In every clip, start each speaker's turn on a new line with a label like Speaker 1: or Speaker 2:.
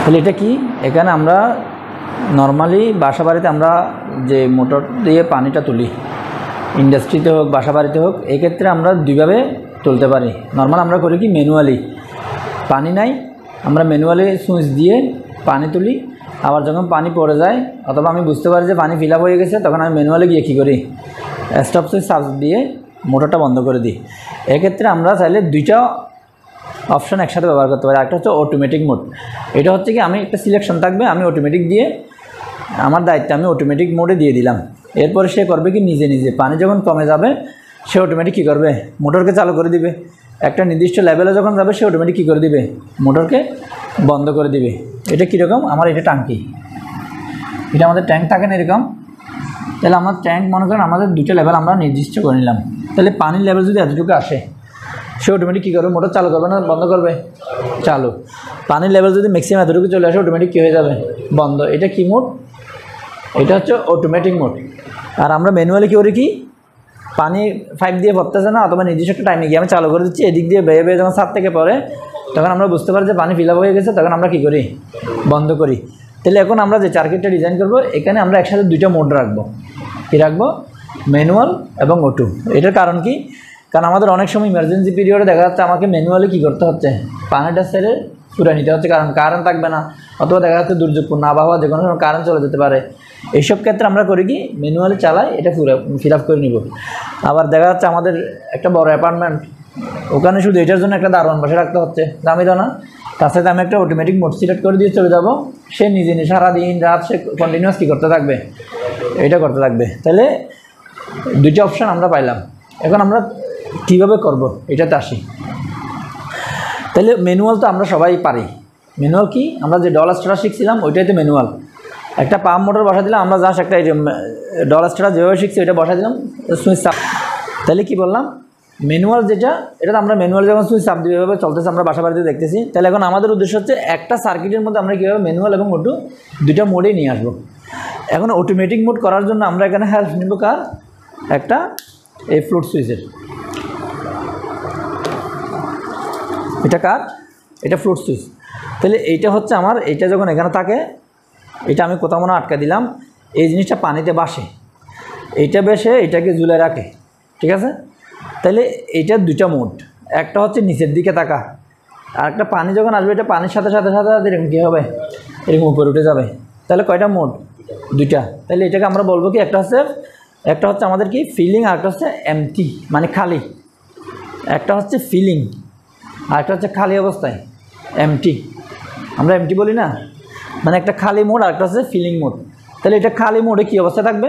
Speaker 1: তাহলে এটা কি, এখানে আমরা নর্মালি বাসা বাড়িতে আমরা যে মোটর দিয়ে পানিটা তুলি, ইন্ডাস্ট্রিতে হোক বাসা বাড়িতে হোক, এক্ষেত্রে আমরা দুইভাবে তুলতে পারি। নর্মাল আমরা করি কি ম্যানুয়ালি, পানি নাই আমরা ম্যানুয়ালি সুইচ দিয়ে পানি তুলি, আবার যখন পানি পড়ে যায় অথবা আমি বুঝতে পারি যে পানি ফিল আপ হয়ে গেছে, তখন আমি ম্যানুয়ালি গিয়ে কী করি, স্টপ সুইচ চার্জ দিয়ে মোটরটা বন্ধ করে দিই। এক্ষেত্রে আমরা চাইলে দুইটা অপশন একসাথে ব্যবহার করতে পারি। একটা হচ্ছে অটোমেটিক মোড, এটা হচ্ছে কি আমি একটা সিলেকশন থাকবে, আমি অটোমেটিক দিয়ে আমার দায়িত্ব আমি অটোমেটিক মোডে দিয়ে দিলাম। এরপরে সে করবে কি নিজে নিজে পানি যখন কমে যাবে সে অটোমেটিক কী করবে, মোটরকে চালু করে দিবে। একটা নির্দিষ্ট লেভেলে যখন যাবে সে অটোমেটিক কী করে দিবে, মোটরকে বন্ধ করে দিবে। এটা কীরকম, আমার এটা ট্যাঙ্কি, এটা আমাদের ট্যাঙ্ক থাকে না এরকম। তাহলে আমার ট্যাঙ্ক মনে করেন আমাদের দুটো লেভেল আমরা নির্দিষ্ট করে নিলাম। তাহলে পানির লেভেল যদি এতটুকু আসে সে অটোমেটিক কী করবে, মোটর চালু করবে না বন্ধ করবে, চালু। পানির লেভেল যদি ম্যাক্সিমাম এতটুকু চলে আসে অটোমেটিক কী হয়ে যাবে, বন্ধ। এটা কি মোড, এটা হচ্ছে অটোমেটিক মোড। আর আমরা ম্যানুয়ালি কী করি কি, পানি পাইপ দিয়ে ভরতেছে না অথবা নির্দিষ্ট একটা টাইমে গিয়ে আমি চালু করে দিচ্ছি, এদিক দিয়ে বেয়ে বেয়ে যখন ছাদ থেকে পড়ে তখন আমরা বুঝতে পারি যে পানি ফিল আপ হয়ে গেছে, তখন আমরা কী করি, বন্ধ করি। তাহলে এখন আমরা যে সার্কিটটা ডিজাইন করব, এখানে আমরা একসাথে দুইটা মোড রাখবো। কী রাখবো, ম্যানুয়াল এবং অটো। এটার কারণ কি, কারণ আমাদের অনেক সময় ইমার্জেন্সি পিরিয়ডে দেখা যাচ্ছে আমাকে ম্যানুয়ালি কী করতে হচ্ছে, পানিটা ছেড়ে পুরা নিতে হচ্ছে, কারণ কারেন্ট থাকবে না, অথবা দেখা যাচ্ছে দুর্যোগপূর্ণ আবহাওয়া, যে কোনো সময় কারেন্ট চলে যেতে পারে। এইসব ক্ষেত্রে আমরা করি কি ম্যানুয়ালি চালাই, এটা পুরো ফিল আপ করে নিব। আবার দেখা যাচ্ছে আমাদের একটা বড় অ্যাপার্টমেন্ট, ওখানে শুধু এটার জন্য একটা দারোয়ান বসে রাখতে হচ্ছে, দামি দানা, তার সাথে আমি একটা অটোমেটিক মোড সিলেক্ট করে দিয়ে চলে যাব, সে নিজে নিজে সারাদিন রাত সে কন্টিনিউয়াস কী করতে থাকবে, এটা করতে থাকবে। তাহলে দুইটা অপশান আমরা পাইলাম। এখন আমরা কীভাবে করব এটাতে আসি। তাহলে ম্যানুয়াল তো আমরা সবাই পারি। ম্যানুয়াল কি, আমরা যে ডলার স্টার শিখছিলাম ওইটাই তো ম্যানুয়াল। একটা পাম্প মোটর বসা দিলাম, আমরা জাস্ট একটা ডলার স্টার যেভাবে শিখছি ওইটা বসা দিলাম, সুইচ চাপ। তাহলে কী বললাম, ম্যানুয়াল যেটা, এটা তো আমরা ম্যানুয়াল যখন সুইচ চাপ দিয়ে এভাবে চলতেছে আমরা বাসা বাড়িতে দেখতেছি। তাহলে এখন আমাদের উদ্দেশ্য হচ্ছে একটা সার্কিটের মধ্যে আমরা কীভাবে ম্যানুয়াল এবং অটো দুইটা মোডেই নিয়ে আসবো। এখন অটোমেটিক মোড করার জন্য আমরা এখানে হেল্প নিব কার, একটা এই ফ্লুট সুইচের। এটা কার, এটা ফ্লুট সুইচ। তাহলে এইটা হচ্ছে আমার, এইটা যখন এখানে থাকে এটা আমি কোথাও মনে আটকা দিলাম, এই জিনিসটা পানিতে বাসে, এইটা বেসে এটাকে ঝুলে রাখে, ঠিক আছে। তাহলে এইটার দুইটা মোড, একটা হচ্ছে নিচের দিকে থাকা, আর একটা পানি যখন আসবে এটা পানির সাথে সাথে সাথে এরকম কী হবে, এরকম উপরে উঠে যাবে। তাহলে কয়টা মোড, দুইটা। তাহলে এটাকে আমরা বলবো কি, একটা হচ্ছে আমাদের কি ফিলিং, আর একটা হচ্ছে এমটি মানে খালি। একটা হচ্ছে ফিলিং আর একটা হচ্ছে খালি অবস্থায় এমটি, আমরা এমটি বলি না, মানে একটা খালি মোড আর একটা হচ্ছে ফিলিং মোড। তাহলে এটা খালি মোডে কী অবস্থায় থাকবে,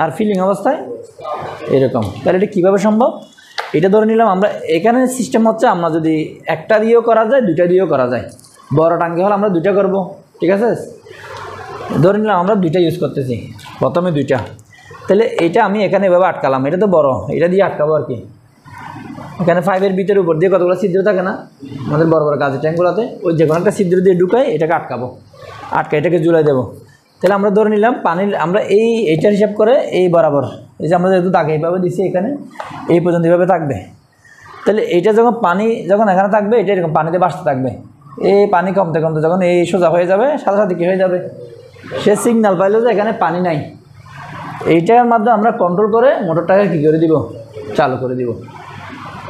Speaker 1: আর ফিলিং অবস্থায় এরকম। তাহলে এটা কীভাবে সম্ভব, এটা ধরে নিলাম আমরা। এখানে সিস্টেম হচ্ছে আমরা যদি একটা দিয়েও করা যায়, দুইটা দিয়েও করা যায়। বড় টাঙ্কি হলে আমরা দুইটা করব, ঠিক আছে। ধরে নিলাম আমরা দুইটা ইউজ করতেছি, প্রথমে দুইটা। তাহলে এটা আমি এখানে এভাবে আটকালাম, এটা তো বড়, এটা দিয়ে আটকাবো আর কি। এখানে পাইপের ভিতরে উপর দিয়ে কতগুলো ছিদ্র থাকে না আমাদের বড় বড় গাছের ট্যাঙ্কগুলোতে, ওই যে কোনো একটা ছিদ্র দিয়ে ঢুকাই এটাকে আটকাবো, এটাকে ঝুলাই দেবো। তাহলে আমরা ধরে নিলাম পানির, আমরা এইটার হিসাব করে এই বরাবর, এই যে আমরা যেহেতু দাগে এইভাবে দিচ্ছি এখানে এই পর্যন্ত এইভাবে থাকবে। তাহলে এইটা যখন পানি যখন এখানে থাকবে এটা এরকম পানিতে বাসতে থাকবে, এই পানি কমতে কমতে যখন এই সোজা হয়ে যাবে সাথে সাথে কী হয়ে যাবে, সে সিগন্যাল পাইলো যে এখানে পানি নাই। এইটার মাধ্যমে আমরা কন্ট্রোল করে মোটরটাকে কী করে দিব, চালু করে দিব।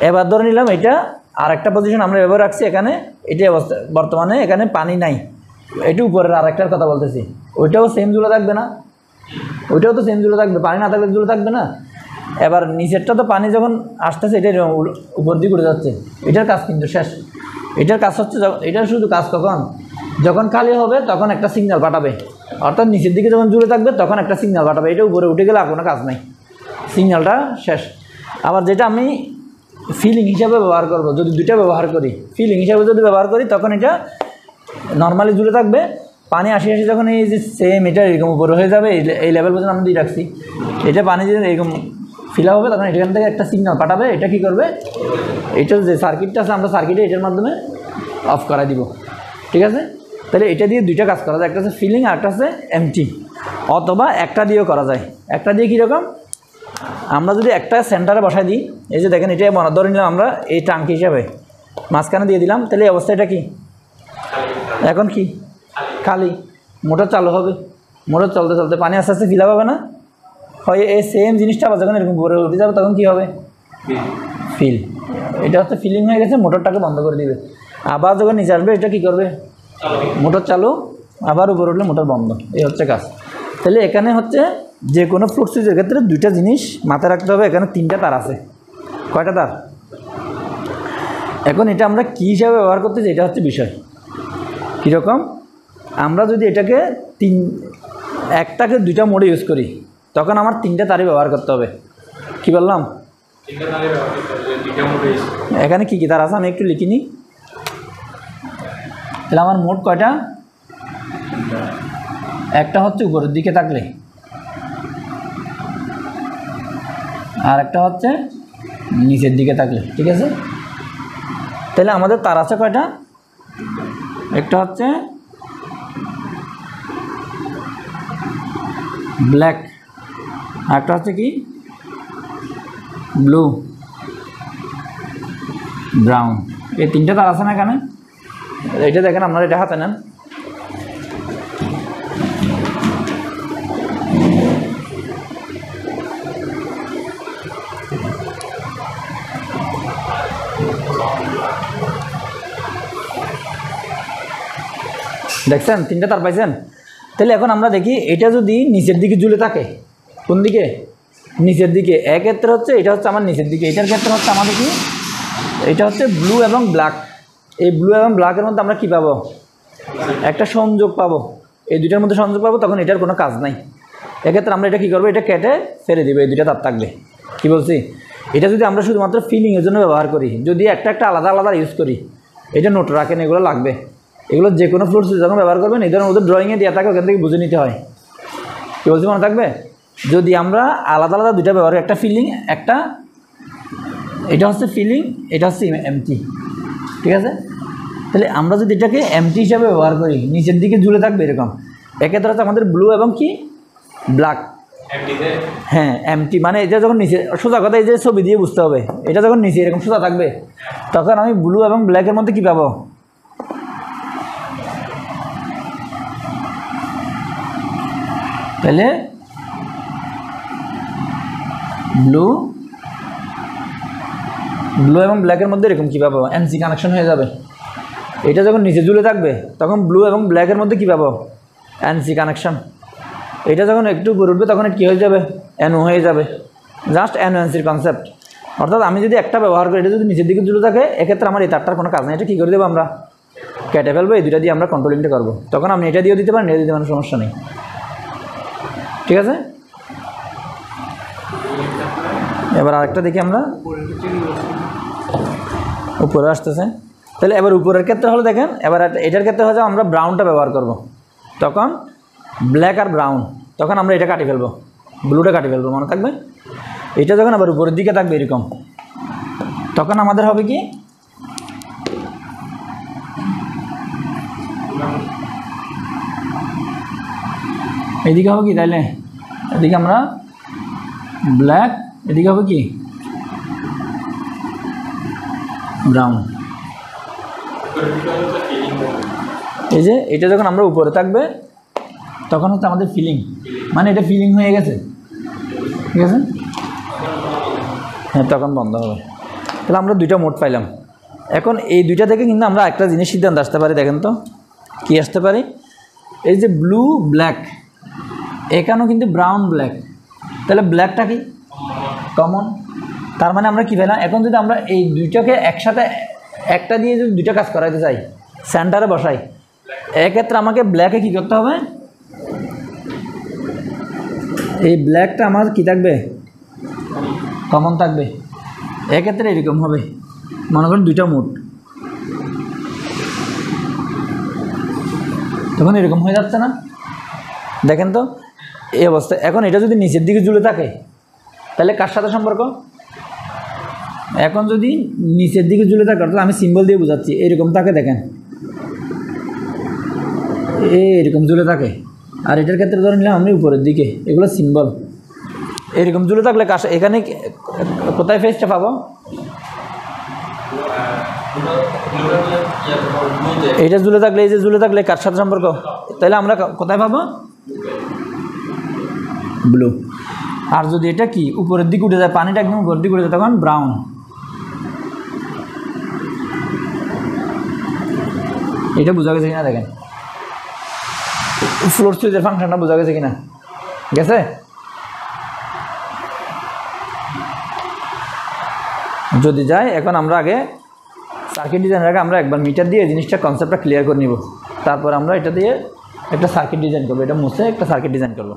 Speaker 1: এবার ধরে নিলাম এটা আর একটা পজিশন আমরা এভাবে রাখছি, এখানে এটাই অবস্থা বর্তমানে, এখানে পানি নাই। এটা উপরের আর একটার কথা বলতেছি, ওইটাও সেম ঝুলে থাকবে না, ওইটাও তো সেম ঝুলে থাকবে, পানি না থাকলে ঝুলে থাকবে না। এবার নিচেরটা তো পানি যখন আসতেছে এটা উপর দিকে উঠে যাচ্ছে, এটার কাজ কিন্তু শেষ। এটার কাজ হচ্ছে, এটার শুধু কাজ কখন, যখন খালি হবে তখন একটা সিগন্যাল পাঠাবে, অর্থাৎ নিচের দিকে যখন ঝুলে থাকবে তখন একটা সিগন্যাল পাঠাবে। এটা উপরে উঠে গেলে আর কোনো কাজ নাই, সিগন্যালটা শেষ। আবার যেটা আমি ফিলিং হিসাবে ব্যবহার করব, যদি দুইটা ব্যবহার করি, ফিলিং হিসাবে যদি ব্যবহার করি তখন এটা নর্মালি ঝুলে থাকবে, পানি আসি যখন এই যে সেম এটা এরকম উপরে হয়ে যাবে, এই লেভেল পর্যন্ত আমরা দিয়ে রাখছি, এটা পানি যদি এরকম ফিল আপ হবে তখন এখান থেকে একটা সিগন্যাল পাঠাবে। এটা কী করবে, এটার যে সার্কিটটা আছে আমরা সার্কিটে এটার মাধ্যমে অফ করা দিব, ঠিক আছে। তাহলে এটা দিয়ে দুইটা কাজ করা যায়, একটা হচ্ছে ফিলিং আর একটা হচ্ছে এমটি, অথবা একটা দিয়েও করা যায়। একটা দিয়ে কীরকম, আমরা যদি একটা সেন্টারে বসাই দিই, এই যে দেখেন এটা ধরে নিলাম আমরা এই টাঙ্কি হিসাবে মাঝখানে দিয়ে দিলাম, তাহলে এই অবস্থা এটা কি এখন কি খালি, মোটর চালু হবে, মোটর চলতে চলতে পানি আস্তে আস্তে ফিল আপ হবে না হয়, এই সেম জিনিসটা আবার যখন এরকম উপরে উঠে যাবে তখন কী হবে, ফিল। এটা হচ্ছে ফিলিং হয়ে গেছে, মোটরটাকে বন্ধ করে দিবে। আবার যখন নিচে আসবে এটা কী করবে, মোটর চালু, আবার উপরে উঠলে মোটর বন্ধ। এই হচ্ছে কাজ। তাহলে এখানে হচ্ছে যে কোনো ফ্লুইড সুইচের ক্ষেত্রে দুইটা জিনিস মাথায় রাখতে হবে। এখানে তিনটা তার আছে, কয়টা তার? এখন এটা আমরা কী হিসাবে ব্যবহার করতেছি এটা হচ্ছে বিষয়। কীরকম, আমরা যদি এটাকে একটাকে দুইটা মোডে ইউজ করি তখন আমার তিনটা তারই ব্যবহার করতে হবে। কি বললাম? এখানে কী কী তার আছে আমি একটু লিখে নিই। তাহলে আমার মোট কয়টা? একটা হচ্ছে উপরের দিকে থাকলে, আর একটা হচ্ছে নিচের দিকে থাকলে, ঠিক আছে? তাহলে আমাদের তার আছে কয়টা? একটা হচ্ছে ব্ল্যাক, আর একটা হচ্ছে কি ব্লু, ব্রাউন। এই তিনটা তার আছে না এখানে? এটা দেখেন, আপনারা এটা হাতে নেন। দেখছেন তিনটা তার পাইছেন? তাহলে এখন আমরা দেখি এটা যদি নিচের দিকে ঝুলে থাকে, কোন দিকে? নিচের দিকে। এক্ষেত্রে হচ্ছে এটা হচ্ছে আমার নিচের দিকে, এটার ক্ষেত্রে হচ্ছে আমাদের কি, এটা হচ্ছে ব্লু এবং ব্ল্যাক। এই ব্লু এবং ব্ল্যাকের মধ্যে আমরা কি পাবো? একটা সংযোগ পাবো, এই দুইটার মধ্যে সংযোগ পাবো, তখন এটার কোনো কাজ নাই। এক্ষেত্রে আমরা এটা কী করবো, এটা কেটে ফেলে দেবো, এই দুইটা তার থাকলে। কি বলছি? এটা যদি আমরা শুধুমাত্র ফিলিংয়ের জন্য ব্যবহার করি, যদি একটা একটা আলাদা আলাদা ইউজ করি, এটা নোট রাখেন, এগুলো লাগবে। এগুলো যে কোনো ফ্লুইড সুইচ যখন ব্যবহার করবেন এই ধরনের ওদের ড্রয়িংয়ে দেওয়া থাকে, ওখান থেকে বুঝে নিতে হয়। কী বলছি মনে থাকবে? যদি আমরা আলাদা আলাদা দুইটা ব্যবহার করি, একটা ফিলিং, একটা এটা হচ্ছে ফিলিং, এটা হচ্ছে এমটি, ঠিক আছে? তাহলে আমরা যদি এটাকে এমটি হিসাবে ব্যবহার করি, নিচের দিকে ঝুলে থাকবে এরকম, এক্ষেত্রে হচ্ছে আমাদের ব্লু এবং কি ব্ল্যাক। হ্যাঁ, এমটি মানে এটা যখন নিচে, সোজা কথা এই যে ছবি দিয়ে বুঝতে হবে, এটা যখন নিচে এরকম সোজা থাকবে তখন আমি ব্লু এবং ব্ল্যাকের মধ্যে কী পাবো? তাহলে ব্লু এবং ব্ল্যাকের মধ্যে এরকম কী পাবো? এনসি কানেকশন হয়ে যাবে। এটা যখন নিচে ঝুলে থাকবে তখন ব্লু এবং ব্ল্যাকের মধ্যে কী পাবো? NC connection. এটা যখন একটু উপরে উঠবে তখন কী হয়ে যাবে? এনও হয়ে যাবে। জাস্ট এনও এনসির কনসেপ্ট। অর্থাৎ আমি যদি একটা ব্যবহার করি, এটা যদি নিচের দিকে ঝুলে থাকে, এক্ষেত্রে আমার এই তারটার কোনো কাজ নেই। এটা কী করে দেবো? আমরা কেটে ফেলবো, এই দুটা দিয়ে আমরা কন্ট্রোলিংটা করবো। তখন আপনি এটা দিয়েও দিতে পারেন, এটা দিতে পারেন, সমস্যা নেই, ঠিক আছে? এবার আরেকটা দেখি আমরা, উপরে আসতেছে। তাহলে এবার উপরের ক্ষেত্রে হলো দেখেন, এবার এটার ক্ষেত্রে হচ্ছে আমরা ব্রাউনটা ব্যবহার করব। তখন ব্ল্যাক আর ব্রাউন, তখন আমরা এটা কাটি ফেলবো, ব্লুটা কাটি ফেলবো, মনে থাকবে? এটা যখন আবার উপরের দিকে থাকবে এরকম, তখন আমাদের হবে কি, এদিকে হবে কি, তাইলে এদিকে আমরা ব্ল্যাক, এদিকে হবে কি ব্রাউন। এই যে এটা যখন আমরা উপরে থাকবে তখন হচ্ছে আমাদের ফিলিং, মানে এটা ফিলিং হয়ে গেছে, ঠিক আছে? হ্যাঁ, তখন বন্ধ হবে। তাহলে আমরা দুইটা মোড পাইলাম। এখন এই দুইটা থেকে কিন্তু আমরা একটা জিনিস সিদ্ধান্ত আসতে পারি। দেখেন তো কি আসতে পারি? এই যে ব্লু ব্ল্যাক, এখানেও কিন্তু ব্রাউন ব্ল্যাক, তাহলে ব্ল্যাকটা কি কমন। তার মানে আমরা কী পেলাম? এখন যদি আমরা এই দুইটাকে একসাথে একটা দিয়ে যদি দুইটা কাজ করাইতে চাই, সেন্টারে বসাই, এক্ষেত্রে আমাকে ব্ল্যাকে কী করতে হবে? এই ব্ল্যাকটা আমার কী থাকবে? কমন থাকবে। এক্ষেত্রে এরকম হবে, মনে করেন দুইটা মোড, তখন এরকম হয়ে যাচ্ছে না? দেখেন তো এই অবস্থা। এখন এটা যদি নিচের দিকে ঝুলে থাকে তাহলে কার সাথে সম্পর্ক? এখন যদি নিচের দিকে ঝুলে থাকে, অর্থাৎ আমি সিম্বল দিয়ে বোঝাচ্ছি, এরকম থাকে, দেখেন এরকম ঝুলে থাকে। আর এটার ক্ষেত্রে ধরে নিলাম আমি উপরের দিকে, এগুলো সিম্বল। এরকম ঝুলে থাকলে এখানে কোথায় ফেসটা পাবো? এইটা ঝুলে থাকলে, এই যে ঝুলে থাকলে কার সাথে সম্পর্ক? তাহলে আমরা কোথায় পাবো? ব্লু। আর যদি এটা কি উপরের দিকে উঠে যায়, পানিটা একদম উপরের দিকে উঠে যায়, তখন ব্রাউন। এটা বোঝা গেছে কিনা দেখেন, ফ্লোর সুইচের ফাংশনটা বোঝা গেছে কিনা? গেছে? যদি যায়, এখন আমরা আগে সার্কিট ডিজাইনের আগে আমরা একবার মিটার দিয়ে জিনিসটা কনসেপ্টটা ক্লিয়ার করে নিব, তারপর আমরা এটা দিয়ে একটা সার্কিট ডিজাইন করবো, এটা মুছে একটা সার্কিট ডিজাইন করবো।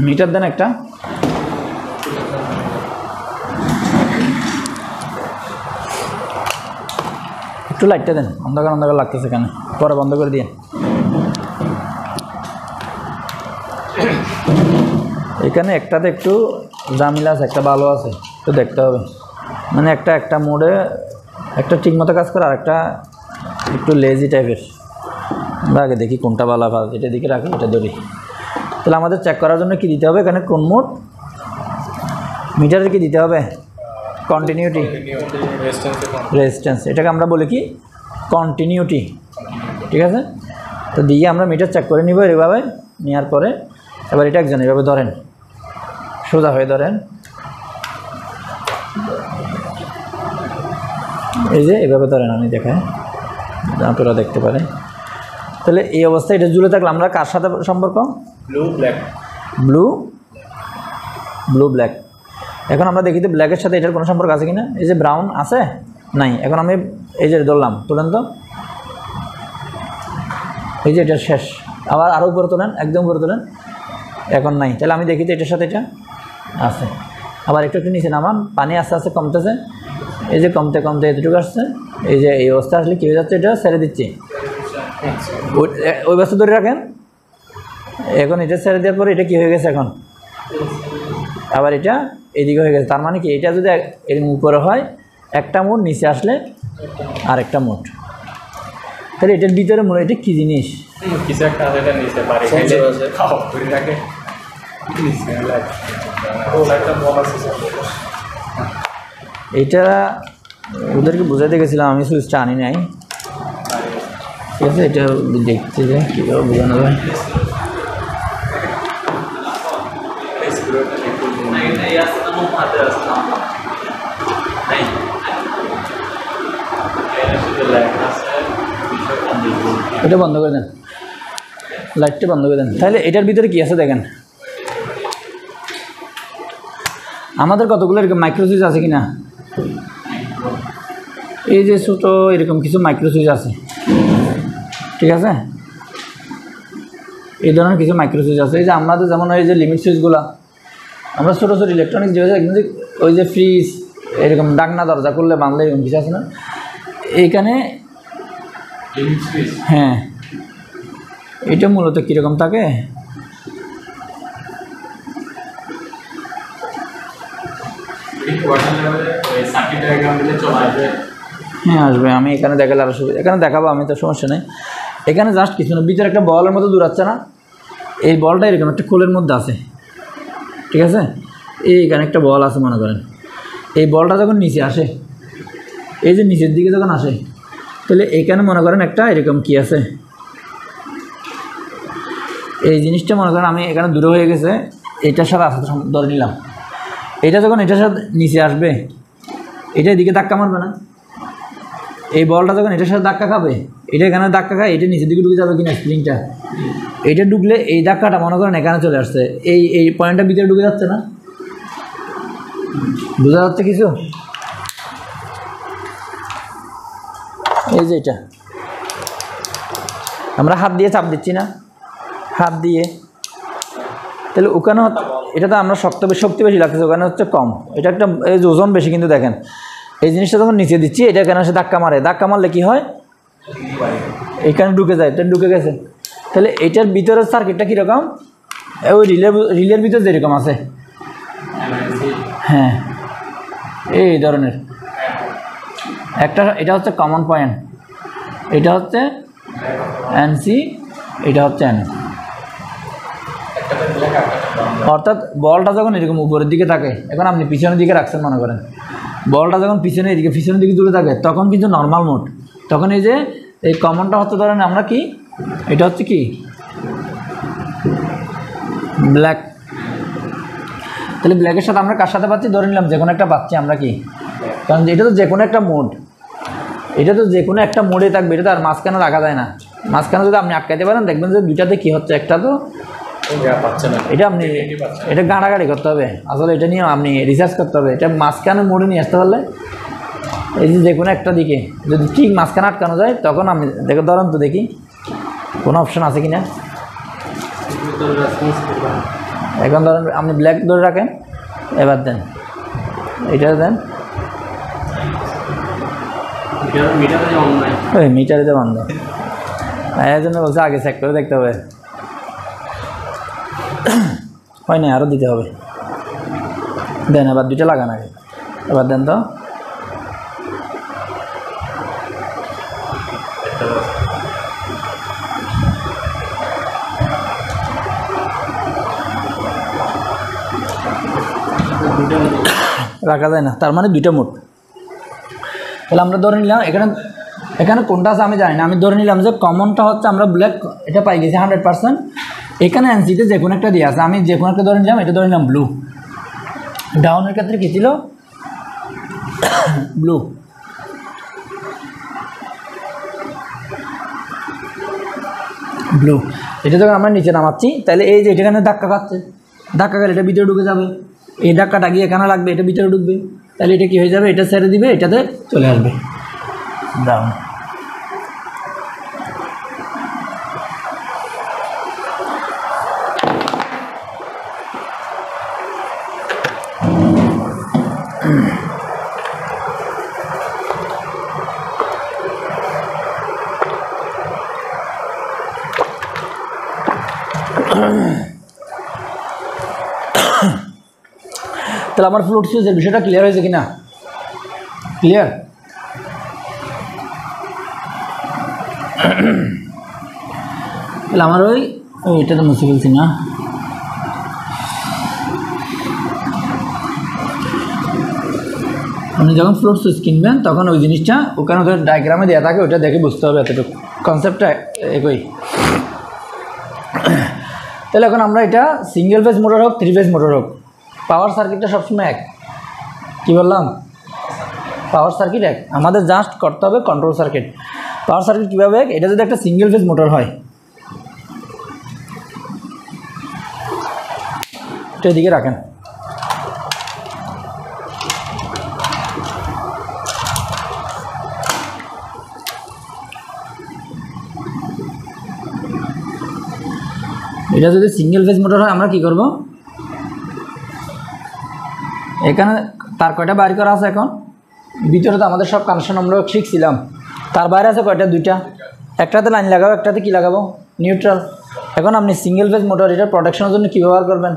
Speaker 1: মিটার দেন একটা। একটু লাইটটা দেন, অন্ধকার অন্ধকার লাগতেছে কেন, পরে বন্ধ করে দিয়ে। এখানে একটাতে একটু জামিলা আছে, একটা ভালো আছে, একটু দেখতে হবে। মানে একটা মোডে একটা ঠিক মতো কাজ করে, আর একটা একটু লেজি টাইপের। আমরা আগে দেখি কোনটা ভালো ভালো, এটা দিকে রাখি, এটা ধরি। তাহলে আমাদের চেক করার জন্য কি দিতে হবে এখানে? কোন মোড মিটারের কি দিতে হবে? কন্টিনিউটি, রেজিস্ট্যান্স, এটাকে আমরা বলি কি? কন্টিনিউটি। ঠিক আছে, তো দিয়ে আমরা মিটার চেক করে নিব এইভাবে। নেওয়ার পরে এবার এটা একজন এইভাবে ধরেন, সোজা হয়ে ধরেন, এই যে এইভাবে ধরেন, আমি দেখাই আপনারা দেখতে পারেন। তাহলে এই অবস্থায় এটা ঝুলে থাকলে আমরা কার সাথে সম্পর্ক?
Speaker 2: Blue black.
Speaker 1: Blue black. এখন আমরা দেখি তো ব্ল্যাকের সাথে এটার কোনো সম্পর্ক আছে কিনা। এই যে ব্রাউন আছে, নাই। এখন আমি এই যে ধরলাম, তোলেন তো, এই যে এটা শেষ। আবার আরও উপরে তোলেন, একদম উপরে তোলেন, এখন নাই। তাহলে আমি দেখি তো এটার সাথে এটা আছে। আবার একটু একটু নিচে নামান, পানি আস্তে আস্তে কমতেছে, এই যে কমতে কমতে এতটুকু আসছে। এই যে এই অবস্থা আসলে কী হয়ে যাচ্ছে, এটা ছেড়ে দিচ্ছি, ওই বস্তু ধরে রাখেন। এখন এটা ছেড়ে দেওয়ার পরে এটা কী হয়ে গেছে, এখন আবার এটা এদিকে হয়ে গেছে। তার মানে কি, এটা যদি এরকম উপরে হয়, একটা মোড, নিচে আসলে আর একটা মোড। তাহলে এটার ভিতরে মনে হয় এটা কী জিনিস?
Speaker 2: কিছু একটা আছে, এটা নিচে পারে খাওয়া করে রাখে।
Speaker 1: এইটা ওদেরকে বোঝাতে গেছিলাম, আমি সুইচটা আনি নাই। ঠিক আছে, এটা দেখছি যে কীভাবে বোঝানো যায়। এটা বন্ধ করে দেন, লাইটটা বন্ধ করে দেন। তাহলে এটার ভিতরে কি আছে দেখেন। আমাদের কতগুলো এরকম মাইক্রো সুইচ আছে কিনা? এই যে ছোটো এরকম কিছু মাইক্রো সুইচ আছে, ঠিক আছে, এই ধরনের কিছু মাইক্রো সুইচ আছে। এই যে আমাদের যেমন ওই যে লিমিট সুইচগুলো, আমরা ছোটো ছোটো ইলেকট্রনিক্স যেগুলো একদম, ওই যে ফ্রিজ এরকম ডাকনা দরজা করলে বাংলা এরকম কিছু আছে না, এইখানে। হ্যাঁ, এটা মূলত কীরকম থাকে, হ্যাঁ আসবে, আমি এখানে দেখালে আরও সুবিধা, এখানে দেখাবো আমি, তো সমস্যা নেই। এখানে জাস্ট কিছু না, ভিতরে একটা বলের মতো দূরাচ্ছে না, এই বলটা এরকম একটা খোলের মধ্যে আছে, ঠিক আছে। এইখানে একটা বল আছে মনে করেন, এই বলটা যখন নিচে আসে, এই যে নিচের দিকে যখন আসে, তাহলে এইখানে মনে করেন একটা এরকম কি আছে, এই জিনিসটা মনে করেন আমি এখানে দূরে হয়ে গেছে, এটার সাথে আসাতে ধরে নিলাম। এটা যখন এটার সাথে নিচে আসবে, এটা এদিকে ধাক্কা মারবে না, এই বলটা যখন এটার সাথে ধাক্কা খাবে, এটা এখানে ধাক্কা খায়, এটা নিচের দিকে ঢুকে যাবে কিনা স্প্রিংটা, এইটা ঢুকলে এই ধাক্কাটা মনে করেন এখানে চলে আসছে, এই পয়েন্টটা ভিতরে ঢুকে যাচ্ছে না, বোঝা যাচ্ছে কিছু? এই যে এটা আমরা হাত দিয়ে চাপ দিচ্ছি না, হাত দিয়ে, তাহলে ওখানে এটা তো আমরা শক্তি বেশি লাগতেছে, ওখানে হচ্ছে কম, এটা একটা এই যে ওজন বেশি। কিন্তু দেখেন এই জিনিসটা যখন নিচে দিচ্ছি, এটা এখানে এসে ধাক্কা মারে, ধাক্কা মারলে কী হয়, এখানে ঢুকে যায়, এটা ঢুকে গেছে। তাহলে এটার ভিতরের সার্কিটটা কীরকম, ওই রিলের ভিতরে যেরকম আছে, হ্যাঁ এই ধরনের একটা, এটা হচ্ছে কমন পয়েন্ট, এটা হচ্ছে এনসি, এটা হচ্ছে এন। অর্থাৎ বলটা যখন এরকম উপরের দিকে থাকে, এখন আপনি পিছনের দিকে রাখছেন মনে করেন, বলটা যখন পিছনের দিকে দূরে থাকে তখন কিন্তু নর্মাল মোড, তখন এই যে এই কমনটা হচ্ছে ধরেন আমরা কি, এটা হচ্ছে কি ব্ল্যাক, তাহলে ব্ল্যাকের সাথে আমরা কার সাথে পাচ্ছি, ধরে নিলাম যে কোনো একটা পাচ্ছি আমরা কি, কারণ এটা তো যে কোনো একটা মোড, এটা তো যে কোনো একটা মোডে থাকবে, এটা তো আর মাঝখানে রাখা যায় না। মাঝখানে যদি আপনি আটকাতে পারেন দেখবেন যে দুইটাতে কী হচ্ছে, একটা তো এটা আপনি এটা গাড়াগাড়ি করতে হবে, আসলে এটা নিয়ে আপনি রিসার্চ করতে হবে, এটা মাঝখানে মোড়ে নিয়ে আসতে পারলে এই যে কোনো একটা দিকে যদি ঠিক মাঝখানে আটকানো যায় তখন আপনি দেখে ধরেন তো দেখি কোনো অপশন আছে কি না। এখন ধরেন আপনি ব্ল্যাক ধরে রাখেন, এবার দেন এটা দেন, ওই মিটারে তো বন্ধ, এর জন্য বলছে আগে চেক করে দেখতে হবে, হয় না আরও দিতে হবে। দেন এবার দুইটা লাগান আগে, এবার দেন তো, রাখা যায় না, তার মানে দুইটা মোড। তাহলে আমরা ধরে নিলাম এখানে কোনটা আছে আমি জানি না, আমি ধরে নিলাম যে কমনটা হচ্ছে আমরা ব্ল্যাক এটা পাই গেছি 100%, এখানে এনসিতে যে কোনো একটা দিয়ে আছে, আমি যে কোনো একটা ধরে নিলাম, এটা ধরে নিলাম ব্লু, ডাউনের ক্ষেত্রে কী ছিল ব্লু, ব্লু, এটা যখন আমরা নিচে নামাচ্ছি তাহলে এই যে এখানে ধাক্কা খাচ্ছে, ধাক্কা গেলে এটা ভিতরে ঢুকে যাবে, এই ধাক্কাটা গিয়ে এখানে লাগবে, এটা ভিতরে ঢুকবে, তাহলে এটা কী হয়ে যাবে, এটা ছেড়ে দিবে, এটাতে চলে আসবে ডাউন। তাহলে আমার ফ্লুট সুইচের বিষয়টা ক্লিয়ার হয়েছে কিনা, ক্লিয়ার? তাহলে আমার এটা তো মুছে ফেলছি না, আপনি যখন ফ্লুট সুইচ কিনবেন তখন ওই জিনিসটা ওখানে ওদের ডায়াগ্রামে দেওয়া থাকে, ওটা দেখে বুঝতে হবে, এতটুকু কনসেপ্টটা একই। তাহলে এখন আমরা এটা সিঙ্গেল ফেজ মোটর হোক 3 ফেজ মোটর হোক, পাওয়ার সার্কিটটা সবসময় এক, কী বললাম, পাওয়ার সার্কিট এক, আমাদের জাস্ট করতে হবে কন্ট্রোল সার্কিট। পাওয়ার সার্কিট কীভাবে এক, এটা যদি একটা সিঙ্গেল ফেজ মোটর হয়, এটা এদিকে রাখেন, এটা যদি সিঙ্গেল ফেজ মোটর হয় আমরা কি করব, এখানে তার কয়টা বাইর করা আছে, এখন ভিতরে তো আমাদের সব কানেকশন আমরা শিখছিলাম, তার বাইরে আছে কয়টা, দুইটা, একটাতে লাইন লাগাবো, একটাতে কি লাগাবো, নিউট্রাল। এখন আপনি সিঙ্গেল ফেজ মোটর এটার প্রোটেকশনের জন্য কী ব্যবহার করবেন,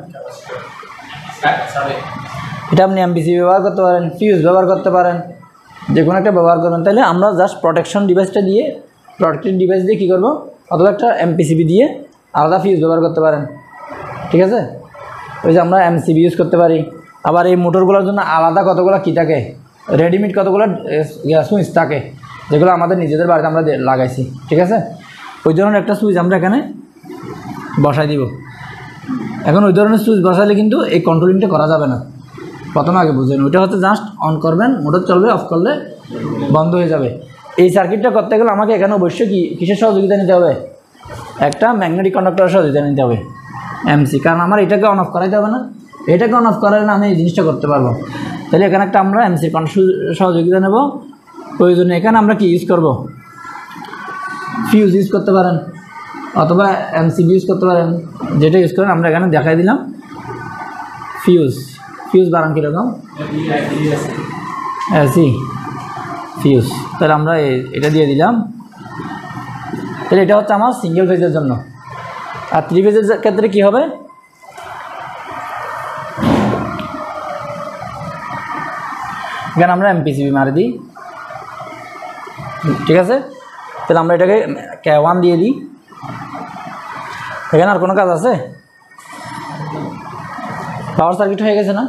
Speaker 1: এটা আপনি এমপিসি ব্যবহার করতে পারেন, ফিউজ ব্যবহার করতে পারেন, যে কোনো একটা ব্যবহার করবেন। তাহলে আমরা জাস্ট প্রোটেকশন ডিভাইসটা দিয়ে, প্রোটেক্টিভ ডিভাইস দিয়ে কী করবো, অথবা একটা এমপিসিবি দিয়ে আলাদা ফিউজ ব্যবহার করতে পারেন, ঠিক আছে। ওই যে আমরা এমসিবি ইউজ করতে পারি, আবার এই মোটরগুলোর জন্য আলাদা কতগুলো কী থাকে, রেডিমেড কতগুলো সুইচ থাকে, যেগুলো আমাদের নিজেদের বাড়িতে আমরা লাগাইছি, ঠিক আছে। ওই ধরনের একটা সুইচ আমরা এখানে বসাই দিব। এখন ওই ধরনের সুইচ বসালে কিন্তু এই কন্ট্রোলিংটা করা যাবে না, প্রথমে আগে বুঝবেন, ওইটা হচ্ছে জাস্ট অন করবেন, মোটর চলবে, অফ করলে বন্ধ হয়ে যাবে। এই সার্কিটটা করতে গেলে আমাকে এখানে অবশ্যই কিসের সহযোগিতা নিতে হবে, একটা ম্যাগনেটিক কন্ডাক্টরের সহযোগিতা নিতে হবে, এমসি, কারণ আমার এটাকে অন অফ করাইতে হবে না, এটাকে অন অফ করালে না আমি এই জিনিসটা করতে পারবো। তাহলে এখানে একটা আমরা এমসি সহযোগিতা নেব, প্রয়োজনে এখানে আমরা কি ইউজ করব, ফিউজ ইউজ করতে পারেন অথবা এমসিবি ইউজ করতে পারেন, যেটা ইউজ করেন আমরা এখানে দেখাই দিলাম। ফিউজ বাড়ান কীরকম, এসি ফিউজ, তাহলে আমরা এটা দিয়ে দিলাম। তাহলে এটা হচ্ছে আমার সিঙ্গেল ফেজের জন্য। আর 3 ফেজের ক্ষেত্রে কি হবে, এখানে আমরা এমপিসিবি মারি দিই, ঠিক আছে। তাহলে আমরা এটাকে K1 দিয়ে দিই। এখানে আর কোনো কাজ আছে? পাওয়ার সার্কিট হয়ে গেছে না,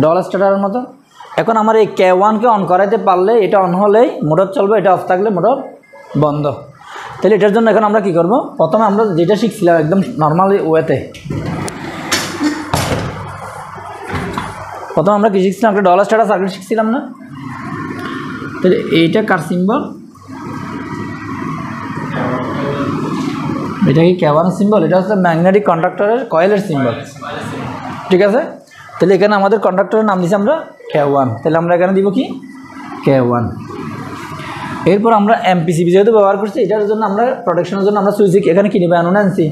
Speaker 1: ডবল স্টার্টারের মতো। এখন আমার এই K1কে অন করাইতে পারলে, এটা অন হলেই মোটর চলবে, এটা অফ থাকলে মোটর বন্ধ। তাহলে এটার জন্য এখন আমরা কি করব, প্রথমে আমরা যেটা শিখছিলাম একদম নর্মাল ওয়েতে, প্রথমে আমরা কি শিখছিলাম, একটা ডবল স্টার্টার সার্কিট শিখছিলাম না। তাহলে এইটা কার সিম্বল, এটা কি K1 সিম্বল, এটা হচ্ছে ম্যাগনেটিক কন্ডাক্টরের কয়েলের সিম্বল, ঠিক আছে। তাহলে এখানে আমাদের কন্ডাক্টরের নাম দিচ্ছি আমরা K1, তাহলে আমরা এখানে দিব কি K1। এরপর আমরা এমপিসিবি যেহেতু ব্যবহার করছি, এটার জন্য আমরা প্রোটেকশনের জন্য আমরা সুইচ এখানে কি নিব, অ্যানো না এনসি।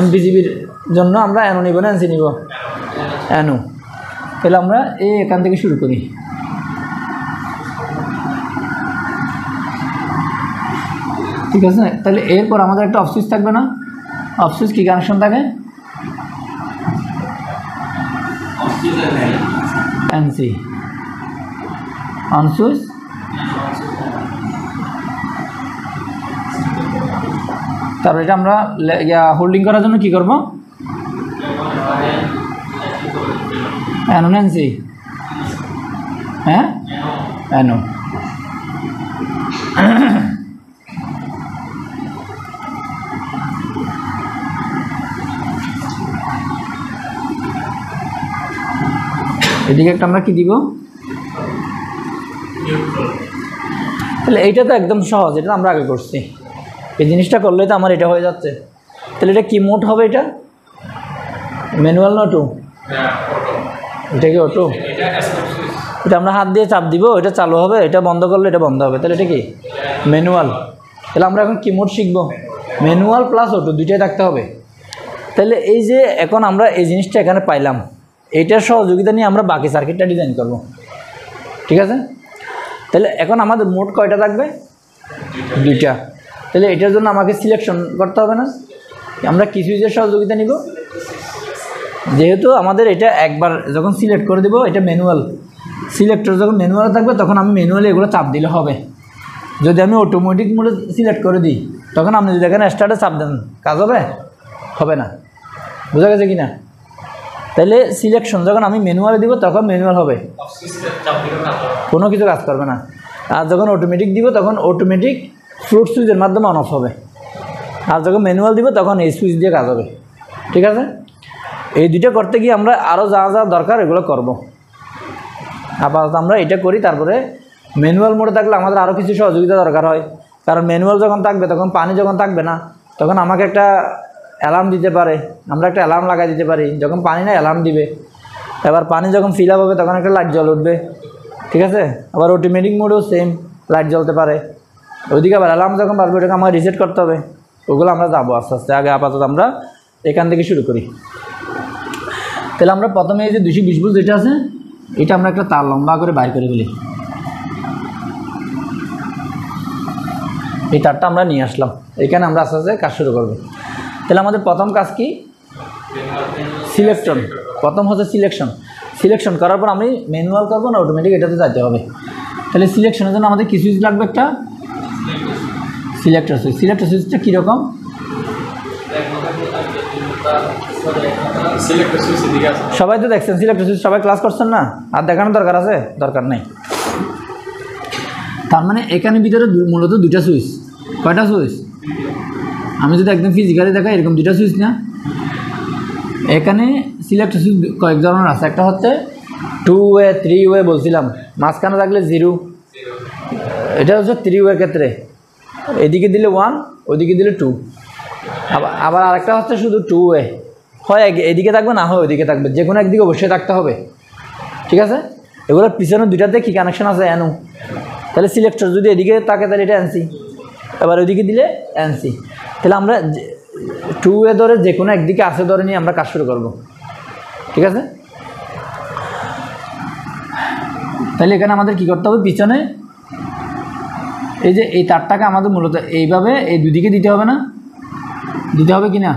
Speaker 1: এমপিসিবির জন্য আমরা অ্যানো নিব না এনসি নিব, অ্যানো। তাহলে আমরা এখান থেকে শুরু করি। ঠিক আছে, তাহলে এরপর আমাদের একটা অফ সুইচ থাকবে না, অফ সুইচ কী কানেকশন থাকে, এনসি, অন সুইচ তারপর এটা আমরা হোল্ডিং করার জন্য কি করব, অ্যানো না এনসি, হ্যাঁ অ্যানো। এদিকে একটা আমরা কি দিব, তাহলে এইটা তো একদম সহজ, এটা আমরা আগে করছি, এই জিনিসটা করলে তো আমার এটা হয়ে যাচ্ছে। তাহলে এটা কি মোড হবে, এটা ম্যানুয়াল না অটো, এটা কি অটো, এটা আমরা হাত দিয়ে চাপ দিব, এটা চালু হবে, এটা বন্ধ করলে এটা বন্ধ হবে, তাহলে এটা কি ম্যানুয়াল। তাহলে আমরা এখন কি মোড শিখবো, ম্যানুয়াল প্লাস অটো দুইটাই থাকতে হবে। তাহলে এই যে এখন আমরা এই জিনিসটা এখানে পাইলাম, এইটার সহযোগিতা নিয়ে আমরা বাকি সার্কিটটা ডিজাইন করব, ঠিক আছে। তাহলে এখন আমাদের মোট কয়টা থাকবে, দুইটা। তাহলে এটার জন্য আমাকে সিলেকশন করতে হবে না, আমরা কি সুইচের সহযোগিতা নিব, যেহেতু আমাদের এটা একবার যখন সিলেক্ট করে দেব, এটা ম্যানুয়াল, সিলেক্টর যখন ম্যানুয়ালে থাকবে তখন আমি ম্যানুয়ালি এগুলো চাপ দিলে হবে। যদি আমি অটোমেটিক মোডে সিলেক্ট করে দিই, তখন আপনি যদি এখানে স্টার্টে চাপ দেন, কাজ হবে, হবে না, বোঝা গেছে কি না। তাহলে সিলেকশন যখন আমি ম্যানুয়ালে দিব তখন ম্যানুয়াল হবে, কোনো কিছু কাজ করবে না। আর যখন অটোমেটিক দিব তখন অটোমেটিক ফ্রুট সুইচের মাধ্যমে অন অফ হবে। আর যখন ম্যানুয়াল দিব তখন এই সুইচ দিয়ে কাজ হবে, ঠিক আছে। এই দুইটা করতে গিয়ে আমরা আরও যা যা দরকার এগুলো করব। আপাতত আমরা এটা করি, তারপরে ম্যানুয়াল মোডে থাকলে আমাদের আরও কিছু সহযোগিতা দরকার হয়। কারণ ম্যানুয়াল যখন থাকবে তখন পানি যখন থাকবে না, তখন আমাকে একটা অ্যালার্ম দিতে পারে, আমরা একটা অ্যালার্ম লাগাই দিতে পারি, যখন পানি না অ্যালার্ম দিবে। এবার পানি যখন ফিল আপ হবে তখন একটা লাইট জ্বল উঠবে, ঠিক আছে। আবার অটোমেটিক মোডেও সেম লাইট জ্বলতে পারে। ওইদিকে আবার অ্যালার্ম যখন বাড়বে ওটাকে আমাকে রিসেট করতে হবে, ওগুলো আমরা যাবো আস্তে আস্তে। আগে আপাতত আমরা এখান থেকে শুরু করি। তাহলে আমরা প্রথমে এই যে 220 ভোল্ট যেটা আছে, এটা আমরা একটা তার লম্বা করে বাইর করে ফেলি। এই তারটা আমরা নিয়ে আসলাম, এখানে আমরা আস্তে আস্তে কাজ শুরু করবো। তাহলে আমাদের প্রথম কাজ কি, সিলেকশন। প্রথম হচ্ছে সিলেকশন। সিলেকশন করার পর আমি ম্যানুয়াল করবো না অটোমেটিক, এটাতে যাইতে হবে। তাহলে সিলেকশনের জন্য আমাদের কি সুইচ লাগবে, একটা সিলেক্টর সুইচ। সিলেক্টর সুইচটা কীরকম, সবাই তো দেখছেন সিলেক্টর সুইচ, সবাই ক্লাস করছেন না, আর দেখানোর দরকার আছে, দরকার নেই। তার মানে এখানে ভিতরে মূলত দুইটা সুইচ। কয়টা সুইচ, আমি যদি একদম ফিজিক্যালি দেখাই এরকম দুইটা সুইচ না। এখানে সিলেক্টর সুইচ কয়েক ধরনের আছে, একটা হচ্ছে 2 ওয়ে 3 ওয়ে বলছিলাম, মাঝখানে থাকলে 0, এটা হচ্ছে 3 ওয়ের ক্ষেত্রে, এদিকে দিলে 1 ওইদিকে দিলে 2। আবার আরেকটা হচ্ছে শুধু 2 ওয়ে, হয় এদিকে থাকবে না হয় ওইদিকে থাকবে, যে কোনো একদিকে অবশ্যই থাকতে হবে, ঠিক আছে। এগুলোর পিছনে দুইটাতে কী কানেকশন আছে, অ্যানো। তাহলে সিলেক্টর যদি এদিকে থাকে তাহলে এটা এনসি, এবার ওইদিকে দিলে এনসি। তাহলে আমরা 2 ওয়ে ধরে যে কোনো একদিকে আছে ধরে নিয়ে আমরা কাজ শুরু করব, ঠিক আছে। তাহলে এখানে আমাদের কি করতে হবে, পিছনে এই যে এই তারটাকে আমাদের মূলত এইভাবে এই দুদিকে দিতে হবে না, দিতে হবে কি না,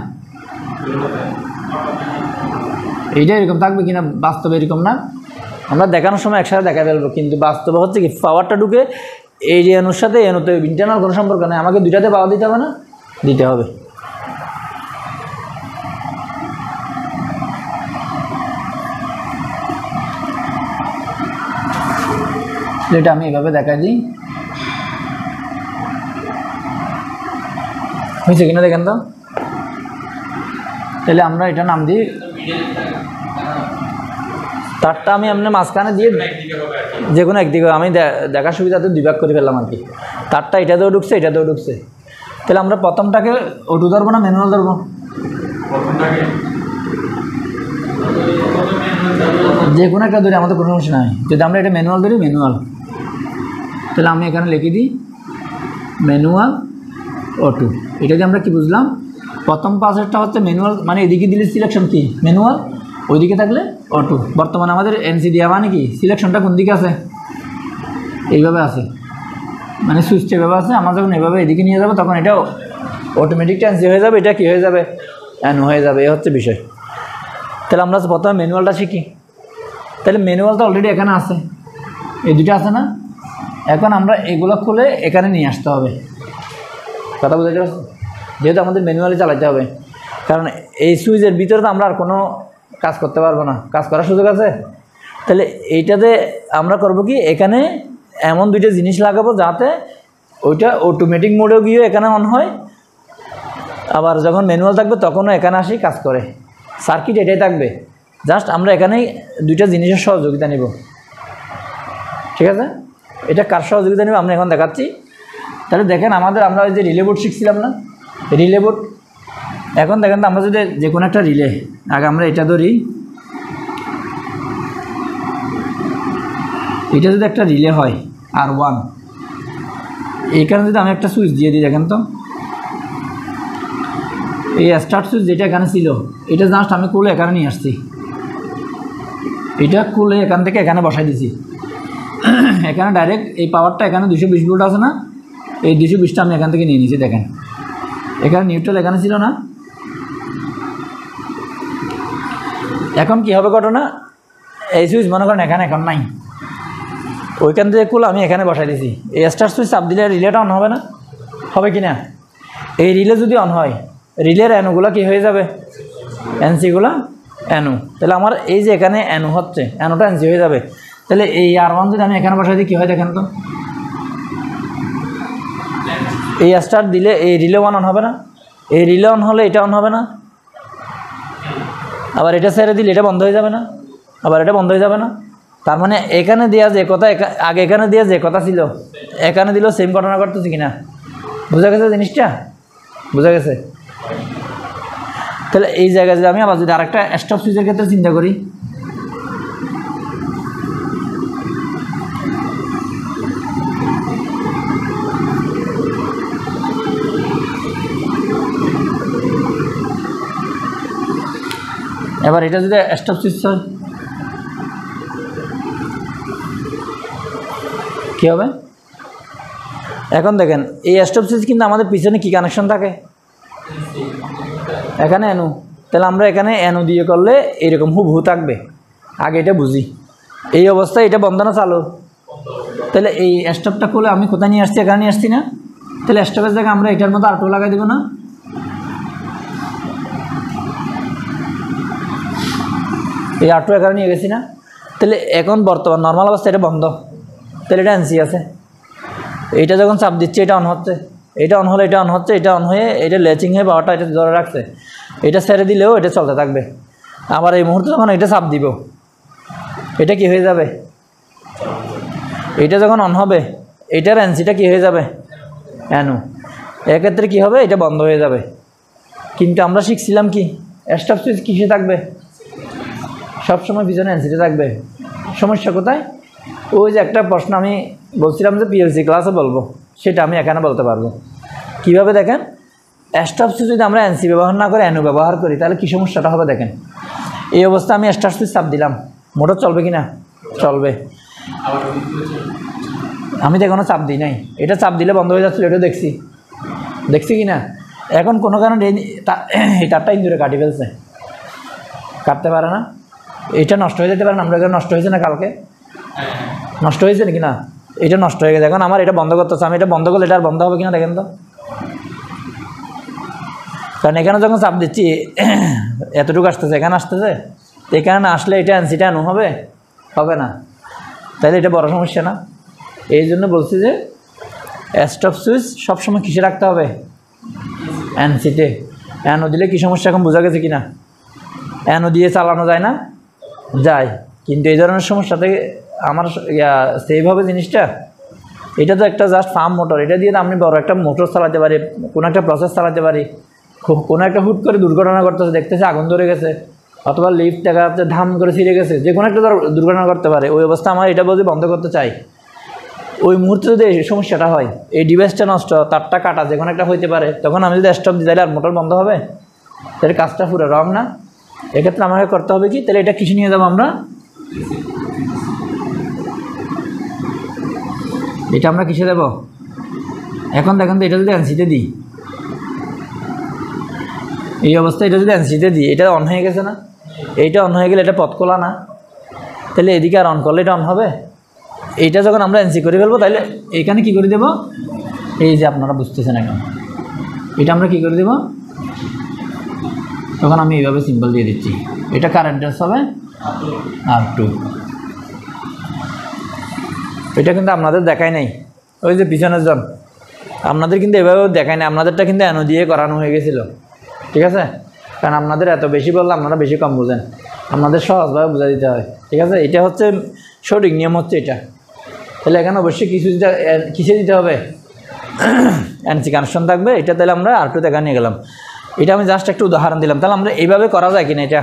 Speaker 1: এইটা এরকম থাকবে কিনা, বাস্তবে এরকম না, আমরা দেখানোর সময় একসাথে দেখা ফেলবো, কিন্তু বাস্তবে হচ্ছে কি পাওয়ারটা ঢুকে এই যে এনুর সাথে এনুতে ইন্টারনাল কোনো সম্পর্ক নেই, আমাকে দুইটাতে পাওয়ার দিতে হবে না, দিতে হবে। এটা আমি এভাবে দেখাই দিই, হয়েছে কিনা দেখেন তো। তাহলে আমরা এটা নাম দিই, তারটা আমি আপনার মাঝখানে দিয়ে যে কোনো একদিকে আমি দেখার সুবিধাতে দুই ভাগ করে ফেললাম আর কি। তারটা এটাতেও ঢুকছে, এটাতেও ঢুকছে। তাহলে আমরা প্রথমটাকে অটো ধরবো না ম্যানুয়াল ধরবো? যে কোনো একটা ধরি, আমাদের কোনো সমস্যা নাই। যদি আমরা এটা ম্যানুয়াল ধরি, ম্যানুয়াল, তাহলে আমি এখানে লিখে দিই ম্যানুয়াল অটো। এটা দিয়ে আমরা কি বুঝলাম, প্রথম পাসেরটা হচ্ছে ম্যানুয়াল, মানে এদিকে দিলে সিলেকশন কি ম্যানুয়াল, ওইদিকে থাকলে অটো। বর্তমানে আমাদের এনসি দেওয়া মানে কি সিলেকশনটা কোন দিকে আছে, এইভাবে আছে, মানে সুইচটা এভাবে আছে। আমরা যখন এভাবে এদিকে নিয়ে যাবো তখন এটা অটোমেটিক এনসি হয়ে যাবে, এটা কি হয়ে যাবে, এনও হয়ে যাবে। এই হচ্ছে বিষয়। তাহলে আমরা প্রথমে ম্যানুয়ালটা শিখি। তাহলে ম্যানুয়াল তো অলরেডি এখানে আছে, এই দুটো আছে না। এখন আমরা এগুলো খুলে এখানে নিয়ে আসতে হবে, কথা বুঝতে পারছি? যেহেতু আমাদের ম্যানুয়ালি চালাতে হবে, কারণ এই সুইচের ভিতরে তো আমরা আর কোনো কাজ করতে পারবো না, কাজ করার সুযোগ আছে। তাহলে এইটাতে আমরা করব কি, এখানে এমন দুইটা জিনিস লাগাবো যাতে ওইটা অটোমেটিক মোডেও গিয়ে এখানে অন হয়, আবার যখন ম্যানুয়াল থাকবে তখনও এখানে আসি কাজ করে। সার্কিট এটাই থাকবে, জাস্ট আমরা এখানেই দুইটা জিনিসের সহযোগিতা নিব। ঠিক আছে, এটা কার সহযোগিতা নিব আমরা এখন দেখাচ্ছি। তাহলে দেখেন আমরা ওই যে রিলে বোর্ড শিখছিলাম না, রিলে বোর্ড। এখন দেখেন তো আমরা যদি যে কোনো একটা রিলে, আগে আমরা এটা ধরি, এটা যদি একটা রিলে হয় R1, এইখানে যদি আমি একটা সুইচ দিয়ে দিই, দেখেন তো এই স্টার্ট সুইচ যেটা এখানে ছিল, এটা জাস্ট আমি খুলে এখানে নিয়ে আসছি, এটা খুলে এখান থেকে এখানে বসাই দিছি। এখানে ডাইরেক্ট এই পাওয়ারটা এখানে 220 ভোল্ট আছে না, এই 220টা আমি এখান থেকে নিয়ে নিয়েছি। দেখেন এখানে নিউট্রাল এখানে ছিল না। এখন কি হবে ঘটনা, এই সুইচ মনে করেন এখানে এখন নাই, ওইখান থেকে খুলে আমি এখানে বসাই দিয়েছি। এই স্টার সুইচ চাপ দিলে রিলেটা অন হবে না, হবে কি না? এই রিলে যদি অন হয়, রিলের অ্যানোগুলো কি হয়ে যাবে, এনসিগুলো অ্যানো। তাহলে আমার এই যে এখানে অ্যানো হচ্ছে, অ্যানোটা এনসি হয়ে যাবে। তাহলে এই R1 যদি আমি এখানে বসাই দিই কী হয় দেখেন তো, এই স্টার দিলে এই রিলে অন হবে না, এই রিলে অন হলে এটা অন হবে না, আবার এটা ছেড়ে দিলে এটা বন্ধ হয়ে যাবে না, আবার এটা বন্ধ হয়ে যাবে না। তার মানে এখানে দেওয়া যে কথা, আগে এখানে দেওয়া যে কথা ছিল এখানে দিলেও সেম ঘটনা করতেছে কিনা, বোঝা গেছে জিনিসটা? বোঝা গেছে? তাহলে এই জায়গায় যদি আমি আবার যদি আরেকটা স্টপ সুইচের ক্ষেত্রে চিন্তা করি, এবার এটা যদি স্টপ সুইচ হয় কী হবে? এখন দেখেন এই স্টপ সুইচ কিন্তু আমাদের পিছনে কি কানেকশন থাকে, এখানে অ্যানো। তাহলে আমরা এখানে অ্যানো দিয়ে করলে এরকম হুবহু থাকবে। আগে এটা বুঝি, এই অবস্থায় এটা বন্ধ না চালু, তাহলে এই স্টপটা খুলে আমি কোথায় নিয়ে আসছি, এখানে নিয়ে আসছি না। তাহলে স্টপের জায়গায় আমরা এটার মতো R2 লাগাই দেবো না, এই R2 এখানে নিয়ে গেছি না। তাহলে এখন বর্তমান নর্মাল অবস্থা এটা বন্ধ, তাহলে এটা এনসি আছে। এইটা যখন চাপ দিচ্ছে এটা অন হচ্ছে, এটা অন হলে এটা অন হচ্ছে, এটা অন হয়ে এটা লেচিং হয়ে পাওয়ারটা এটা ধরে রাখছে, এটা ছেড়ে দিলেও এটা চলতে থাকবে। আবার এই মুহূর্তে যখন এটা চাপ দিব এটা কি হয়ে যাবে, এটা যখন অন হবে এটার এনসিটা কি হয়ে যাবে, অ্যানো। এক্ষেত্রে কী হবে, এটা বন্ধ হয়ে যাবে। কিন্তু আমরা শিখছিলাম কি, স্টপ সুইচ কিসে থাকবে, সবসময় পিছনে এনসিতে থাকবে। সমস্যা কোথায়? ওই যে একটা প্রশ্ন আমি বলছিলাম যে পিএলসি ক্লাসে বলবো, সেটা আমি এখানে বলতে পারবো। কীভাবে দেখেন, স্টপ সুইচ যদি আমরা এনসি ব্যবহার না করে অ্যানো ব্যবহার করি তাহলে কী সমস্যাটা হবে দেখেন। এই অবস্থা আমি স্টার সুইচ চাপ দিলাম, মোটর চলবে কি না? চলবে। আমি তো এখনও চাপ দিই নাই, এটা চাপ দিলে বন্ধ হয়ে যাচ্ছিল, এটাও দেখছি কি না। এখন কোনো কারণে এই তারটা ইঞ্জুরে কাটি ফেলছে, কাটতে পারে না। এটা নষ্ট হয়ে যেতে পারে না, আমরা এখানে নষ্ট হয়েছে না কালকে, নষ্ট হয়েছে নাকি না, এটা নষ্ট হয়ে গেছে। এখন আমার এটা বন্ধ করতে হচ্ছে, আমি এটা বন্ধ করলে এটা আর বন্ধ হবে কিনা দেখেন তো। কারণ এখানে যখন চাপ দিচ্ছি এতটুকু আসতেছে, এখানে আসতেছে, এখানে না আসলে এটা এনসিটা অন হবে, হবে না, তাইলে এটা বড় সমস্যা না। এই জন্য বলছি যে স্টপ সুইচ সবসময় কিসে রাখতে হবে, এনসিতে। এনও দিলে কী সমস্যা এখন বোঝা গেছে কিনা, এনও দিয়ে চালানো যায় না, যায়, কিন্তু এই ধরনের সমস্যাতে আমার সেভ হবে জিনিসটা। এটা তো একটা জাস্ট ফার্ম মোটর, এটা দিয়ে তো আমি বড় একটা মোটর চালাতে পারি, কোনো একটা প্রসেস চালাতে পারি। কোনো একটা হুট করে দুর্ঘটনা করতেছে, দেখতেছে আগুন ধরে গেছে, অথবা লিফট দেখা যাচ্ছে ধাম করে ছিঁড়ে গেছে, যে কোনো একটা দুর্ঘটনা করতে পারে। ওই অবস্থা আমার এটা বলতে বন্ধ করতে চাই, ওই মুহূর্তে যদি এই সমস্যাটা হয়, এই ডিভাইসটা নষ্ট, তারটা কাটা, যে কোনো একটা হইতে পারে, তখন আমি যদি স্টপ দিই তাহলে আর মোটর বন্ধ হবে, তাহলে কাজটা পুরো রং না। এক্ষেত্রে আমাকে করতে হবে কি, তাহলে এটা কিসে নিয়ে যাবো আমরা, এটা আমরা কিসে দেবো এখন দেখেন তো। এটা যদি এনসিতে দিই, এই অবস্থায় এটা যদি এনসিতে দিই, এটা অন হয়ে গেছে না, এইটা অন হয়ে গেলে এটা পথ খোলা না, তাহলে এদিকে আর অন করলে এটা অন হবে। এইটা যখন আমরা এনসি করে ফেলবো, তাহলে এখানে কি করে দেব, এই যে আপনারা বুঝতেছেন এখন, এটা আমরা কি করে দেব, তখন আমি এইভাবে সিম্বল দিয়ে দিচ্ছি, এটা কারেন্ট হবে R2। এটা কিন্তু আপনাদের দেখায় নাই, ওই যে পিছনের জন, আপনাদের কিন্তু এভাবেও দেখায় নাই, আপনাদেরটা কিন্তু এনও দিয়ে করানো হয়ে গেছিলো, ঠিক আছে। কারণ আপনাদের এত বেশি বললে আপনারা বেশি কম বোঝেন, আপনাদের সহজভাবে বোঝা দিতে হয়, ঠিক আছে। এটা হচ্ছে সঠিক নিয়ম হচ্ছে এটা। তাহলে এখানে অবশ্যই কিসে দিতে হবে, এনসি কানেকশন থাকবে এটা, তাহলে আমরা R2 দেখা নিয়ে গেলাম। এটা আমি জাস্ট একটা উদাহরণ দিলাম, তাহলে আমরা এইভাবে করা যায় কিনা, এটা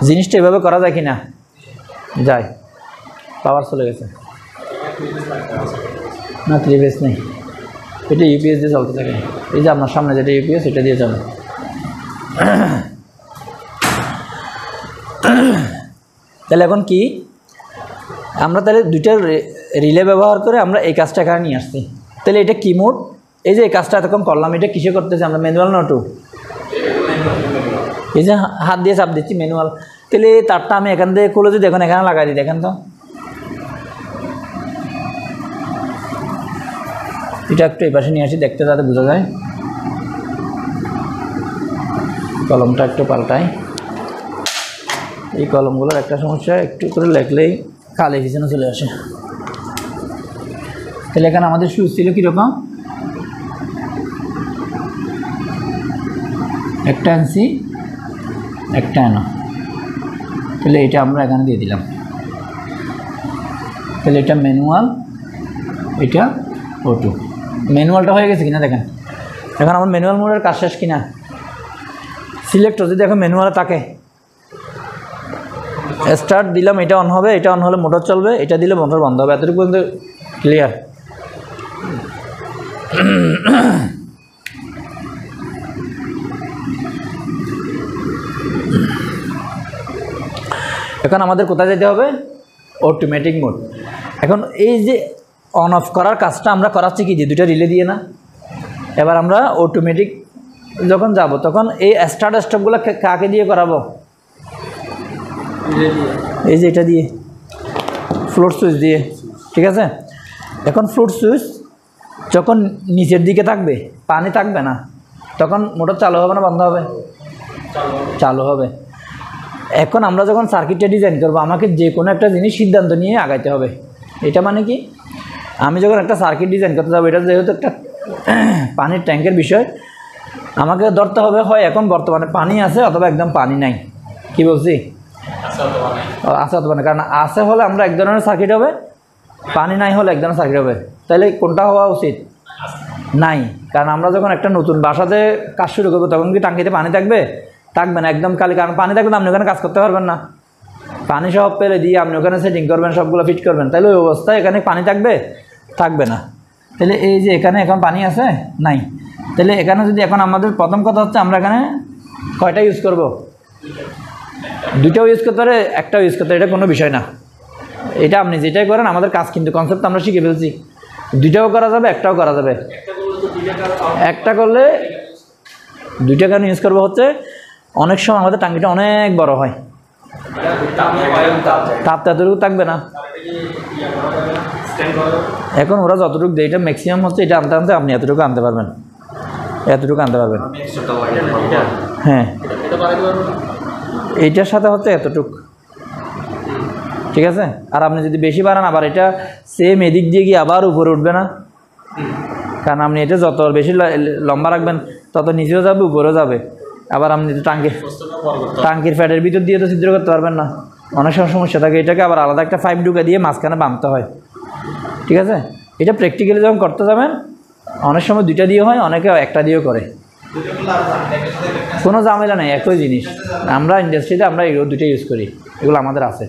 Speaker 1: জিনিসটা এইভাবে করা যায় কিনা, যায়। পাওয়ার চলে গেছে না, 3 ফেজ নেই, এটা ইউপিএস দিয়ে চলতে থাকে। এই যে আপনার সামনে যেটা ইউপিএস, এটা দিয়ে চলে। তাহলে এখন কি, আমরা তাহলে দুইটা রিলে ব্যবহার করে আমরা এই কাজটা এখানে নিয়ে আসছি। তাহলে এটা কি মোড, এই যে এই কাজটা এতক্ষণ করলাম, এটা কিসে করতেছি আমরা, ম্যানুয়াল নটু, এই যে হাত দিয়ে চাপ দিচ্ছি ম্যানুয়াল। তাহলে এই তারটা আমি এখান থেকে খুলে যদি এখন এখানে লাগাই দিই, দেখেন তো, এটা একটু এই পাশে নিয়ে আসি, দেখতে যাতে বোঝা যায়। কলমটা একটু পাল্টাই, এই কলমগুলোর একটা সমস্যা, একটু করে লেখলেই কালে পিছনে চলে আসে। তাহলে এখানে আমাদের সুইচ ছিল কীরকম, একটা এনসি একটা এনও, তাহলে এটা আমরা এখানে দিয়ে দিলাম। তাহলে এটা ম্যানুয়াল, এটা O2। ম্যানুয়ালটা হয়ে গেছে কিনা দেখেন, এখন আমার ম্যানুয়াল মোডের কাজ শেষ কিনা। সিলেক্টর যদি এখন ম্যানুয়ালে থাকে, স্টার্ট দিলাম, এটা অন হবে, এটা অন হলে মোটর চলবে, এটা দিলে মোটর বন্ধ হবে। এতটুকু পর্যন্ত ক্লিয়ার। এখন আমাদের কোথায় যেতে হবে, অটোমেটিক মোড। এখন এই যে অন অফ করার কাজটা আমরা করাচ্ছি কি, যে দুইটা রিলে দিয়ে না। এবার আমরা অটোমেটিক যখন যাব, তখন এই স্টার্ট স্টপগুলো কাকে দিয়ে করাবো, এই যে এটা দিয়ে, ফ্লোট সুইচ দিয়ে, ঠিক আছে। এখন ফ্লোট সুইচ যখন নিচের দিকে থাকবে, পানি থাকবে না, তখন মোটর চালু হবে না বন্ধ হবে, চালু হবে। এখন আমরা যখন সার্কিটটা ডিজাইন করবো, আমাকে যে কোনো একটা জিনিস সিদ্ধান্ত নিয়ে আগাইতে হবে। এটা মানে কি, আমি যখন একটা সার্কিট ডিজাইন করতে যাবো, এটা যেহেতু একটা পানির ট্যাঙ্কের বিষয়, আমাকে ধরতে হবে হয় এখন বর্তমানে পানি আছে অথবা একদম পানি নাই। কি বলছি, আছে অথবা না, কারণ আছে হলে আমরা এক ধরনের সার্কিট হবে, পানি নাই হলে এক ধরনের সার্কিট হবে। তাহলে কোনটা হওয়া উচিত, নাই। কারণ আমরা যখন একটা নতুন বাসাতে কাজ শুরু করবো, তখন কি টাঙ্কিতে পানি থাকবে, থাকবে না, একদম খালি। কারণ পানি থাকলে আপনি ওখানে কাজ করতে পারবেন না, পানি সব পেলে দিয়ে আপনি ওখানে সেটিং করবেন, সবগুলো ফিট করবেন, তাহলে ওই অবস্থায় এখানে পানি থাকবে, থাকবে না। তাহলে এই যে এখানে এখন পানি আছে, নাই। তাহলে এখানে যদি এখন আমাদের প্রথম কথা হচ্ছে, আমরা এখানে কয়টা ইউজ করব, দুইটাও ইউজ করতে পারে, একটাও ইউজ করতে পারে, এটা কোনো বিষয় না। এটা আপনি যেটাই করেন, আমাদের কাজ কিন্তু কনসেপ্ট আমরা শিখে ফেলছি। দুইটাও করা যাবে, একটাও করা যাবে। একটা করলে দুইটা কেন ইউজ করবো হচ্ছে, অনেক সময় আমাদের টাঙ্কিটা অনেক বড় হয়, তাপ তো এতটুকু থাকবে না। এখন ওরা যতটুকু দেয় এটা ম্যাক্সিমাম হচ্ছে, এটা আনতে আনতে আপনি এতটুকু আনতে পারবেন, এতটুকু আনতে পারবেন। হ্যাঁ, এইটার সাথে হচ্ছে এতটুকু, ঠিক আছে। আর আপনি যদি বেশি বাড়ান আবার এটা সেম এদিক দিয়ে গিয়ে আবার উপরে উঠবে না, কারণ আপনি এটা যত বেশি লম্বা রাখবেন তত নিচেও যাবে উপরেও যাবে। আবার আপনি তো টাঙ্কির ফ্যাটের ভিতর দিয়ে তো ছিদ্র করতে পারবেন না, অনেক সময় সমস্যা থাকে। এটাকে আবার আলাদা একটা পাইপ ঢুকে দিয়ে মাঝখানে বাঁধতে হয়, ঠিক আছে। এটা প্র্যাকটিক্যালি যখন করতে যাবেন অনেক সময় দুইটা দিয়ে হয়, অনেকে একটা দিয়েও করে, কোনো ঝামেলা নেই, একই জিনিস। আমরা ইন্ডাস্ট্রিতে আমরা এগুলো দুটো ইউজ করি, এগুলো আমাদের আছে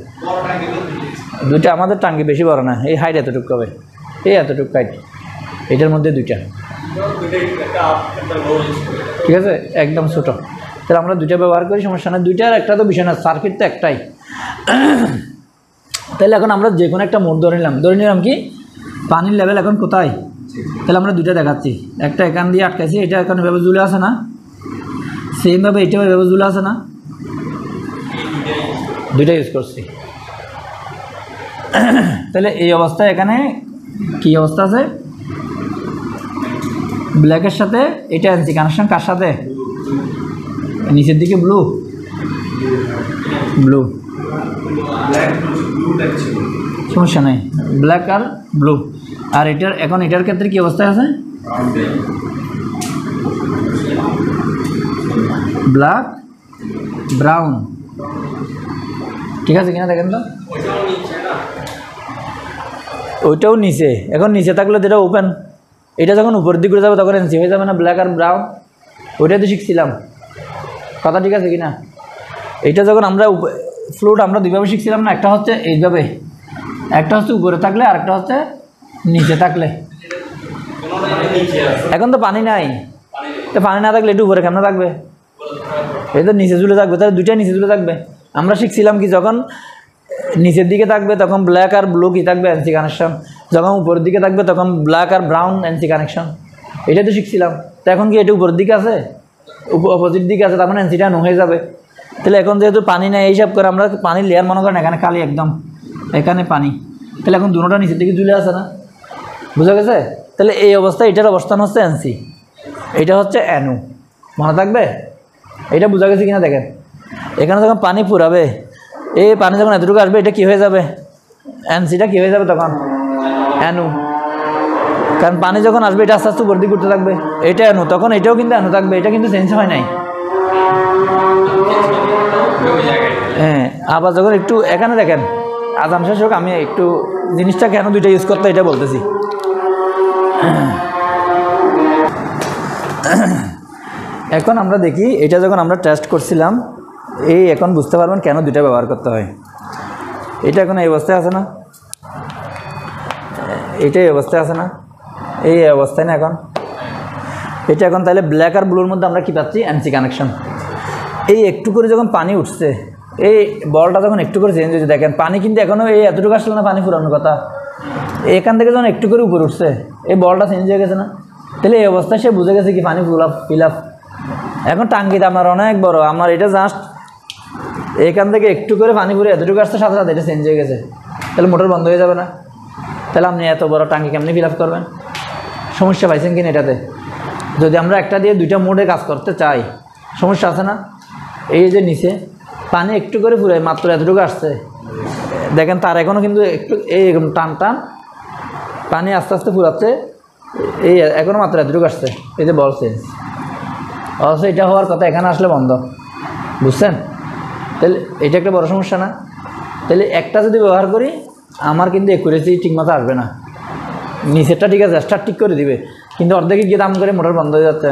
Speaker 1: দুইটা। আমাদের টাঙ্কি বেশি বড় না, এই হাইট এতটুকু হবে, এই এতটুকু হাইট, এটার মধ্যে দুইটা, ঠিক আছে, একদম ছোটো। তাহলে আমরা দুইটা ব্যবহার করি, সমস্যা না। দুইটার একটা তো বিষয় না, সার্কিট তো একটাই। তাহলে এখন আমরা যে কোনো একটা মোড ধরে নিলাম কি পানির লেভেল এখন কোথায়, তাহলে আমরা দুইটা দেখাচ্ছি। একটা এখান দিয়ে আটকাইছি, এটা এখন এভাবে ঝুলে আসে না, সেমভাবে এটাও এভাবে ঝুলে আসে না, দুইটা ইউজ করছি। তাহলে এই অবস্থায় এখানে কি অবস্থা আছে, ব্ল্যাকের সাথে এটা এনসি কানেকশন, কার সাথে, নিচের দিকে ব্লু, সমস্যা নেই, ব্ল্যাক আর ব্লু। আর এটার এখন এটার ক্ষেত্রে কি অবস্থায় আছে, ব্ল্যাক ব্রাউন, ঠিক আছে কিনা দেখেন তো। ওইটাও নিচে, এখন নিচে থাকলে যেটা ওপেন, এটা যখন উপরের দিকে যাবে তখন এনসি হয়ে যাবে না, ব্ল্যাক আর ব্রাউন। ওইটাই তো শিখছিলাম, কথা ঠিক আছে কিনা। এটা যখন আমরা ফ্লুট আমরা দুইভাবে শিখছিলাম না, একটা হচ্ছে এইভাবে, একটা হচ্ছে উপরে থাকলে, আর একটা হচ্ছে নিচে থাকলে। এখন তো পানি নাই, তো পানি না থাকলে একটু উপরে কেমন থাকবে, এই তো নিচে ঝুলে থাকবে, তাহলে দুইটাই নিচে ঝুলে থাকবে। আমরা শিখছিলাম কি যখন নিচের দিকে থাকবে তখন ব্ল্যাক আর ব্লু কি থাকবে, এনসি কানেকশন, যখন উপরের দিকে থাকবে তখন ব্ল্যাক আর ব্রাউন এনসি কানেকশন, এটাই তো শিখছিলাম। তো এখন কি এটা উপরের দিকে আছে, অপোজিট দিকে আছে, তার মানে এনসিটা নো হয়ে যাবে। তাহলে এখন যেহেতু পানি নেই, এইসব করে আমরা পানির লেয়ার মনে করেন এখানে খালি একদম, এখানে পানি, তাহলে এখন দুটোটা নিচের দিকে ঝুলে আসে না, বুঝা গেছে। তাহলে এই অবস্থায় এটার অবস্থান হচ্ছে এনসি, এটা হচ্ছে অ্যানু, মনে থাকবে। এটা বোঝা গেছে কিনা দেখেন, এখানে যখন পানি পুরাবে, এই পানি যখন এতটুকু আসবে, এটা কি হয়ে যাবে, এনসিটা কি হয়ে যাবে তখন, অ্যানু। কারণ পানি যখন আসবে এটা আস্তে আস্তে উপর দিকে উঠতে থাকবে, এটা অ্যানু, তখন এটাও কিন্তু অ্যানু থাকবে, এটা কিন্তু চেঞ্জ হয় নাই। হ্যাঁ, আবার যখন একটু এখানে দেখেন আজান শেষ হোক, আমি একটু জিনিসটা কেন দুইটা ইউজ করতে এটা বলতেছি। এখন আমরা দেখি, এটা যখন আমরা টেস্ট করছিলাম, এই এখন বুঝতে পারবেন কেন দুইটা ব্যবহার করতে হয়। এটা এখন এই অবস্থায় আছে না, এটা এই অবস্থায় আছে না, এই অবস্থায় না এখন এটা। এখন তাহলে ব্ল্যাক আর ব্লুর মধ্যে আমরা কি পাচ্ছি, এনসি কানেকশন। এই একটু করে যখন পানি উঠছে, এই বলটা যখন একটু করে চেঞ্জ হয়েছে, দেখেন পানি কিন্তু এখনও এই এতটুকু আসলে না, পানি ফুরানোর কথা, এখান থেকে যখন একটু করে উপরে উঠছে, এই বলটা চেঞ্জ হয়ে গেছে না। তাহলে এই অবস্থায় সে বুঝে গেছে কি পানি ফিল আপ। এখন টাঙ্কিতে আপনার অনেক বড়, আমার এটা জাস্ট এখান থেকে একটু করে পানি ফুরে এতটুকু আসছে, সাথে সাথে এটা চেঞ্জ হয়ে গেছে, তাহলে মোটর বন্ধ হয়ে যাবে না। তাহলে আপনি এত বড় টাঙ্কি কেমনি ফিল আপ করবেন, সমস্যা পাইছেন কিনা এটাতে। যদি আমরা একটা দিয়ে দুইটা মোডে কাজ করতে চাই, সমস্যা আছে না। এই যে নিচে পানি একটু করে ফুরায়, মাত্র এতটুকু আসছে, দেখেন তার এখনও কিন্তু একটু এইরকম টান টান পানি আস্তে আস্তে ফুরাচ্ছে, এই এখনও মাত্র এতটুকু আসছে, এই যে বল চেঞ্জ। অবশ্য এটা হওয়ার কথা, এখানে আসলে বন্ধ, বুঝছেন। তাহলে এটা একটা বড় সমস্যা না। তাহলে একটা যদি ব্যবহার করি, আমার কিন্তু একুরেসি ঠিকমতো আসবে না। নিচেরটা ঠিক আছে, স্টার্ট ঠিক করে দিবে, কিন্তু অর্ধেকে গিয়ে দাম করে মোটর বন্ধ হয়ে যাচ্ছে,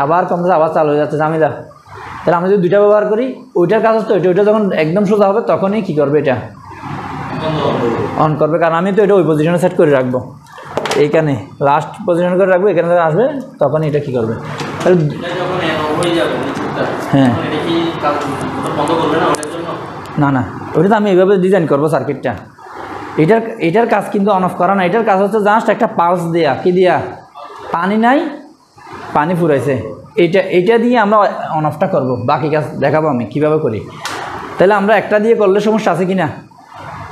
Speaker 1: আবার কমছে, আবার চালু হয়ে যাচ্ছে, জামিলা। তাহলে আমরা যদি দুইটা ব্যবহার করি, ওইটার কাজ হচ্ছে ওইটা যখন একদম সোজা হবে তখনই কী করবে, এটা অন করবে। কারণ আমি তো এটা ওই পজিশনে সেট করে রাখবো, এইখানে লাস্ট পজিশন করে রাখবো, এখানে যখন আসবে তখন এটা কী করবে। তাহলে হ্যাঁ, না না, ওইটা তো আমি এইভাবে ডিজাইন করবো সার্কিটটা। এটার কাজ কিন্তু অন অফ করা না, এটার কাজ হচ্ছে জাস্ট একটা পালস দেয়া, কি দিয়া, পানি নাই, পানি ফুরাইছে, এইটা দিয়ে আমরা অন অফটা করবো। বাকি কাজ দেখাবো আমি কীভাবে করি। তাহলে আমরা একটা দিয়ে করলে সমস্যা আছে কি না?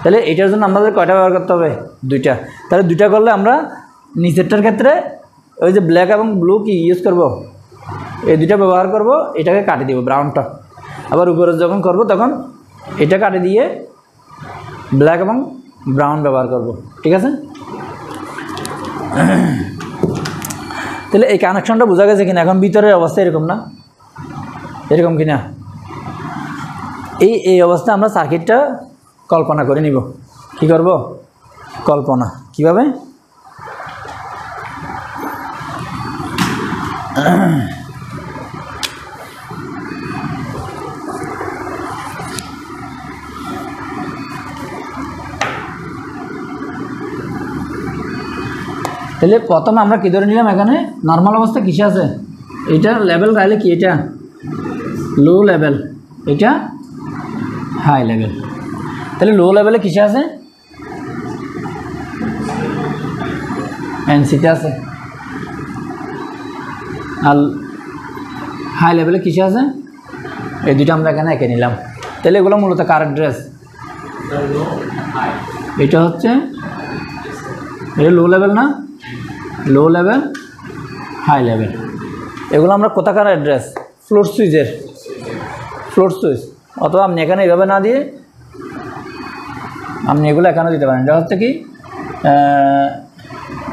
Speaker 1: তাহলে এটার জন্য আমাদের কয়টা ব্যবহার করতে হবে? 2টা। তাহলে 2টা করলে আমরা নিচেরটার ক্ষেত্রে ওই যে ব্ল্যাক এবং ব্লু কি ইউজ করব, এই 2টা ব্যবহার করব, এটাকে কাটি দেব ব্রাউনটা। আবার উপরে যখন করব তখন এটা কাটি দিয়ে ব্ল্যাক এবং ব্রাউন ব্যবহার করব, ঠিক আছে? তাহলে এই কানেকশনটা বোঝা গেছে কিনা? এখন ভিতরের অবস্থা এরকম না, এরকম কিনা? এই অবস্থায় আমরা সার্কিটটা কল্পনা করে নিব। কি করব? কল্পনা। কিভাবে? তাহলে প্রথমে আমরা কী ধরে নিলাম? এখানে নর্মাল অবস্থা কিসে আছে? এটা লেভেল তাহলে কি? এটা লো লেভেল, এটা হাই লেভেল। তাহলে লো লেভেলে কিসে আছে? এনসিতে আছে। আর হাই লেভেলে কিসে আছে? এই 2টা আমরা এখানে এঁকে নিলাম। তাহলে এগুলো মূলত কার অ্যাড্রেস? এটা হচ্ছে, এটা লো লেভেল না? Low level, high level. এগুলো আমরা কোথাকার অ্যাড্রেস? ফ্লোর সুইচের, ফ্লোর সুইচ। অথবা আপনি এখানে এইভাবে না দিয়ে আপনি এগুলো এখানেও দিতে পারেন। এটা হচ্ছে কি,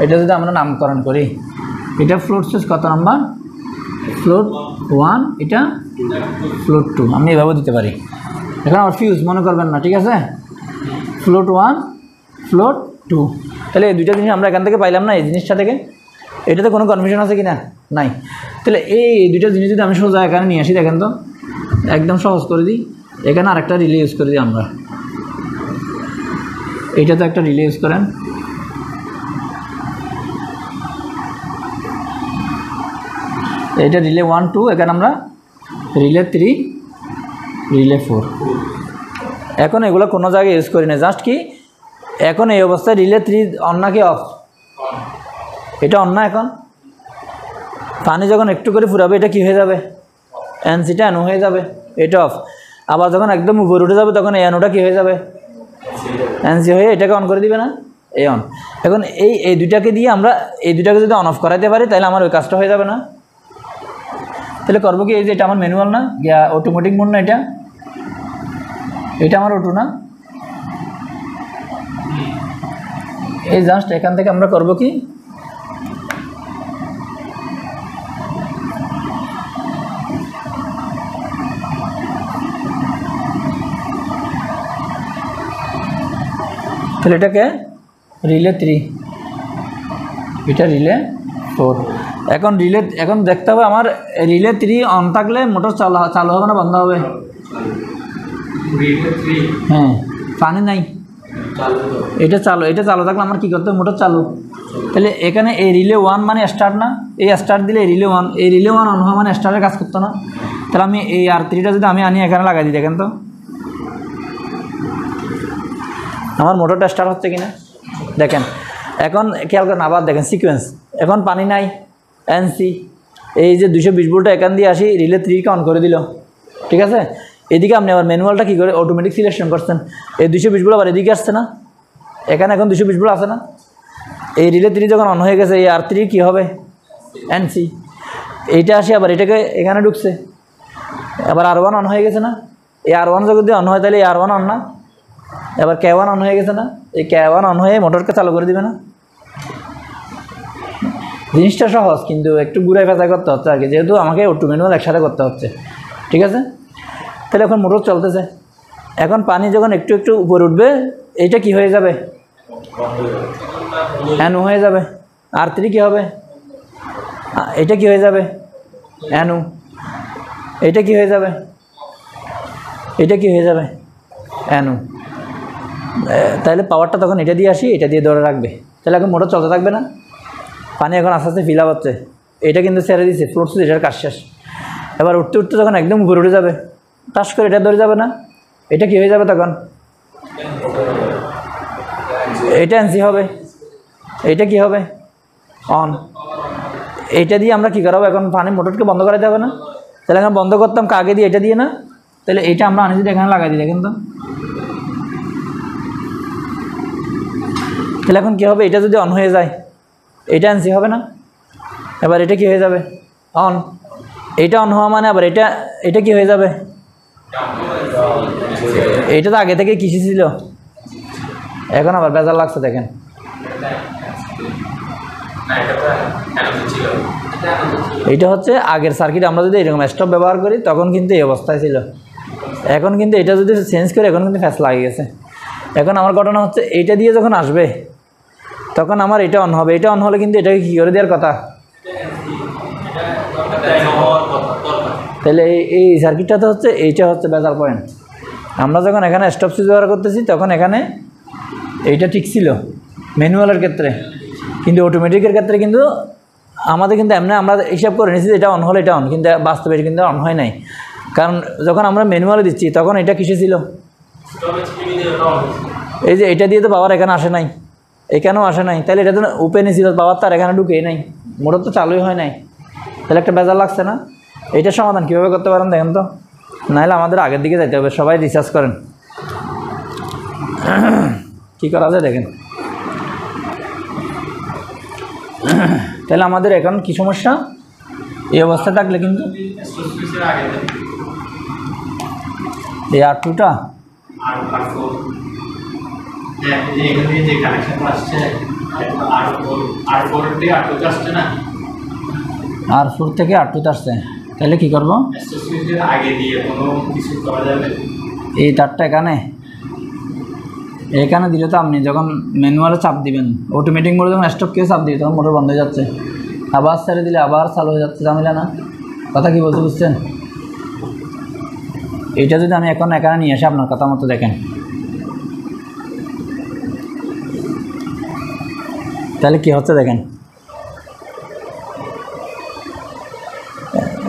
Speaker 1: এটা যদি আমরা নামকরণ করি, এটা ফ্লোর সুইচ কত নাম্বার? ফ্লোর 1, এটা ফ্লোর 2। আমি এভাবে দিতে পারি। এখন আমার ফিউজ মনে করবেন না, ঠিক আছে? Floor 1, floor 2। তাহলে এই 2টা জিনিস আমরা এখান থেকে পাইলাম না, এই জিনিসটা থেকে। এটাতে কোনো কনফিউশন আছে কি না? নাই। তাহলে এই 2টা জিনিস যদি আমি সোজা এখানে নিয়ে আসি, দেখেন তো, একদম সহজ করে দিই। এখানে আরেকটা রিলে ইউজ করে দিই আমরা। এইটা তো একটা রিলে ইউজ করেন। এইটা রিলে 1, 2, এখানে আমরা রিলে 3, রিলে 4। এখন এগুলো কোনো জায়গায় ইউজ করি না, জাস্ট কি এখন এই অবস্থায় রিলে 3 অন নাকি অফ? এটা অন না? এখন পানি যখন একটু করে ফুরাবে এটা কি হয়ে যাবে? এনসিটা অ্যানো হয়ে যাবে, এটা অফ। আবার যখন একদম উপরে উঠে যাবে তখন এই অ্যানোটা কী হয়ে যাবে? এনসি হয়ে এটাকে অন করে দিবে না? এই অন। এখন এই 2টাকে দিয়ে আমরা এই 2টাকে যদি অন অফ করাইতে পারি তাহলে আমার ওই কাজটা হয়ে যাবে না? তাহলে করবো কি, এই যে এটা আমার ম্যানুয়াল না, অটোমেটিক মোড না, এটা আমার অটো না? এই জাস্ট এখান থেকে আমরা করবো কি, তাহলে এটাকে রিলে 3, এটা রিলে 4। এখন দেখতে হবে আমার রিলে 3 অন থাকলে মোটর চালু হবে না বন্ধ হবে? হ্যাঁ, পানি নাই, এটা চালু থাকলে আমার কী করতে হবে? মোটর চালু। তাহলে এখানে এই রিলে 1 মানে স্টার্ট না? এই স্টার্ট দিলে রিলে 1, এই রিলে 1 অন হওয়া মানে স্টার্টের কাজ করতো না? তাহলে আমি এই R3টা যদি আমি আনি এখানে লাগাই দিই, দেখেন তো আমার মোটরটা স্টার্ট হচ্ছে কিনা? দেখেন এখন খেয়াল করেন, আবার দেখেন সিকোয়েন্স। এখন পানি নাই, এনসি, এই যে 220 ভোল্টটা এখান দিয়ে আসি, রিলে 3কে অন করে দিল, ঠিক আছে? এদিকে আপনি আবার ম্যানুয়ালটা কী করে অটোমেটিক সিলেকশন করছেন, এই 220 ভোল্ট আবার এদিকে আসছে না? এখানে এখন 220 ভোল্ট আসে না? এই রিলে 3 যখন অন হয়ে গেছে, এই R3 কী হবে? এনসি। এইটা আসি আবার এটাকে এখানে ঢুকছে, আবার R1 অন হয়ে গেছে না? এই R1 যদি অন হয় তাহলে এই R1 অন না? এবার K1 অন হয়ে গেছে না? এই K1 অন হয়ে মোটরকে চালু করে দিবে না? জিনিসটা সহজ, কিন্তু একটু ঘুরে ফেঁচা করতে হচ্ছে আর কি, যেহেতু আমাকে অটো ম্যানুয়াল একসাথে করতে হচ্ছে, ঠিক আছে? তাহলে এখন মোটর চলতেছে। এখন পানি যখন একটু একটু উপরে উঠবে, এইটা কি হয়ে যাবে? অ্যানো হয়ে যাবে। R3 কী হবে? এটা কি হয়ে যাবে? অ্যানো। এটা কি হয়ে যাবে? এটা কি হয়ে যাবে? অ্যানো। তাহলে পাওয়ারটা তখন এটা দিয়ে আসি, এটা দিয়ে ধরে রাখবে। তাহলে এখন মোটর চলতে থাকবে না? পানি এখন আস্তে আস্তে ফিল আপ হচ্ছে, এটা কিন্তু ছেড়ে দিচ্ছে, ফ্লোট সুইচ, এটার কাজ শেষ। এবার উঠতে উঠতে যখন একদম উপরে উঠে যাবে, টাস করে এটা ধরে যাবে না? এটা কি হয়ে যাবে তখন? এটা এনসি হবে, এটা কি হবে? অন। এইটা দিয়ে আমরা কী করাবো? এখন পানি মোটরকে বন্ধ করাতে হবে না? তাহলে এখন বন্ধ করতাম কাকে দিয়ে? এটা দিয়ে না? তাহলে এইটা আমরা আনি যদি এখানে লাগাই দিই দেখেন তো, তাহলে এখন কী হবে, এটা যদি অন হয়ে যায় এটা এনসি হবে না, এবার এটা কি হয়ে যাবে অন, এটা অন হওয়া মানে আবার এটা কি হয়ে যাবে, এটা তো আগে থেকে কিসি ছিল, এখন আবার বেজার লাগছে দেখেন। এইটা হচ্ছে আগের সার্কিট, আমরা যদি এরকম স্টপ ব্যবহার করি তখন কিন্তু এই অবস্থায় ছিল, এখন কিন্তু এটা যদি চেঞ্জ করি এখন কিন্তু ফ্যাস লাগিয়ে গেছে। এখন আমার ঘটনা হচ্ছে এইটা দিয়ে যখন আসবে তখন আমার এটা অন হবে, এটা অন হলে কিন্তু এটাকে কী করে দেওয়ার কথা, তাহলে এই সার্কিটটাতে হচ্ছে এইটা হচ্ছে বেজার পয়েন্ট। আমরা যখন এখানে স্টপ সুইচ ব্যবহার করতেছি তখন এখানে এইটা ঠিক ছিল ম্যানুয়ালের ক্ষেত্রে, কিন্তু অটোমেটিকের ক্ষেত্রে কিন্তু আমাদের কিন্তু এমনি আমরা হিসাব করে নিয়েছি এটা অন হলে এটা অন, কিন্তু বাস্তবে এটা কিন্তু অন হয় নাই, কারণ যখন আমরা ম্যানুয়ালে দিচ্ছি তখন এটা কিসে ছিল, এই যে এটা দিয়ে তো পাওয়ার এখানে আসে নাই, এখানেও আসে নাই, তাহলে এটা তো ওপেনই ছিল, পাওয়ার তার এখানে ঢুকেই নাই, মোটর তো চালুই হয় নাই, তাহলে একটা বেজার লাগছে না। এইটার সমাধান কীভাবে করতে পারেন দেখেন তো, নাহলে আমাদের আগের দিকে যাইতে হবে। সবাই রিসার্চ করেন কী করা যায় দেখেন। তাহলে আমাদের এখন কী সমস্যা, এই অবস্থা থাকলে কিন্তু এই R2টা R4 থেকে R2তে আসছে, তাহলে কী করবো, এই তারটা এখানে দিলে তো আপনি যখন ম্যানুয়ালে চাপ দিবেন, অটোমেটিক মোডে যখন স্টপ কেউ চাপ দিবে তখন মোটর বন্ধ হয়ে যাচ্ছে, আবার ছেড়ে দিলে আবার চালু হয়ে যাচ্ছে, ঝামেলা না, কথা কি বলতে বুঝছেন। এইটা যদি আমি এখন এখানে নিয়ে আসি আপনার কথা মতো দেখেন, তাহলে কি হচ্ছে দেখেন,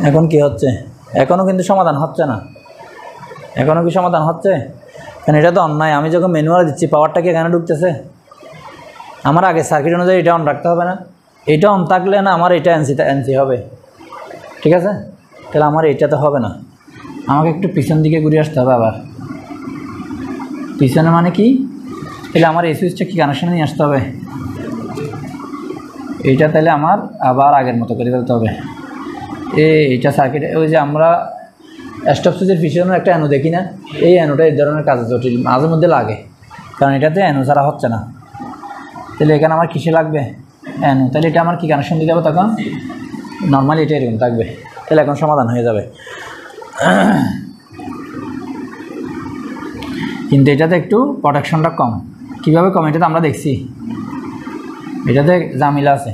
Speaker 1: এখন কি হচ্ছে, এখনও কিন্তু সমাধান হচ্ছে না, এখনও কি সমাধান হচ্ছে, কারণ এটা তো অন্যায়। আমি যখন ম্যানুয়ালে দিচ্ছি পাওয়ারটা কি এখানে ঢুকতেছে, আমার আগে সার্কিট অনুযায়ী এটা অন রাখতে হবে না, এটা অন থাকলে না আমার এটা এনসি হবে, ঠিক আছে, তাহলে আমার এটা তো হবে না, আমাকে একটু পিছন দিকে ঘুরে আসতে হবে, আবার পিছনে মানে কি, তাহলে আমার এই সুইচটা কি কানেকশানে নিয়ে আসতে হবে, এইটা তাহলে আমার আবার আগের মতো করে ফেলতে হবে। এইটা সার্কিট, ওই যে আমরা স্টপ সুইচের পিছনে একটা অ্যানো দেখি না, এই অ্যানোটা এই ধরনের কাজে জটিল মাঝে মধ্যে লাগে, কারণ এটাতে অ্যানো ছাড়া হচ্ছে না, তাহলে এখানে আমার কিসে লাগবে অ্যানো, তাহলে এটা আমার কি কানেকশন দিতে হবে, তখন নর্মালি এটা এরকম থাকবে, তাহলে এখন সমাধান হয়ে যাবে। কিন্তু এটাতে একটু প্রোটেকশনটা কম, কীভাবে কম এটাতে আমরা দেখছি, এটাতে জামিলা আছে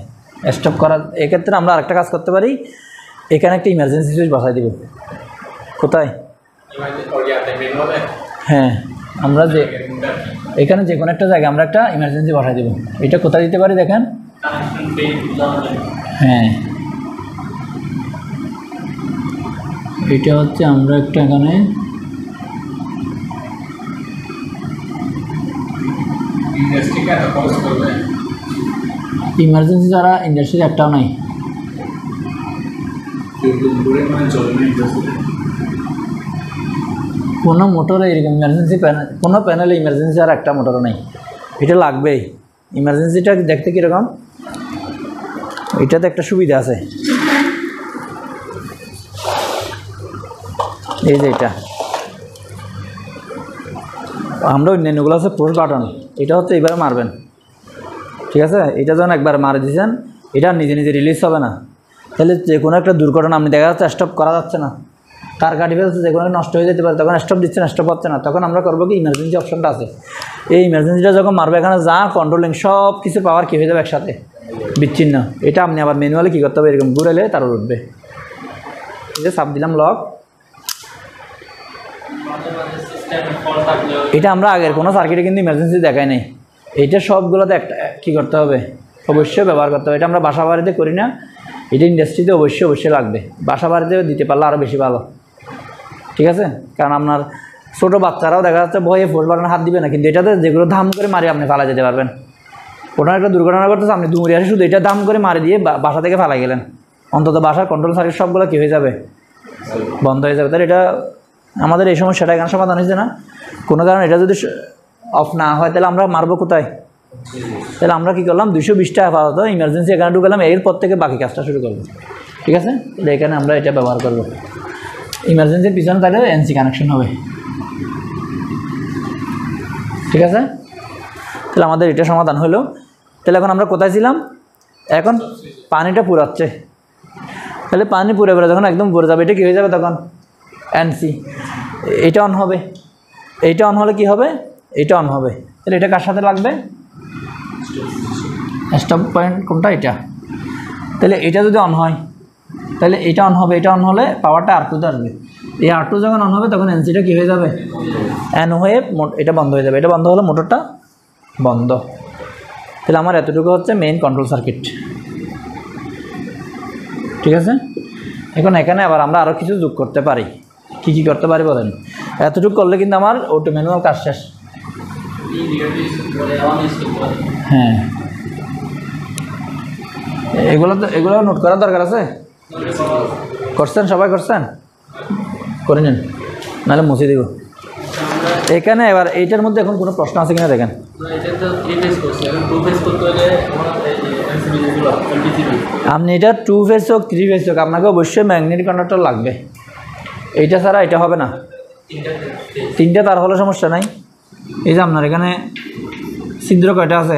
Speaker 1: স্টপ করার। এক্ষেত্রে আমরা আরেকটা কাজ করতে পারি, এখানে একটা ইমার্জেন্সি সুইচ বসাই দিব, কোথায়, হ্যাঁ আমরা যে এখানে যে কোনো একটা জায়গায় আমরা একটা ইমার্জেন্সি বসাই দেব, এটা কোথায় দিতে পারি দেখেন, হ্যাঁ এটা হচ্ছে আমরা একটা এখানে ইমার্জেন্সি ছাড়া ইন্ডাস্ট্রির একটাও নাই, কোনো মোটরে এরকম ইমার্জেন্সি প্যানেল, কোনো প্যানেলে ইমার্জেন্সি আর একটা মোটরও নেই, এটা লাগবেই। ইমার্জেন্সিটা দেখতে কীরকম, এটাতে একটা সুবিধা আছে, এই যে এটা আমরা অন্যান্যগুলো আছে পুশ বাটন, এটা হচ্ছে এবারে মারবেন, ঠিক আছে, এটা যখন একবার মারে দিয়েছেন এটা নিজে নিজে রিলিজ হবে না, তাহলে যে কোনো একটা দুর্ঘটনা আপনি দেখা যাচ্ছে স্টপ করা যাচ্ছে না, কার কাটি ফেলছে, যে কোনো নষ্ট হয়ে যেতে পারে, তখন স্টপ দিচ্ছে না, স্টপ হচ্ছে না, তখন আমরা করবো কি ইমার্জেন্সি অপশনটা আছে, এই ইমার্জেন্সিটা যখন মারবে এখানে যা কন্ট্রোলিং সব কিছু পাওয়ার কী হয়ে যাবে একসাথে বিচ্ছিন্ন, এটা আপনি আবার ম্যানুয়ালি কী করতে হবে, এরকম ঘুরেলে তার উঠবে, এই যে চাপ দিলাম লক, এটা আমরা আগের কোনো সার্কিটে কিন্তু ইমার্জেন্সি দেখাই নাই, এইটা সবগুলোতে একটা কী করতে হবে, অবশ্যই ব্যবহার করতে হবে, এটা আমরা বাসা বাড়িতে করি না, এটা ইন্ডাস্ট্রিতে অবশ্যই লাগবে, বাসা বাড়িতে দিতে পারলে আরও বেশি ভালো, ঠিক আছে, কারণ আপনার ছোটো বাচ্চারাও দেখা যাচ্ছে ভয়ে ফোর্স বাটনে হাত দিবে না, কিন্তু এটাতে যেগুলো ধাম করে মারি আপনি ফালা যেতে পারবেন, ওটা একটা দুর্ঘটনা করতেছে আপনি দূরে আসে শুধু এটা দাম করে মারি দিয়ে বাসা থেকে ফালাই গেলেন, অন্তত বাসার কন্ট্রোল সার্কিট সবগুলো কী হয়ে যাবে, বন্ধ হয়ে যাবে, তাহলে এটা আমাদের এই সমস্যাটা এখানে সমাধান হয়েছে না? কোনো কারণে এটা যদি অফ না হয় তাহলে আমরা মারবো কোথায়? তাহলে আমরা কী করলাম, 220টা আপাতত ইমার্জেন্সি এখানে ঢুকালাম, এরপর থেকে বাকি কাজটা শুরু করবো। ঠিক আছে, তাহলে এখানে আমরা এটা ব্যবহার করবো। ইমার্জেন্সির পিছনে তাহলে এনসি কানেকশন হবে। ঠিক আছে, তাহলে আমাদের এটা সমাধান হলো। তাহলে এখন আমরা কোথায় ছিলাম? এখন পানিটা পুরাচ্ছে, তাহলে পানি পুরে পুরে যখন একদম ভরে যাবে এটা কী হয়ে যাবে তখন? এনসি। এটা অন হবে, এইটা অন হলে কি হবে? এটা অন হবে। তাহলে এটা কার সাথে লাগবে? স্টপ পয়েন্ট কোনটা? এটা। তাহলে এটা যদি অন হয় তাহলে এটা অন হবে, এটা অন হলে পাওয়ারটা R2তে আসবে। এই R2 যখন অন হবে তখন এনসিটা কী হয়ে যাবে? অ্যান হয়ে এটা বন্ধ হয়ে যাবে। এটা বন্ধ হলে মোটরটা বন্ধ। তাহলে আমার এতটুকু হচ্ছে মেইন কন্ট্রোল সার্কিট। ঠিক আছে, এখন এখানে আবার আমরা আরও কিছু যোগ করতে পারি। কী কী করতে পারি বলেন? এতটুকু করলে কিন্তু আমার অটো ম্যানুয়াল কাজ শেষ। হ্যাঁ, এগুলো নোট করার দরকার আছে। করছেন? সবাই করছেন? করে নিন, নাহলে মুছে দেব। এখানে এবার এইটার মধ্যে এখন কোনো প্রশ্ন আছে কিনা দেখেন। আপনি এটা 2 ফেজ হোক 3 ফেজ হোক আপনাকে অবশ্যই ম্যাগনেটিক কন্ডাক্টর লাগবে। এইটা ছাড়া এটা হবে না। 3টে তার হলে সমস্যা নাই। এই যে আপনার এখানে ছিদ্র কয়টা আছে?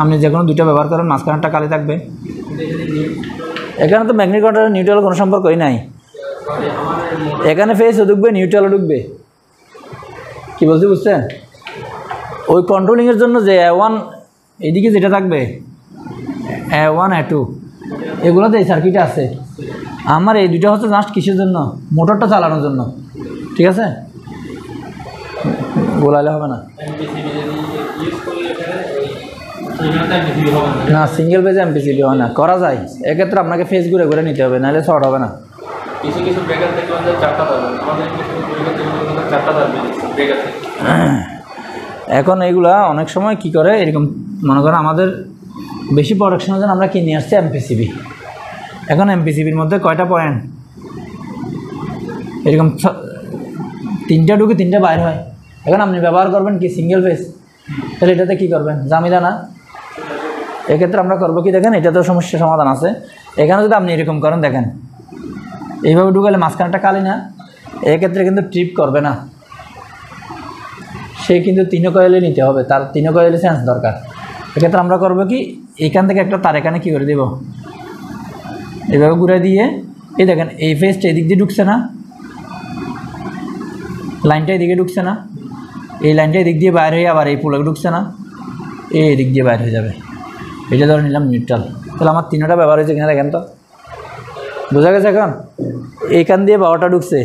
Speaker 1: আপনি যে কোনো 2টা ব্যবহার করেন, মাঝখানেরটা খালি থাকবে। এখানে তো ম্যাগনেটিক কন্ডাক্টর নিউট্রাল কোনো সম্পর্কই নাই। এখানে ফেজও ঢুকবে, নিউট্রালও ঢুকবে। কী বলছি বুঝছেন? ওই কন্ট্রোলিংয়ের জন্য যে A1 এদিকে যেটা থাকবে, A1 A2 এগুলোতে এই সার্কিটে আছে। আমার এই 2টা হচ্ছে জাস্ট কিসের জন্য? মোটরটা চালানোর জন্য। ঠিক আছে, বলাইলে হবে না। না, সিঙ্গেল পেজে এমপিসিবি হয় না, করা যায়। এক্ষেত্রে আপনাকে ফেজ ঘুরে ঘুরে নিতে হবে, নাহলে শর্ট হবে না। এখন এইগুলা অনেক সময় কি করে, এরকম মনে করেন আমাদের বেশি প্রোডাকশনের জন্য আমরা কিনে আসছি এমপিসিবি। এখন এমপিসিবির মধ্যে কয়টা পয়েন্ট? এরকম 3টা ঢুকে 3টা বাইর হয়। এখন আপনি ব্যবহার করবেন কি? Single phase. তাহলে এটাতে কী করবেন? জামিলা না। এক্ষেত্রে আমরা করবো কি দেখেন, এটাতেও সমস্যার সমাধান আছে। এখানে যদি আপনি এরকম করেন, দেখেন এইভাবে ঢুকালে মাঝখানটা কালি না, এক্ষেত্রে কিন্তু ট্রিপ করবে না। সে কিন্তু 3 কয়েলে নিতে হবে, তার 3 কয়েলে সেন্স দরকার। এক্ষেত্রে আমরা করবো কি, এখান থেকে একটা তার এখানে কী করে দেব, এইভাবে ঘুরে দিয়ে, এই দেখেন এই ফেজটা এদিক দিয়ে ঢুকছে না, লাইনটা এদিকে ঢুকছে না, এই লাইনটা এদিক দিয়ে বাইরে হয়ে আবার এই পুলকে ঢুকছে না, এই দিক দিয়ে বাইরে হয়ে যাবে। এটা ধরে নিলাম নিউট্রাল। তাহলে আমার 3টা ব্যবহার হয়েছে কিনা দেখেন তো, বোঝা গেছে? এখন এখান দিয়ে পাওয়ারটা ঢুকছে,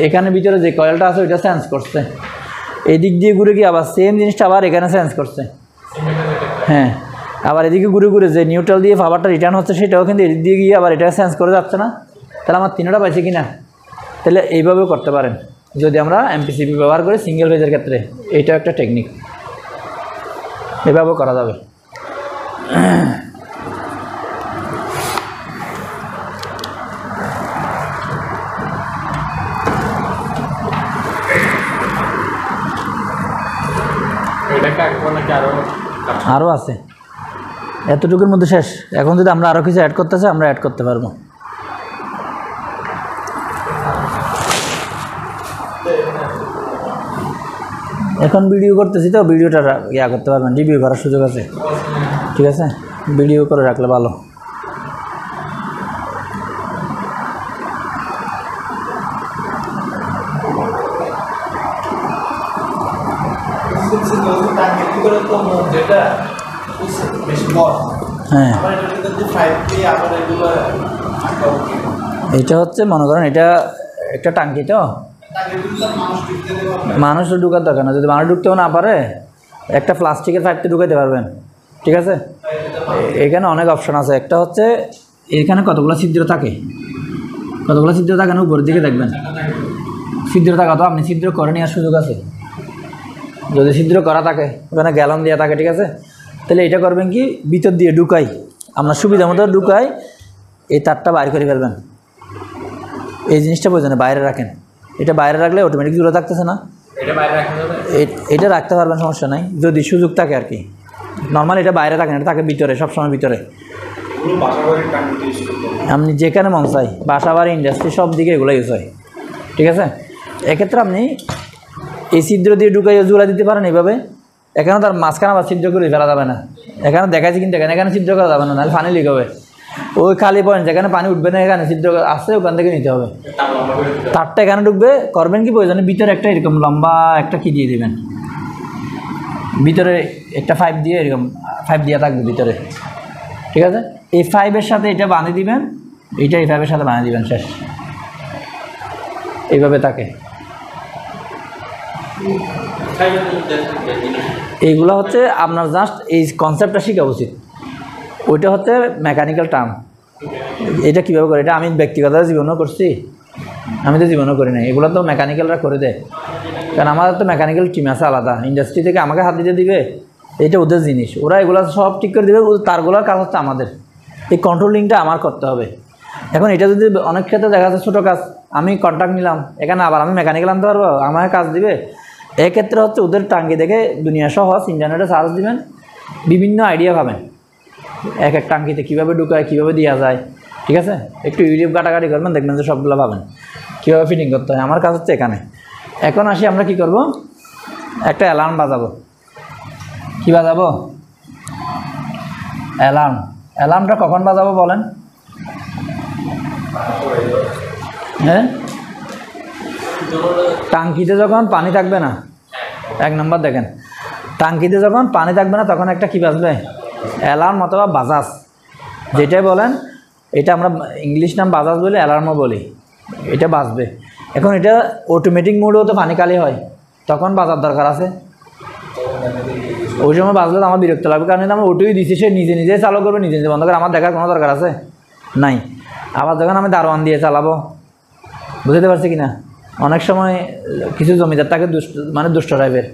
Speaker 1: এখানে ভিতরে যে কয়েলটা আছে ওইটা সেন্স করছে, এই দিক দিয়ে ঘুরে গিয়ে আবার সেম জিনিসটা আবার এখানে সেন্স করছে। হ্যাঁ, আবার এদিকে ঘুরে ঘুরে যে নিউট্রাল দিয়ে পাওয়ারটা রিটার্ন হচ্ছে সেটাও কিন্তু এদিক দিয়ে গিয়ে আবার এটা সেন্স করে যাচ্ছে না। তাহলে আমার 3টা পাইছে কিনা? তাহলে এইভাবেও করতে পারেন যদি আমরা এমপিসিবি ব্যবহার করি সিঙ্গেল ফেজের ক্ষেত্রে। এইটাও একটা টেকনিক, এভাবেও করা যাবে। আরও আছে, এতটুকুর মধ্যে শেষ। এখন যদি আমরা আরও কিছু অ্যাড করতে চাই আমরা অ্যাড করতে পারবো। এখন ভিডিও করতেছি তো, ভিডিওটা ইয়া করতে পারবেন, রিভিউ করার সুযোগ আছে। ঠিক আছে, ভিডিও করে রাখলে ভালো। হ্যাঁ, এটা হচ্ছে মনে করেন এটা একটা টাঙ্কি, তো মানুষ ঢুকার দরকার না। যদি মানুষ ঢুকতেও না পারে একটা প্লাস্টিকের পাইপতে ঢুকাইতে পারবেন। ঠিক আছে, এখানে অনেক অপশন আছে। একটা হচ্ছে এখানে কতগুলো ছিদ্র থাকে, না উপরের দিকে দেখবেন ছিদ্র থাকা, তো আপনি ছিদ্র করে নেওয়ার সুযোগ আছে। যদি ছিদ্র করা থাকে, ওখানে গ্যালন দেওয়া থাকে, ঠিক আছে, তাহলে এটা করবেন কি, ভিতর দিয়ে ঢুকাই, আপনার সুবিধা মতো ঢুকাই এই তারটা বাইর করে ফেলবেন। এই জিনিসটা প্রয়োজনে বাইরে রাখেন। এটা বাইরে রাখলে অটোমেটিক জুড়ে থাকতেছে না,
Speaker 2: এটা বাইরে রাখা যাবে?
Speaker 1: এটা রাখতে পারবেন, সমস্যা নাই যদি সুযোগ থাকে আর কি। নর্মালি এটা বাইরে থাকে না, এটা থাকে ভিতরে, সবসময় ভিতরে। আপনি যেখানে মন চাই, বাসা বাড়ি ইন্ডাস্ট্রি সব দিকে এগুলো ইউজ হয়, ঠিক আছে। এক্ষেত্রে আপনি এই ছিদ্র দিয়ে ঢুকাই জোড়া দিতে পারেন এইভাবে। এখানে তার মাঝখানে আবার ছিদ্র করে ফেলা যাবে না, এখানে দেখাচ্ছি কিন্তু এখানে ছিদ্র করা যাবে না, নাহলে পানি লিক হবে। ওই খালি পয়েন্ট যেখানে পানি উঠবে না, এখানে ছিদ্র আসছে, ওখান থেকে নিতে হবে। তারটা এখানে ঢুকবে, করবেন কি প্রয়োজনে ভিতরে একটা এরকম লম্বা একটা কি দিয়ে দেবেন, ভিতরে একটা 5 দিয়ে এরকম 5 দিয়ে থাকবে ভিতরে, ঠিক আছে। এই 5-এর সাথে এটা বানিয়ে দিবেন, এইটা এই 5-এর সাথে বানিয়ে দিবেন, শেষ। এইভাবে থাকে। এইগুলো হচ্ছে আপনার জাস্ট এই কনসেপ্টটা শেখা উচিত। ওইটা হচ্ছে মেকানিক্যাল টার্ম। এটা কীভাবে করে, এটা আমি ব্যক্তিগত জীবনও করছি, আমি তো জীবনও করি না, এগুলো তো মেকানিক্যালরা করে দেয়। কারণ আমাদের তো মেকানিক্যাল টিম আছে আলাদা, ইন্ডাস্ট্রি থেকে আমাকে হাত দিতে দিবে, এটা ওদের জিনিস, ওরা এগুলো সব ঠিক করে দেবে। তারগুলোর কাজ হচ্ছে আমাদের, এই কন্ট্রোলিংটা আমার করতে হবে। এখন এটা যদি অনেক ক্ষেত্রে দেখা যাচ্ছে ছোটো কাজ, আমি কন্ট্রাক্ট নিলাম, এখানে আবার আমি মেকানিক্যাল আনতে পারবো, আমাকে কাজ দিবে। এক্ষেত্রে হচ্ছে ওদের টাঙ্কি দেখে দুনিয়া সহজ, ইন্টারনেটে সার্চ দিবেন, বিভিন্ন আইডিয়া পাবেন এক এক টাঙ্কিতে কীভাবে ঢুকায়, কীভাবে দেওয়া যায়, ঠিক আছে। একটু ইউটিউব ঘাটাঘাটি করবেন, দেখবেন যে সবগুলো পাবেন কীভাবে ফিটিং করতে হয়। আমার কাজ হচ্ছে এখানে। এখন আসি আমরা কি করব, একটা অ্যালার্ম বাজাবো। কি বাজাবো? অ্যালার্ম। অ্যালার্মটা কখন বাজাবো বলেন? হ্যাঁ, টাঙ্কিতে যখন পানি থাকবে না, 1 নম্বর দেখেন, টাঙ্কিতে যখন পানি থাকবে না তখন একটা কি বাজবে? অ্যালার্ম অথবা বাজাজ, যেটাই বলেন। এটা আমরা ইংলিশ নাম বাজাজ বলি, অ্যালার্মও বলি। এটা বাজবে। এখন এটা অটোমেটিক মোডেও তো পানি খালি হয়, তখন বাজার দরকার আছে। ওই সময় বাজলে তো আমার বিরক্ত লাগবে, কারণ আমি ওটোই দিচ্ছি, সে নিজে নিজে চালু করবে, নিজে নিজে বন্ধ করে, আমার দেখার কোনো দরকার আছে নাই। আবার যখন আমি দারোয়ান দিয়ে চালাবো, বুঝতে পারছি কি না? অনেক সময় কিছু জমিদার তাকে দুষ্ট টাইপের,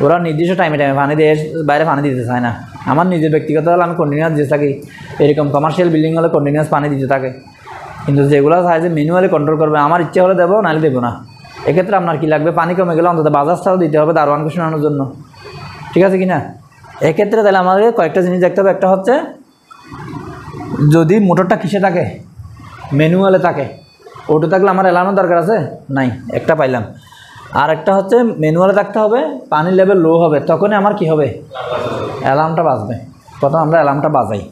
Speaker 1: ওরা নির্দিষ্ট টাইমে পানি দিয়ে বাইরে পানি দিতে চায় না। আমার নিজের ব্যক্তিগত হলে আমি কন্টিনিউয়াস দিয়ে থাকি, এরকম কমার্শিয়াল বিল্ডিং হলে কন্টিনিউয়াস পানি দিতে থাকে। কিন্তু যেগুলো চাই যে ম্যানুয়ালি কন্ট্রোল করবে, আমার ইচ্ছে হলে দেবো, নাহলে দেবো না। এক্ষেত্রে আপনার কি লাগবে? পানি কমে গেলে অন্তত বাজাজটাও দিতে হবে দারোয়ানকে শোনানোর জন্য, ঠিক আছে কি না? এক্ষেত্রে তাহলে আমাদের কয়েকটা জিনিস দেখতে হবে। একটা হচ্ছে যদি মোটরটা কিসে থাকে, ম্যানুয়ালে থাকে, ওটা থাকলে আমার অ্যালার্মের দরকার আছে নাই, একটা পাইলাম। আর একটা হচ্ছে ম্যানুয়ালে থাকতে হবে, পানির লেভেল লো হবে, তখনই আমার কি হবে? অ্যালার্মটা বাজবে। প্রথম আমরা অ্যালার্মটা বাজাই।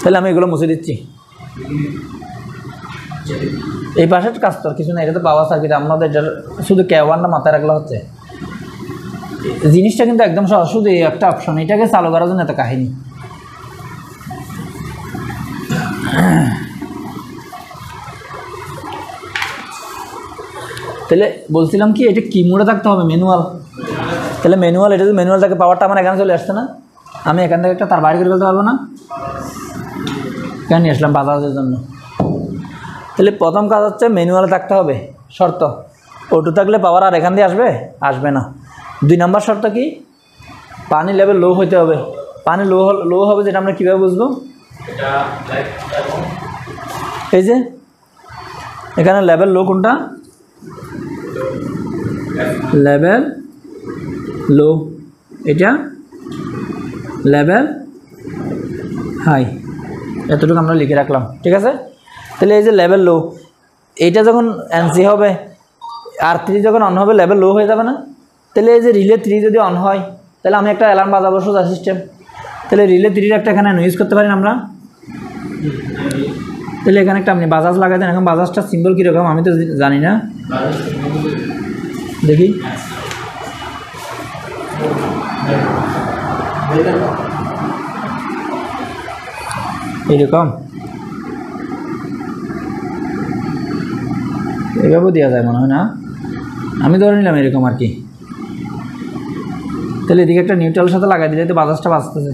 Speaker 1: তাহলে আমি এগুলো মুছে দিচ্ছি। এই পাশের কাজ তো কিছু না, এটা তো পাওয়ার সার্কিট, আমাদের এটার শুধু K1টা মাথায় রাখলে হচ্ছে। জিনিসটা কিন্তু একদম সহজ, শুধু এই একটা অপশন, এটাকে চালু করার জন্য এত কাহিনী। তাহলে বলছিলাম কি, এটা কি মোডে থাকতে হবে? ম্যানুয়াল। তাহলে ম্যানুয়াল, এটা যদি ম্যানুয়াল থাকে, পাওয়ারটা আমার এখানে চলে আসছে না, আমি এখান থেকে একটা তার বাইরে করে ফেলতে পারবো না? কেন নিয়ে আসলাম? বাজাজের জন্য। তাহলে প্রথম কাজ হচ্ছে ম্যানুয়ালে থাকতে হবে, শর্ত। অটো থাকলে পাওয়ার আর এখান দিয়ে আসবে না। 2 নম্বর শর্ত কি? পানি লেভেল লো হইতে হবে। পানি লো হবে, যেটা আমরা কীভাবে বুঝবো? এই যে এখানে লেভেল লো কোনটা? লেভেল লো, এটা লেভেল হাই, এতটুকু আমরা লিখে রাখলাম, ঠিক আছে। তাহলে এই যে লেভেল লো, এইটা যখন এনসি হবে, R3 যখন অন হবে, লেভেল লো হয়ে যাবে না? তাহলে এই যে রিলে 3 যদি অন হয়, তাহলে আমি একটা অ্যালার্ম বাজাবো, সোজা সিস্টেম। তাহলে রিলে 3 একটা এখানে ইউজ করতে পারি না আমরা? তাহলে এখানে একটা আপনি বাজাজ লাগাই দেন। এখন বাজাজটা সিম্বল কীরকম আমি তো জানি না, দেখি। এইরকম এভাবেও দেওয়া যায় মনে হয় না, আমি ধরে নিলাম এরকম আর কি। তাহলে এদিকে একটা নিউট্রালের সাথে লাগাই দিলে তো বাজাজটা বাঁচতেছে।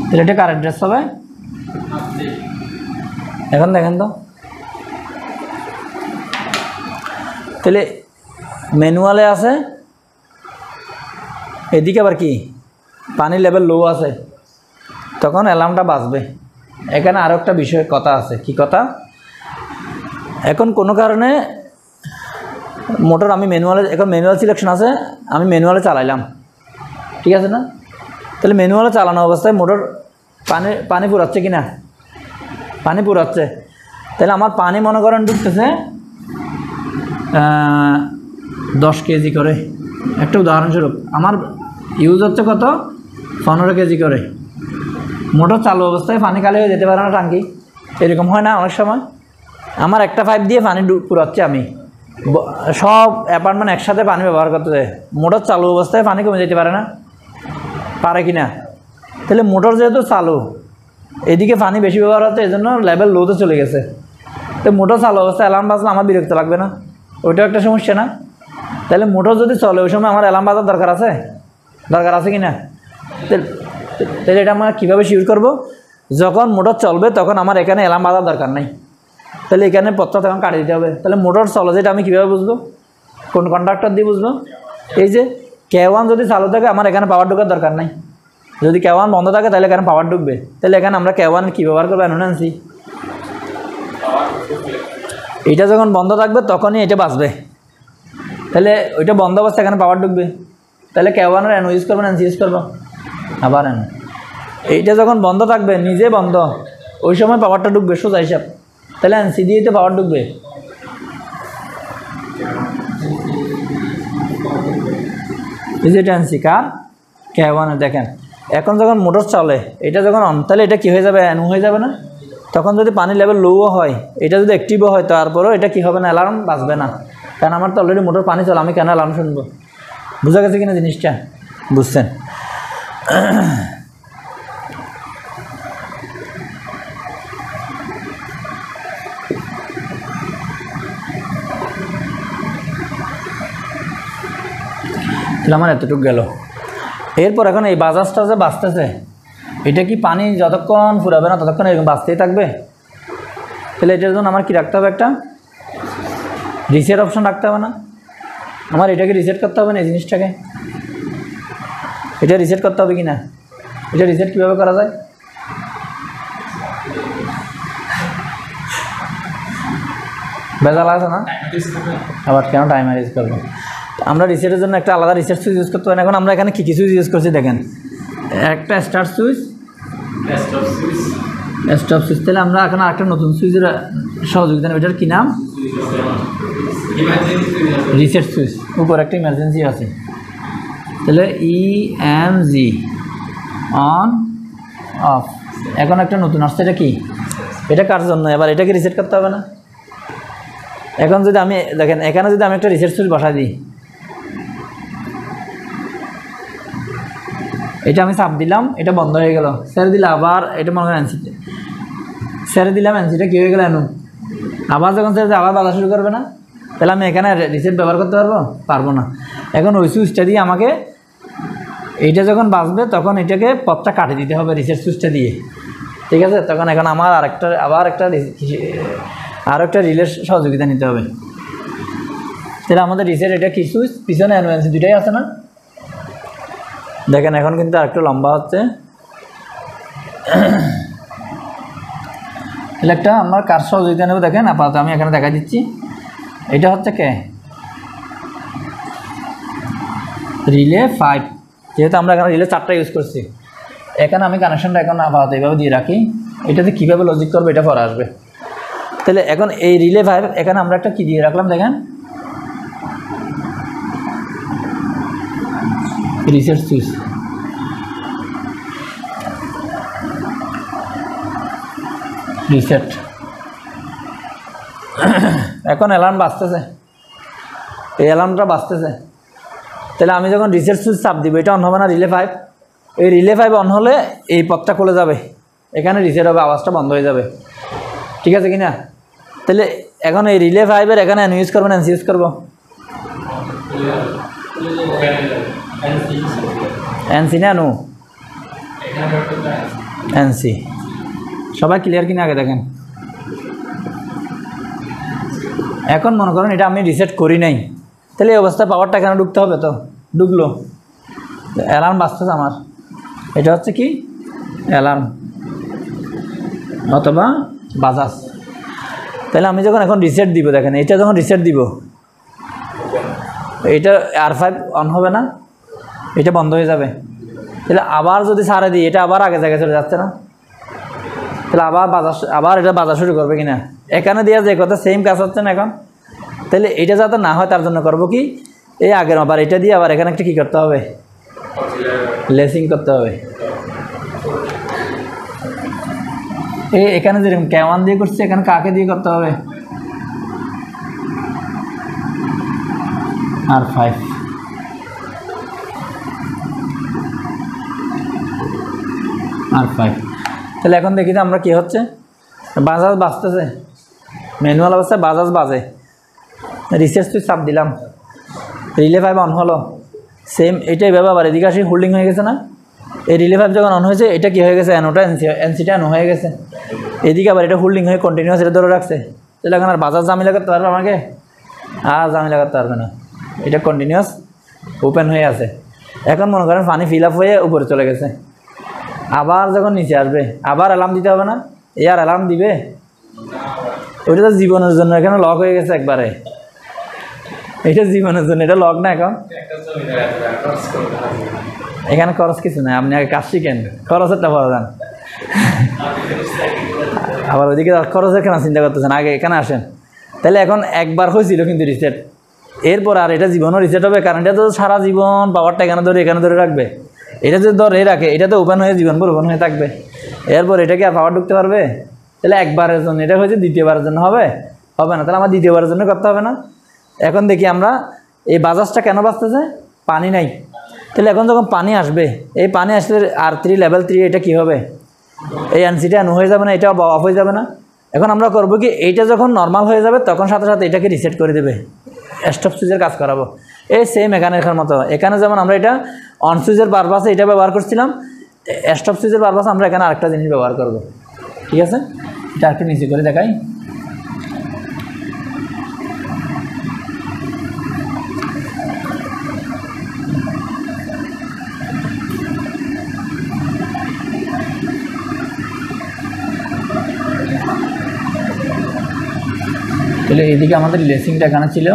Speaker 1: তাহলে এটা কার অ্যাড্রেস হবে? এখন দেখেন তো, তাহলে ম্যানুয়ালে আছে, এদিকে আবার কি পানির লেভেল লো আছে, তখন অ্যালার্মটা বাজবে। এখানে আরও একটা বিষয় কথা আছে। কি কথা? এখন কোনো কারণে মোটর আমি ম্যানুয়ালে, এখন ম্যানুয়াল সিলেকশন আছে, আমি ম্যানুয়ালে চালাইলাম, ঠিক আছে না? তাহলে ম্যানুয়ালে চালানো অবস্থায় মোটর পানি পুরাচ্ছে কি না? পানি পুরাচ্ছে। তাহলে আমার পানি মনে করেন ঢুকতেছে 10 কেজি করে, একটা উদাহরণস্বরূপ। আমার ইউজ হচ্ছে কত? 15 কেজি করে। মোটর চালু অবস্থায় পানি খালি হয়ে যেতে পারে না টাঙ্কি? এরকম হয় না অনেক সময়? আমার একটা পাইপ দিয়ে পানি পুরাচ্ছি, আমি সব অ্যাপার্টমেন্ট একসাথে পানি ব্যবহার করতে যায়, মোটর চালু অবস্থায় পানি কমে যেতে পারে না? পারে কি না? তাহলে মোটর যেহেতু চালু, এদিকে পানি বেশি ব্যবহার হচ্ছে, এই জন্য লেভেল লোতে চলে গেছে। তো মোটর চালু অবস্থায় অ্যালার্ম বাজলে আমার বিরক্ত লাগবে না? ওইটাও একটা সমস্যা না? তাহলে মোটর যদি চলে ওই সময় আমার অ্যালার্ম বাজার দরকার আছে? দরকার আছে কি না? তাহলে এটা আমরা কীভাবে শিওর করব? যখন মোটর চলবে তখন আমার এখানে অ্যালার্ম বাজার দরকার নেই, তাহলে এখানে পথটা তখন কাটিয়ে দিতে হবে। তাহলে মোটর চলে যেটা আমি কীভাবে বুঝবো? কোন কন্ডাক্টর দিয়ে বুঝবো? এই যে K1 যদি চালু থাকে আমার এখানে পাওয়ার ঢোকার দরকার নাই, যদি K1 বন্ধ থাকে তাহলে এখানে পাওয়ার ঢুকবে। তাহলে এখানে আমরা K1 কী ব্যবহার করবো? অ্যানুন্সি। এটা যখন বন্ধ থাকবে তখনই এটা বাঁচবে, তাহলে ওইটা বন্ধ অবস্থা এখানে পাওয়ার ঢুকবে। তাহলে K1 এর ইউজ করবো না এনসি ইউজ করবো? আবার এইটা যখন বন্ধ থাকবে, নিজে বন্ধ, ওই সময় পাওয়ারটা ঢুকবে, সোজা হিসাব। তাহলে এনসি দিয়ে তো পাওয়ার ঢুকবে। এই যে এটা এনসি কার? K1 দেখেন এখন যখন মোটর চলে, এটা যখন অন, তাহলে এটা কী হয়ে যাবে? অ্যানু হয়ে যাবে না? তখন যদি পানির লেভেল লোও হয়, এটা যদি অ্যাক্টিভও হয়, তারপরেও এটা কী হবে না? অ্যালার্ম বাজবে না, কারণ আমার তো অলরেডি মোটর পানি চলে, আমি কেন অ্যালার্ম শুনবো? বোঝা গেছে কিনা জিনিসটা? বুঝছেন? আমার এতটুকু গেল। এরপর এখন এই বাজাজটা যে বাঁচতেছে, এটা কি পানি যতক্ষণ ফুরাবে না ততক্ষণ এরকম বাঁচতেই থাকবে? তাহলে এটার জন্য আমার কি রাখতে হবে? একটা রিসেট অপশন রাখতে হবে না? আমার এটাকে রিসেট করতে হবে না, এই জিনিসটাকে এটা রিসেট করতে হবে কি না? এটা রিসেট কীভাবে করা যায়? বেজাল আছে না? আবার কেন টাইমার ইউজ করবো? আমরা রিসেটের জন্য একটা আলাদা রিসেট সুইচ ইউজ করতে পারি না। এখন আমরা এখানে কী কী সুইচ ইউজ করছি দেখেন, একটা স্টার্ট সুইচ, স্টপ সুইচ। তাহলে আমরা এখন আরেকটা নতুন সুইচের সহযোগিতা নেব, এটার কী নাম? Reset switch. উপর একটা ইমার্জেন্সি আছে, তাহলে EMG অন অফ। এখন একটা নতুন আসছে, এটা কি? এটা কার জন্য? এবার এটাকে রিসেট করতে হবে না? এখন যদি আমি দেখেন এখানে যদি আমি একটা রিসেট সুইচ বসাই দিই, এটা আমি চাপ দিলাম, এটা বন্ধ হয়ে গেল, ছেড়ে দিলে আবার এটা মনে করেন এনসিতে ছেড়ে দিলাম, এনসিটা কী হয়ে গেল? এনু। আবার যখন ছেড়ে আবার বাধা শুরু করবে না? তাহলে আমি এখানে রিসেট ব্যবহার করতে পারবো না। এখন ওই সুইচটা দিয়ে আমাকে এইটা যখন বাজবে তখন এটাকে পথটা কাটিয়ে দিতে হবে রিসেট সুইচটা দিয়ে, ঠিক আছে? তখন এখন আমার আবার একটা রিলের সহযোগিতা নিতে হবে। তাহলে আমাদের রিসেট এটা কি সুইচ, পিছনে এনওএনসি দুটাই আছে না? দেখেন এখন কিন্তু আরেকটু লম্বা হচ্ছে। তাহলে একটা আমার কার সহযোগিতা নেব দেখেন, আপাতত আমি এখানে দেখা দিচ্ছি। এটা হচ্ছে কে? রিলে 5। যেহেতু আমরা এখানে রিলে 4টা ইউজ করছি, এখানে আমি কানেকশনটা এখন আপাতত এইভাবে দিয়ে রাখি। এটাতে কীভাবে লজিক করবো এটা পরে আসবে। তাহলে এখন এই রিলে 5 এখানে আমরা একটা কী দিয়ে রাখলাম দেখেন, রিসেট সুইচ। রিসেট। এখন অ্যালার্ম বাজতেছে, এই অ্যালার্মটা বাজতেছে। তাহলে আমি যখন রিসেট সুইচ চাপ দিব, এটা অন হবে না? রিলে 5। এই রিলে 5 অন হলে এই পথটা খুলে যাবে, এখানে রিসেট হবে, আওয়াজটা বন্ধ হয়ে যাবে, ঠিক আছে কি না? তাহলে এখন এই রিলে 5-এর এখানে এন ইউজ করবো না এনসি ইউজ করবো? এনসি না এনু? এনসি। সবাই ক্লিয়ার কিনা আগে দেখেন। এখন মনে করেন এটা আমি রিসেট করি নাই, তাহলে এই অবস্থায় পাওয়ারটা এখানে ঢুকতে হবে, তো ঢুকলো, অ্যালার্ম বাজতেছে আমার। এটা হচ্ছে কি অ্যালার্ম অথবা বাজাজ। তাহলে আমি যখন এখন রিসেট দিব, দেখেন এটা যখন রিসেট দিব এটা R5 অন হবে না, এটা বন্ধ হয়ে যাবে। তাহলে আবার যদি ছাড়ে দিই এটা আবার আগে জায়গায় চলে যাচ্ছে না, তাহলে আবার এটা বাজার শুরু করবে কিনা। এখানে দেওয়া যে কথা সেম কাজ হচ্ছে না এখন। তাহলে এটা যাতে না হয় তার জন্য করব কি, এই আগের আবার এটা দিয়ে আবার এখানে একটা কী করতে হবে, লেসিং করতে হবে। এখানে যেরকম K1 দিয়ে করছি এখানে কাকে দিয়ে করতে হবে, R5। তাহলে এখন দেখি তো আমরা কি হচ্ছে, বাজাজ বাজতেছে, ম্যানুয়াল অবস্থায় বাজাজ বাজে। রিসেট সুইচ চাপ দিলাম, রিলে 5 অন হলো, সেম এটাই ব্যাপার। আবার এদিকে আসি হোল্ডিং হয়ে গেছে না, এই রিলে 5 যখন অন হয়েছে এটা কি হয়ে গেছে, অ্যানোটা এনসিটা অন হয়ে গেছে। এদিকে আবার এটা হোল্ডিং হয়ে কন্টিনিউয়াস এটা ধরে রাখছে। তাহলে এখন আর বাজাজ ঝামেলা করতে পারবে আমাকে, আর ঝামেলা করতে পারবে না, এটা কন্টিনিউয়াস ওপেন হয়ে আছে। এখন মনে করেন পানি ফিল আপ হয়ে উপরে চলে গেছে, আবার যখন নিচে আসবে আবার অ্যালার্ম দিতে হবে না, এ আর অ্যালার্ম দিবে, ওইটা তো জীবনের জন্য এখানে লক হয়ে গেছে একবারে, এটা জীবনের জন্য এটা লক না। এখন এখানে খরচ কিছু নাই, আপনি আগে কাজ শিখেন, খরচেরটা পরে যান। আবার ওইদিকে খরচের কেন চিন্তা করতেছেন, আগে এখানে আসেন। তাহলে এখন একবার হয়েছিল কিন্তু রিসেট, এরপর আর এটা জীবনও রিসেট হবে, কারণ এটা তো সারা জীবন পাওয়ারটা এখানে ধরে রাখবে। এটা যদি ধরে রাখে এটা তো ওপেন হয়ে জীবনভর ওপেন হয়ে থাকবে, এরপর এটা কি আর পাওয়ার ঢুকতে পারবে? তাহলে একবারের জন্য এটা হয়েছে, দ্বিতীয়বারের জন্য হবে না। তাহলে আমার দ্বিতীয়বারের জন্য করতে হবে না। এখন দেখি আমরা এই বাজাজটা কেন বাঁচতেছে, পানি নাই। তাহলে এখন যখন পানি আসবে, এই পানি আসলে R3 লেভেল 3 এটা কি হবে, এই এনসিটা অন হয়ে যাবে না, এটা অফ হয়ে যাবে না। এখন আমরা করবো কি, এইটা যখন নর্মাল হয়ে যাবে তখন সাথে সাথে এটাকে রিসেট করে দেবে, স্টপ সুইচের কাজ করাবো। এই সেম এখানের মতো, এখানে যেমন আমরা এটা অন সুইচের পারপাসে এটা ব্যবহার করছিলাম, স্টপ সুইচের পারপাসে আমরা এখানে আরেকটা জিনিস ব্যবহার করব। ঠিক আছে, এটা একটু নিচে করে দেখাই। তাহলে এইদিকে আমাদের লেসিংটা এখানে ছিল,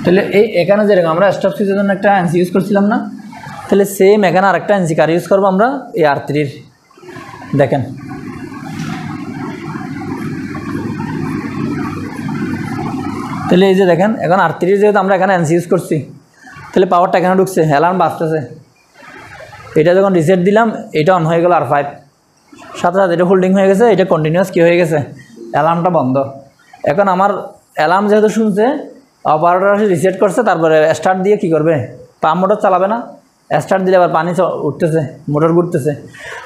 Speaker 1: তাহলে এখানে যেরকম আমরা স্টপ সুইচের জন্য একটা এনসি ইউজ করছিলাম না, তাহলে সেম এখানে আরেকটা এনসি কার ইউজ করবো আমরা, এই R3 দেখেন। তাহলে এই যে দেখেন এখন R3 যেহেতু আমরা এখানে এনসি ইউজ করছি, তাহলে পাওয়ারটা এখানে ঢুকছে, অ্যালার্ম বাজতেছে। এটা যখন রিসেট দিলাম এটা অন হয়ে গেল R5, সাথে সাথে এটা হোল্ডিং হয়ে গেছে, এটা কন্টিনিউয়াস কী হয়ে গেছে, অ্যালার্মটা বন্ধ। এখন আমার অ্যালার্ম যেহেতু শুনছে, অপারেটর আসে রিসেট করছে, তারপরে স্টার্ট দিয়ে কি করবে, পাম্প মোটর চালাবে না, স্টার্ট দিলে আবার পানি উঠতেছে, মোটর ঘুরতেছে।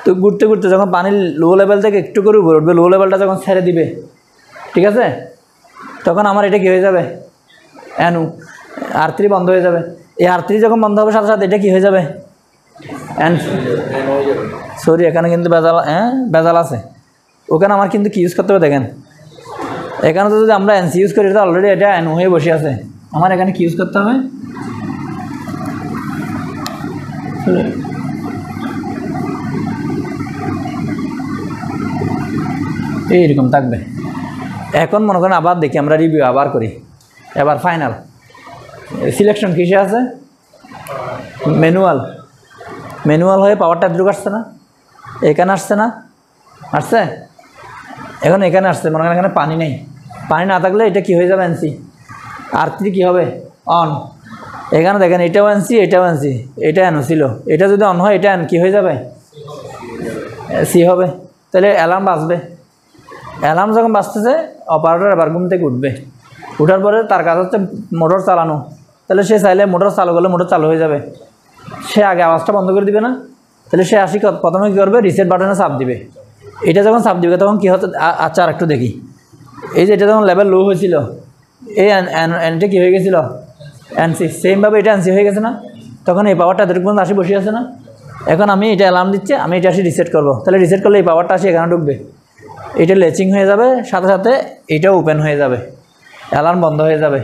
Speaker 1: তো ঘুরতে ঘুরতে যখন পানি লো লেভেল থেকে একটু করে উপরে উঠবে, লো লেভেলটা যখন ছেড়ে দিবে, ঠিক আছে, তখন আমার এটা কী হয়ে যাবে, R3 বন্ধ হয়ে যাবে। এই R3 যখন বন্ধ হবে সাথে সাথে এটা কী হয়ে যাবে, সরি এখানে কিন্তু বেজাল আছে, ওখানে আমার কিন্তু কি ইউজ করতে হবে দেখেন। এখানে তো যদি আমরা এনসি ইউজ করি, এটা অলরেডি এটা এন হয়ে বসে আছে, আমার এখানে কি ইউজ করতে হবে, এইরকম থাকবে। এখন মনে করেন আবার দেখি আমরা রিভিউ আবার করি, এবার ফাইনাল সিলেকশন কিসে আছে, ম্যানুয়াল হয়ে পাওয়ারটা দ্রুত আসছে না, এখানে আসছে না, আসছে এখন এখানে আসছে, মনে করেন এখানে পানি নেই, পানি না থাকলে এটা কি হয়ে যাবে, এনসি R3 কী হবে, অন। এখানে দেখেন এটাও এনসি এটাও এনসি, এটা এন ছিল, এটা যদি অন হয় এটা এন কী হয়ে যাবে, সি হবে। তাহলে অ্যালার্ম বাজবে, অ্যালার্ম যখন বাজতেছে অপারেটর এবার ঘুম থেকে উঠবে, উঠার পরে তার কাজ হচ্ছে মোটর চালানো। তাহলে সে চাইলে মোটর চালু করলে মোটর চালু হয়ে যাবে, সে আগে আওয়াজটা বন্ধ করে দিবে না। তাহলে সে আসি প্রথমে কী করবে, রিসেট বাটনে চাপ দিবে, এটা যখন চাপ দিবে তখন কী হচ্ছে, আচ্ছা আর একটু দেখি, এই যে এটা যখন লেভেল লো হয়েছিল, এই এনটা কী হয়ে গেছিলো, এনসি, সেমভাবে এটা এনসি হয়ে গেছে না, তখন এই পাওয়ারটা এতটুকু পর্যন্ত আসি বসে আছে না। এখন আমি এটা অ্যালার্ম দিচ্ছে, আমি এটা আসি রিসেট করবো, তাহলে রিসেট করলে এই পাওয়ারটা আসি এখানে ঢুকবে, এটা লেচিং হয়ে যাবে, সাথে সাথে এইটাও ওপেন হয়ে যাবে, অ্যালার্ম বন্ধ হয়ে যাবে।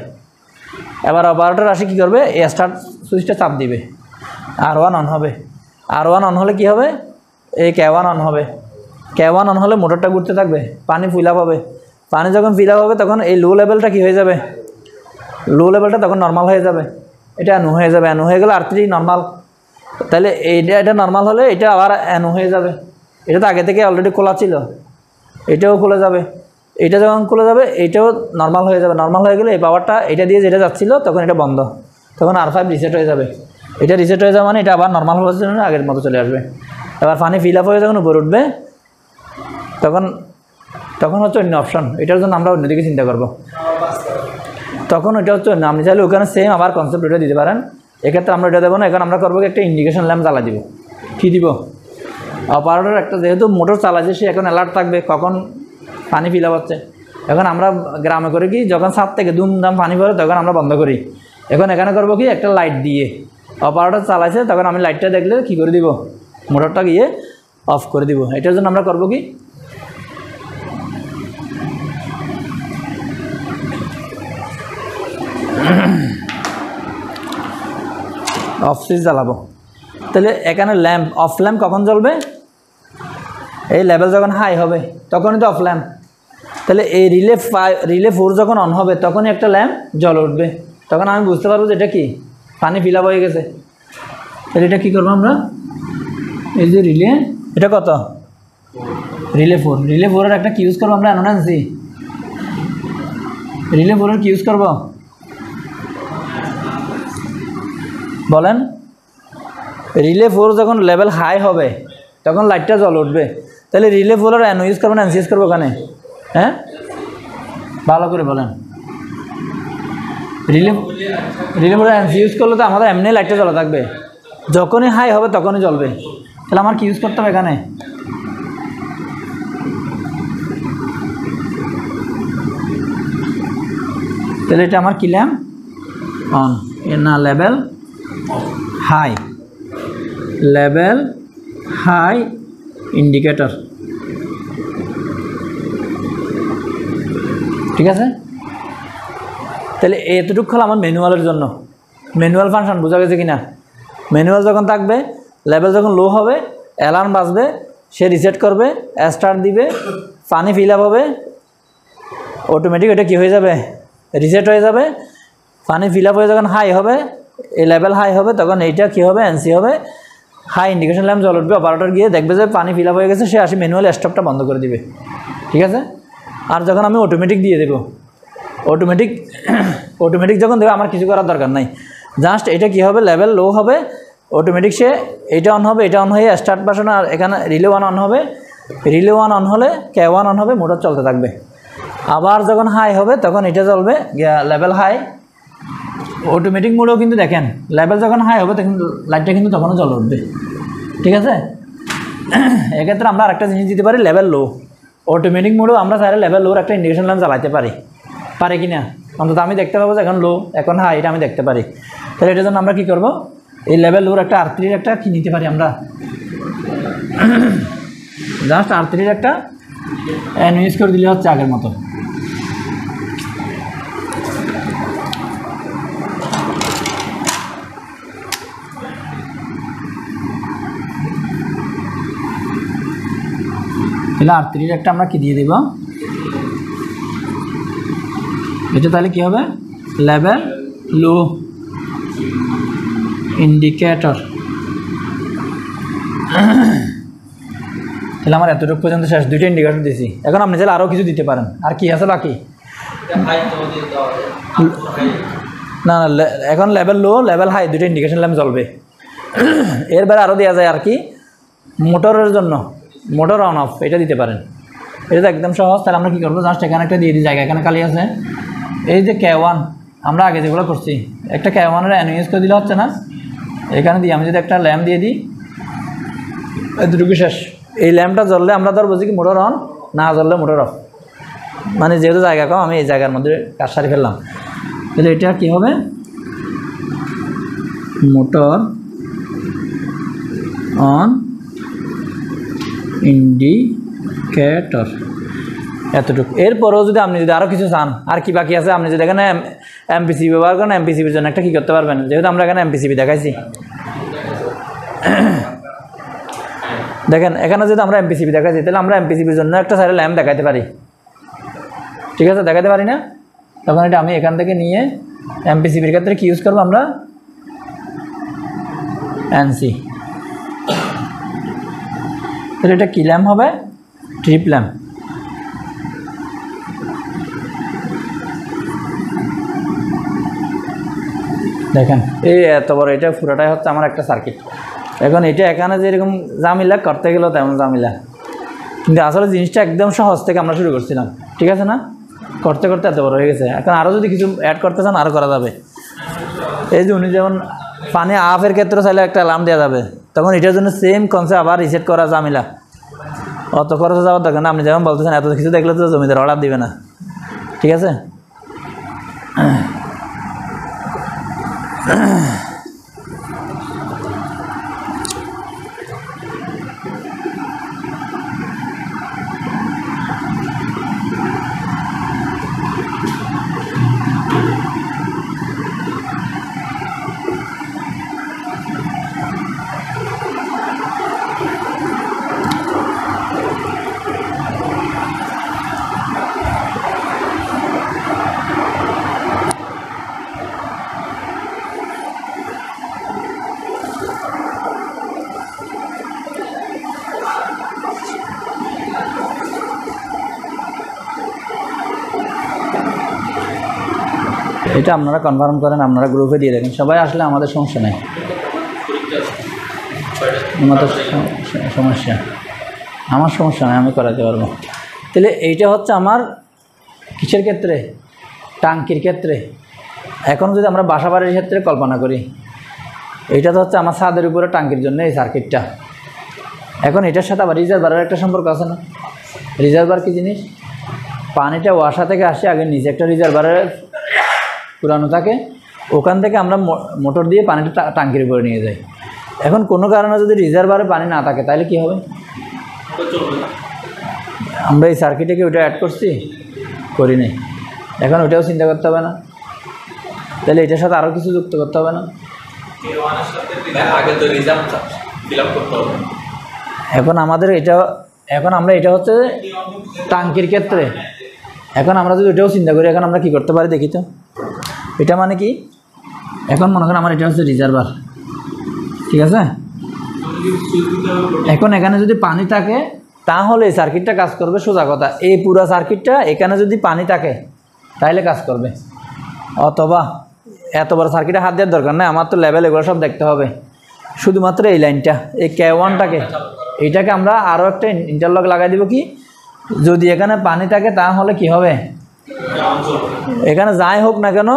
Speaker 1: এবার অপারেটর আসে কী করবে, এই স্টার্ট সুইচটা চাপ দিবে, R1 অন হবে। R1 অন হলে কী হবে, এই K1 অন হবে। K1 অন হলে মোটরটা ঘুরতে থাকবে, পানি ফিল আপ হবে। পানি যখন ফিল আপ হবে তখন এই লো লেভেলটা কী হয়ে যাবে, লো লেভেলটা তখন নর্মাল হয়ে যাবে, এটা অ্যানু হয়ে যাবে। অ্যানু হয়ে গেলে R3 নর্মাল, তাহলে এটা নর্মাল হলে এটা আবার অ্যানু হয়ে যাবে। এটা তো আগে থেকে অলরেডি খোলা ছিল, এটাও খুলে যাবে। এটা যখন খুলে যাবে এইটাও নর্মাল হয়ে যাবে। নর্মাল হয়ে গেলে এই পাওয়ারটা এটা দিয়ে যেটা যাচ্ছিলো তখন এটা বন্ধ, তখন R5 রিসেট হয়ে যাবে। এটা রিসেট হয়ে যাবে মানে এটা আবার নর্মাল হওয়ার জন্য আগের মতো চলে আসবে। এবার পানি ফিল আপ হয়ে যখন উপরে উঠবে তখন হচ্ছে অন্য অপশন, এটার জন্য আমরা অন্যদিকে চিন্তা করব। তখন ওইটা হচ্ছে অন্য, আপনি চাইলে ওখানে সেম আবার কনসেপ্ট ওইটা দিতে পারেন। এক্ষেত্রে আমরা ওইটা দেবো না, এখন আমরা করবো একটা ইন্ডিকেশন ল্যাম্প জ্বালা দিব। কী দিব, অপারেটর একটা যেহেতু মোটর চালাচ্ছে সে এখন অ্যালার্ট থাকবে কখন পানি ফিল আপ হচ্ছে। এখন আমরা গ্রামে করে কি যখন ছাদ থেকে দুমদাম পানি পড়ে তখন আমরা বন্ধ করি। এখন এখানে করবো কি একটা লাইট দিয়ে, অপারেটর চালাইছে তখন আমি লাইটটা দেখলে কী করে দিব, মোটরটা গিয়ে অফ করে দিব। এটার জন্য আমরা করবো কি, অফ সুইচ জ্বালাবো। তাহলে এখানে ল্যাম্প, অফ ল্যাম্প কখন জ্বলবে, এই লেভেল যখন হাই হবে তখনই তো অফ ল্যাম্প। তাহলে এই রিলে 4 যখন অন হবে তখনই একটা ল্যাম্প জ্বলে উঠবে, তখন আমি বুঝতে পারবো যে এটা কি পানি ফিল আপ হয়ে গেছে। তাহলে এটা কী করবো আমরা, এই যে রিলে, এটা কত, রিলে 4, রিলে 4-এর একটা কি ইউজ করবো আমরা, অ্যানোনান্সি রিলে 4-এর কি ইউজ করবো বলেন। রিলে 4 যখন লেভেল হাই হবে তখন লাইটটা জ্বলে উঠবে। তাহলে রিলে 4-এর অ্যানো ইউজ করবো না এনসি ইউজ করবো ওখানে, হ্যাঁ ভালো করে বলেন। রিলে 4-এর এনসি ইউজ করলে তো আমাদের এমনি লাইটটা জ্বলা থাকবে, যখনই হাই হবে তখনই জ্বলবে। তাহলে আমার কি ইউজ করতে হবে এখানে, তাহলে এটা আমার কি ল্যাম্প অন, না level high, level high indicator, ঠিক আছে। তাহলে এতটুকু হলো আমার ম্যানুয়ালের জন্য, ম্যানুয়াল ফাংশন বোঝা গেছে কিনা। ম্যানুয়াল যখন থাকবে, লেভেল যখন লো হবে অ্যালার্ম বাজবে, সে রিসেট করবে, স্টার্ট দিবে, পানি ফিল আপ হবে, অটোমেটিক এটা কী হয়ে যাবে, রিসেট হয়ে যাবে। পানি ফিল আপ হয়ে যখন হাই হবে, এই লেভেল হাই হবে তখন এইটা কী হবে, এনসি হবে, হাই ইন্ডিকেশন ল্যাম্প জ্বলে উঠবে। অপারেটর গিয়ে দেখবে যে পানি ফিল আপ হয়ে গেছে, সে আসি ম্যানুয়াল স্টপটা বন্ধ করে দিবে, ঠিক আছে। আর যখন আমি অটোমেটিক দিয়ে দেবো, অটোমেটিক যখন দেবে আমার কিছু করার দরকার নাই, জাস্ট এটা কী হবে, লেভেল লো হবে, অটোমেটিক সে এটা অন হবে, এটা অন হয়ে স্টার্ট বাসন, আর এখানে রিলে 1 অন হবে, রিলে 1 অন হলে K1 অন হবে, মোটর চলতে থাকবে। আবার যখন হাই হবে তখন এটা জ্বলবে, লেভেল হাই। অটোমেটিক মোডেও কিন্তু দেখেন লেভেল যখন হাই হবে তখন লাইটটা কিন্তু তখনও জ্বলে উঠবে, ঠিক আছে। এক্ষেত্রে আমরা আরেকটা জিনিস দিতে পারি, লেভেল লো। অটোমেটিক মোডেও আমরা চাইলে লেভেল লোর একটা ইন্ডিকেশন ল্যাম্প জ্বালাতে পারি কি না, অন্তত আমি দেখতে পাবো যে এখন লো, এখন হাই, এটা আমি দেখতে পারি। তাহলে এটার জন্য আমরা কী করবো, এই লেভেল লোর একটা R3-র একটা কি নিতে পারি আমরা, জাস্ট R3-র একটা ইউজ করে দিলে হচ্ছে আগের মতো। তাহলে R3-র একটা আমরা কি দিয়ে দেব, এটা তাহলে কী হবে, লেভেল লো ইন্ডিকেটর। তাহলে আমার এতটুকু পর্যন্ত শেষ, 2টা ইন্ডিকেটর দিয়েছি। এখন আপনি চাইলে আরও কিছু দিতে পারেন, আর কি আছে বাকি, না না এখন লেভেল লো লেভেল হাই 2টা ইন্ডিকেশন ল্যাম্প জ্বলবে। এর বাইরে আরও দেওয়া যায় আর কি, মোটরের জন্য মোটর অন অফ এটা দিতে পারেন, এটা তো একদম সহজ। তাহলে আমরা কী করবো, জাস্ট এখানে একটা দিয়ে দিই জায়গা, এখানে খালি আছে, এই যে K1 আমরা আগে যেগুলো করছি, একটা K1-এর অ্যানো ইউজ করে দিলে হচ্ছে না, এখানে দিয়ে আমি যদি একটা ল্যাম্প দিয়ে দিই, এতটুকু শেষ। এই ল্যাম্পটা জ্বললে আমরা ধর বুঝি কি মোটর অন, না জ্বললে মোটর অফ, মানে যেহেতু জায়গা কম আমি এই জায়গার মধ্যে কাজ সারি ফেললাম। তাহলে এটা কী হবে, মোটর অন ইন্ডিকেটর। এতটুকু। এরপরেও যদি আপনি যদি আরও কিছু চান, আর কি বাকি আছে, আপনি যদি এখানে এমপিসিবি ব্যবহার করেন, এমপিসিবির জন্য একটা কী করতে পারবেন, যেহেতু আমরা এখানে এমপিসিবি দেখাইছি। দেখেন এখানে যদি আমরা এমপিসিবি দেখাইছি, তাহলে আমরা এমপিসিবির জন্য একটা সাইডে ল্যাম্প দেখাতে পারি, ঠিক আছে, দেখাতে পারি না? তখন এটা আমি এখান থেকে নিয়ে এমপিসিবির ক্ষেত্রে কি ইউজ করবো আমরা, এনসি। তাহলে এটা কী ল্যাম্প হবে, ট্রিপ ল্যাম্প। দেখেন এই এত বড়, এটা পুরোটাই হচ্ছে আমার একটা সার্কিট। এখন এটা এখানে যেরকম জামিলা করতে গেলেও তেমন জামিলা, কিন্তু আসলে জিনিসটা একদম সহজ থেকে আমরা শুরু করছিলাম, ঠিক আছে না? করতে করতে এত বড় হয়ে গেছে। এখন আরও যদি কিছু অ্যাড করতে চান আরও করা যাবে। এই যে উনি যেমন পানি আফের ক্ষেত্রে চাইলে একটা অ্যালার্ম দেওয়া যাবে, তখন এটার জন্য সেম কনসেপ্ট আবার রিসেট করা জামিলা, অত খরচ যাওয়ার দরকার না। আপনি যেমন বলতেছেন এত কিছু দেখলে তো জমিদার অর্ডার দিবে না, ঠিক আছে? এটা আপনারা কনফার্ম করেন, আপনারা গ্রুপে দিয়ে দেখেন, সবাই আসলে আমাদের সমস্যা নেই, আমাদের সমস্যা, আমার সমস্যা নেই, আমি করাতে পারবো। তাহলে এইটা হচ্ছে আমার কিসের ক্ষেত্রে, টাঙ্কির ক্ষেত্রে। এখন যদি আমরা বাসা বাড়ির ক্ষেত্রে কল্পনা করি, এইটা তো হচ্ছে আমার ছাদের উপরে টাঙ্কির জন্য এই সার্কিটটা। এখন এটার সাথে আবার রিজার্ভারের একটা সম্পর্ক আছে না? রিজার্ভার কী জিনিস, পানিটা ওয়াসা থেকে আসে, আগে নিচে একটা রিজার্ভারের পুরানো থাকে, ওখান থেকে আমরা মোটর দিয়ে পানিটা টাঙ্কির উপরে নিয়ে যাই। এখন কোনো কারণে যদি রিজার্ভারে পানি না থাকে তাহলে কি হবে? আমরা এই সার্কিটে কি ওটা অ্যাড করছি? করি নাই। এখন ওটাও চিন্তা করতে হবে না? তাহলে এটার সাথে আরও কিছু যুক্ত করতে হবে না? এখন আমাদের এটা, এখন আমরা এটা হচ্ছে টাঙ্কির ক্ষেত্রে। এখন আমরা যদি এটাও চিন্তা করি, এখন আমরা কি করতে পারি দেখি তো। এটা মানে কি, এখন মনে করেন আমার এটা হচ্ছে রিজার্ভার, ঠিক আছে? এখন এখানে যদি পানি থাকে তাহলে এই সার্কিটটা কাজ করবে, সোজা কথা। এই পুরো সার্কিটটা এখানে যদি পানি থাকে তাহলে কাজ করবে। অথবা এত বড় সার্কিটে হাত দেওয়ার দরকার নেই, আমার তো লেভেল এগুলো সব দেখতে হবে। শুধুমাত্র এই লাইনটা, এই K1টাকে, এইটাকে আমরা আরও একটা ইন্টারলক লাগাই দিব। কি, যদি এখানে পানি থাকে তাহলে কি হবে, এখানে যাই হোক না কেন,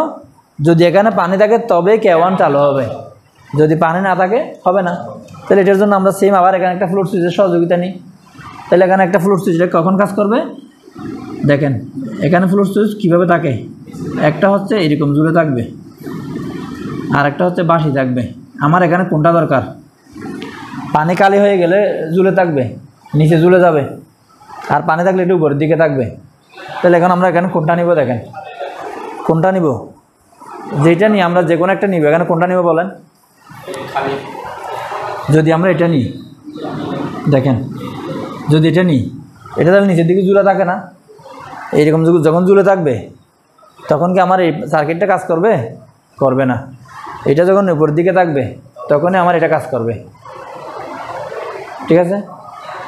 Speaker 1: যদি এখানে পানি থাকে তবে K1 চালু হবে, যদি পানি না থাকে হবে না। তাহলে এটার জন্য আমরা সেম আবার এখানে একটা ফ্লোট সুইচের সহযোগিতা নিই। তাহলে এখানে একটা ফ্লোট সুইচটা কখন কাজ করবে দেখেন। এখানে ফ্লোট সুইচ কীভাবে থাকে, একটা হচ্ছে এরকম জুড়ে থাকবে, আর একটা হচ্ছে বাঁশি থাকবে। আমার এখানে কোনটা দরকার, পানি কালি হয়ে গেলে ঝুলে থাকবে, নিচে ঝুলে যাবে, আর পানি থাকলে একটু উপরের দিকে থাকবে। তাহলে এখন আমরা এখানে কোনটা নিব দেখেন, কোনটা নিব, যেটা নিই আমরা যে কোনো একটা নিব। এখানে কোনটা নিব বলেন? যদি আমরা এটা নিই, দেখেন যদি এটা নিই, এটা তাহলে নিচের দিকে ঝুলে থাকে না? এইরকম যখন ঝুলে থাকবে তখন কি আমার এই সার্কিটটা কাজ করবে? করবে না। এটা যখন উপর দিকে থাকবে তখনই আমার এটা কাজ করবে, ঠিক আছে?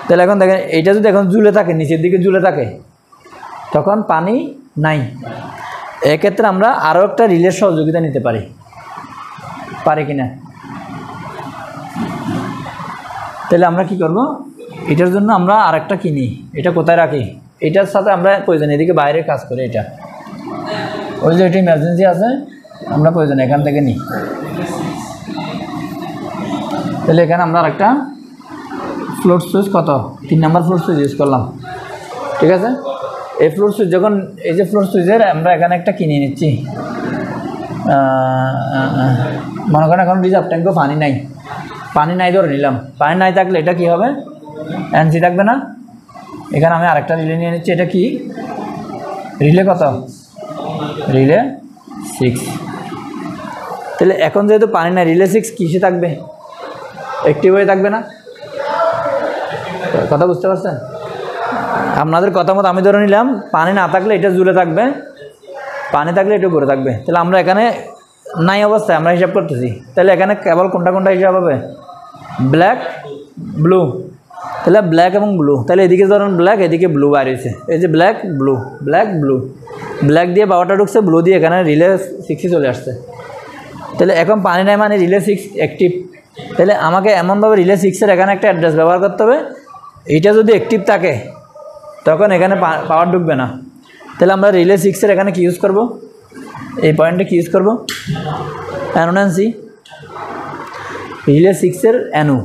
Speaker 1: তাহলে এখন দেখেন এইটা যদি এখন ঝুলে থাকে, নিচের দিকে ঝুলে থাকে, তখন পানি নাই। এক্ষেত্রে আমরা আরও একটা রিলের সহযোগিতা নিতে পারি, পারি কি না? তাহলে আমরা কি করব, এটার জন্য আমরা আরেকটা কিনি। এটা কোথায় রাখি, এটার সাথে আমরা প্রয়োজন এদিকে বাইরে কাজ করি। এটা ওই যে এটা ইমার্জেন্সি আছে, আমরা প্রয়োজন এখান থেকে নিই। তাহলে এখানে আমরা আরেকটা ফ্লোট সুইচ, কত 3 নম্বর ফ্লোট সুইচ ইউজ করলাম, ঠিক আছে? এই ফ্লোট সুইচ যখন, এই যে ফ্লোট সুইচের আমরা এখানে একটা কিনে নিচ্ছি। মনে করেন এখন রিজার্ভ ট্যাঙ্কেও পানি নাই, পানি নাই ধরে নিলাম। পানি নাই থাকলে এটা কি হবে, এনসি থাকবে না? এখানে আমি আরেকটা রিলে নিয়ে নিচ্ছি। এটা কি রিলে কত? রিলে 6। তাহলে এখন যেহেতু পানি না, রিলে 6 কিসে থাকবে? অ্যাক্টিভ হয়ে থাকবে না? কথা বুঝতে পারছেন? আপনাদের কথা মতো আমি ধরে নিলাম পানি না থাকলে এটা ঝুলে থাকবে, পানি থাকলে এটা ঘুরে থাকবে। তাহলে আমরা এখানে নাই অবস্থায় আমরা হিসাব করতেছি, তাহলে এখানে কেবল কোনটা কোনটা হিসাব হবে? Black blue. তাহলে ব্ল্যাক এবং ব্লু, তাহলে এদিকে ধরুন ব্ল্যাক, এদিকে ব্লু বাইরেছে, এই যে black blue, black blue, black দিয়ে পাওয়ারটা ঢুকছে, ব্লু দিয়ে এখানে রিলে 6 চলে আসছে। তাহলে এখন পানি নাই মানে রিলে 6 অ্যাক্টিভ। তাহলে আমাকে এমনভাবে রিলে 6-এর এখানে একটা অ্যাড্রেস ব্যবহার করতে হবে, এইটা যদি অ্যাক্টিভ থাকে তখন এখানে পাওয়ার ঢুকবে না। তাহলে আমরা রিলে 6-এর এখানে কি ইউজ করব? এই পয়েন্টে কি ইউজ করব? অ্যানোন্যান্সি। রিলে 6-এর অ্যানু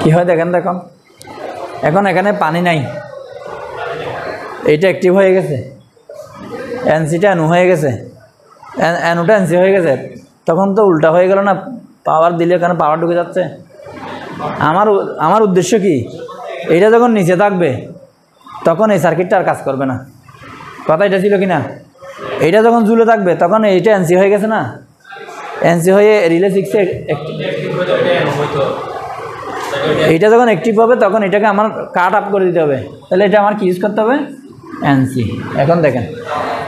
Speaker 1: কি হয় দেখেন। দেখুন এখন এখানে পানি নাই, এইটা অ্যাক্টিভ হয়ে গেছে, এনসিটা অ্যানু হয়ে গেছে, অ্যানুটা এনসি হয়ে গেছে। তখন তো উল্টা হয়ে গেল না, পাওয়ার দিলে এখানে পাওয়ার ঢুকে যাচ্ছে। আমার উদ্দেশ্য কি, এইটা যখন নিচে থাকবে তখন এই সার্কিটটা আর কাজ করবে না। কথা এটা ছিল কি না? এইটা যখন ঝুলে থাকবে তখন এইটা এনসি হয়ে গেছে না, এনসি হয়ে রিলে 6-এ এইটা যখন অ্যাক্টিভ হবে তখন এটাকে আমার কাট আপ করে দিতে হবে। তাহলে এটা আমার কি ইউজ করতে হবে? এনসি। এখন দেখেন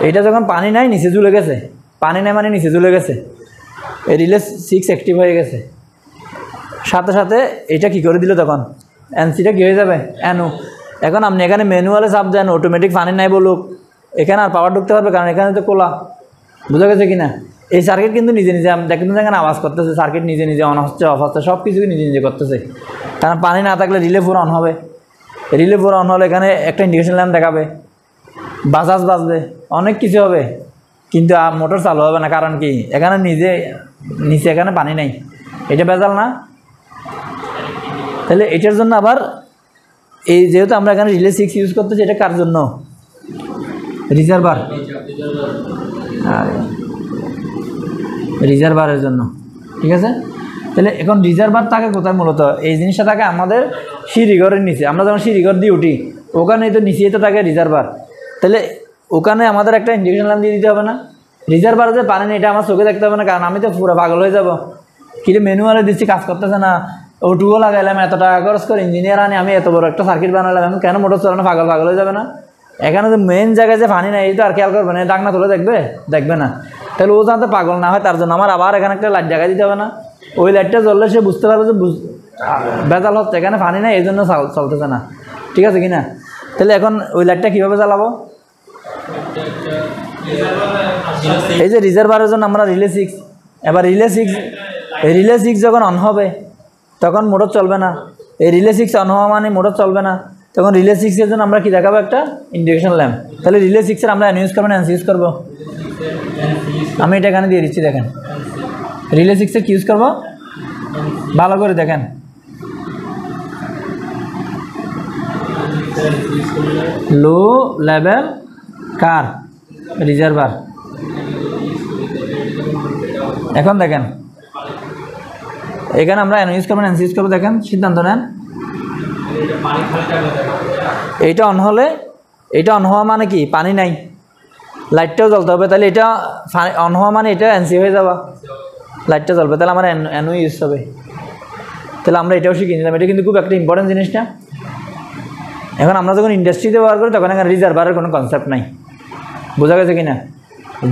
Speaker 1: এইটা যখন পানি নাই নিচে ঝুলে গেছে, পানি নাই মানে নিচে ঝুলে গেছে, এই রিলে 6 অ্যাক্টিভ হয়ে গেছে, সাথে সাথে এটা কি করে দিল তখন এনসিটা কী হয়ে যাবে? অ্যানু। এখন আপনি এখানে ম্যানুয়ালে চাপ দেন, অটোমেটিক পানি নাই বলুক, এখানে আর পাওয়ার ঢুকতে পারবে, কারণ এখানে তো খোলা। বুঝা গেছে কি না? এই সার্কিট কিন্তু নিজে নিজে দেখেন এখানে আওয়াজ করতেছে, সার্কিট নিজে নিজে অন হচ্ছে অফ হচ্ছে, সব কিছু নিজে নিজে করতেছে। কারণ পানি না থাকলে রিলে 4 অন হবে, রিলে 4 অন হলে এখানে একটা ইন্ডিকেশন ল্যাম্প দেখাবে, বাজাজ বাজবে, অনেক কিছু হবে, কিন্তু মোটর চালু হবে না। কারণ কি? এখানে নিচে এখানে পানি নেই, এটা ভেজাল না? তাহলে এটার জন্য আবার এই যেহেতু আমরা এখানে রিলে 6 ইউজ করতেছি, এটা কার জন্য? রিজার্ভার, রিজার্ভারের জন্য। ঠিক আছে? তাহলে এখন রিজার্ভার থাকে কোথায়? মূলত এই জিনিসটা থাকে আমাদের সিঁড়িঘরের নিচে। আমরা যখন সিঁড়িঘর দিয়ে উঠি ওখানেই তো নিচেই তো থাকে রিজার্ভার। তাহলে ওখানে আমাদের একটা ইন্ডিকেশন ল্যাম্প দিয়ে দিতে হবে না? রিজার্ভারে যে পানি নেই এটা আমার চোখে দেখতে হবে না, কারণ আমি তো পুরো পাগল হয়ে যাব। কিন্তু ম্যানুয়ালে দিচ্ছি, কাজ করতেছে না, ওটুও লাগাইলাম, এত টাকা খরচ করে ইঞ্জিনিয়ার আনি, আমি এত বড় একটা সার্কিট বানালাম, আমি কেন মোটর চালানো? পাগল হয়ে যাবে না? এখানে যে মেন জায়গায় যে পানি নেই এই তো আর খেয়াল করবে না, ডাকনা তুলে দেখবে না। তাহলে ও যাতে পাগল না হয় তার জন্য আমার আবার এখানে একটা লাইট জায়গা দিতে হবে না? ওই লাইটটা জ্বললে সে বুঝতে পারবে যে বেজাল হচ্ছে, এখানে পানি নেই, এই জন্য চলতেছে না। ঠিক আছে কি না? তাহলে এখন ওই লাইটটা কীভাবে জ্বালাবো? এই যে রিজার্ভারের জন্য আমরা রিলে 6, এবার রিলে 6 যখন অন হবে তখন মোটর চলবে না। এই রিলে 6 অন হওয়া মানে মোটর চলবে না, তখন রিলে 6-এর জন্য আমরা কি দেখাবো? একটা ইন্ডিকেশন ল্যাম্প। তাহলে রিলে 6-এর আমরা এন ইউজ করবো না এনসি ইউজ করবো? আমি এটা এখানে দিয়ে দিচ্ছি, দেখেন রিলে 6-এর কি ইউজ করবো ভালো করে দেখেন। লো লেভেল কার? রিজার্ভার। এখন দেখেন এখানে আমরা এন ইউজ করবো না এনসি ইউজ করবো? দেখেন সিদ্ধান্ত নেন। এইটা অন হলে, এটা অন হওয়া মানে কি? পানি নাই, লাইটটাও জ্বলতে হবে। তাহলে এটা অন হওয়া মানে এটা এনসি হয়ে যাওয়া, লাইটটা জ্বলবে, তাহলে আমার এনও ইউজ হবে। তাহলে আমরা এটাও শিখে নিলাম, এটা কিন্তু খুব একটা ইম্পর্টেন্ট জিনিসটা। এখন আমরা যখন ইন্ডাস্ট্রিতে ব্যবহার করি তখন এখানে রিজার্ভারের কোনো কনসেপ্ট নাই। বোঝা গেছে কি না?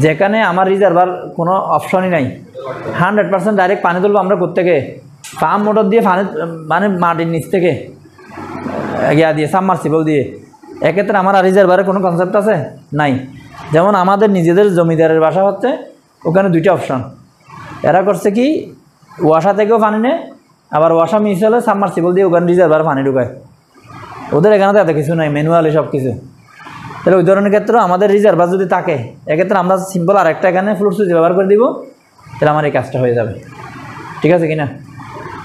Speaker 1: যেখানে আমার রিজার্ভার কোনো অপশনই নাই, 100% ডাইরেক্ট পানি তুলবো আমরা কোত্থেকে? পাম্প মোটর দিয়ে পানি, মানে মাটির নিচ থেকে ইয়া দিয়ে, সাবমার্সিবল দিয়ে। এক্ষেত্রে আমার আর রিজার্ভারের কোনো কনসেপ্ট আছে? নাই। যেমন আমাদের নিজেদের জমিদারের বাসা হচ্ছে, ওখানে 2টা অপশন। এরা করছে কি, ওয়াসা থেকেও পানি নেয়, আবার ওয়াসা মিস হলে সাবমার্সিবল দিয়ে ওখানে রিজার্ভারে পানি ঢুকায়। ওদের এখানে তো এত কিছু নাই, ম্যানুয়ালি সব কিছু। তাহলে ওই ধরনের ক্ষেত্রে আমাদের রিজার্ভার যদি থাকে, এক্ষেত্রে আমরা সিম্পল আর একটা এখানে ফ্লুট সুইচ ব্যবহার করে দিব, তাহলে আমার এই কাজটা হয়ে যাবে। ঠিক আছে কি না?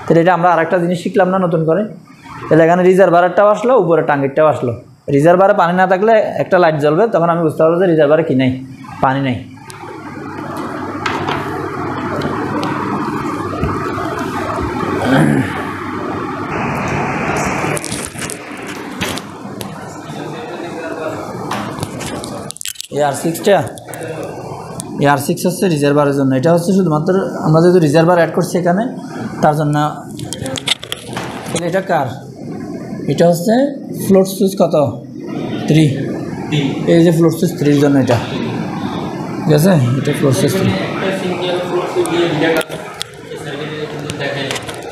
Speaker 1: তাহলে এটা আমরা আরেকটা জিনিস শিখলাম না নতুন করে? তাহলে এখানে রিজার্ভারটাও আসলো, উপরে টাঙ্গিরটাও আসলো। রিজার্ভারে পানি না থাকলে একটা লাইট জ্বলবে, তখন আমি বুঝতে পারবো যে রিজার্ভারে কি নেই, পানি নেই। AR6 হচ্ছে রিজার্ভারের জন্য, এটা হচ্ছে শুধুমাত্র আমরা যেহেতু রিজার্ভার অ্যাড করছি এখানে তার জন্য। তাহলে এটা কার? এটা হচ্ছে ফ্লোট সুইচ কত 3, এই যে ফ্লোট সুইচ 3 এর জন্য এটা, ঠিক আছে? এটা ফ্লোট সুইচ 3।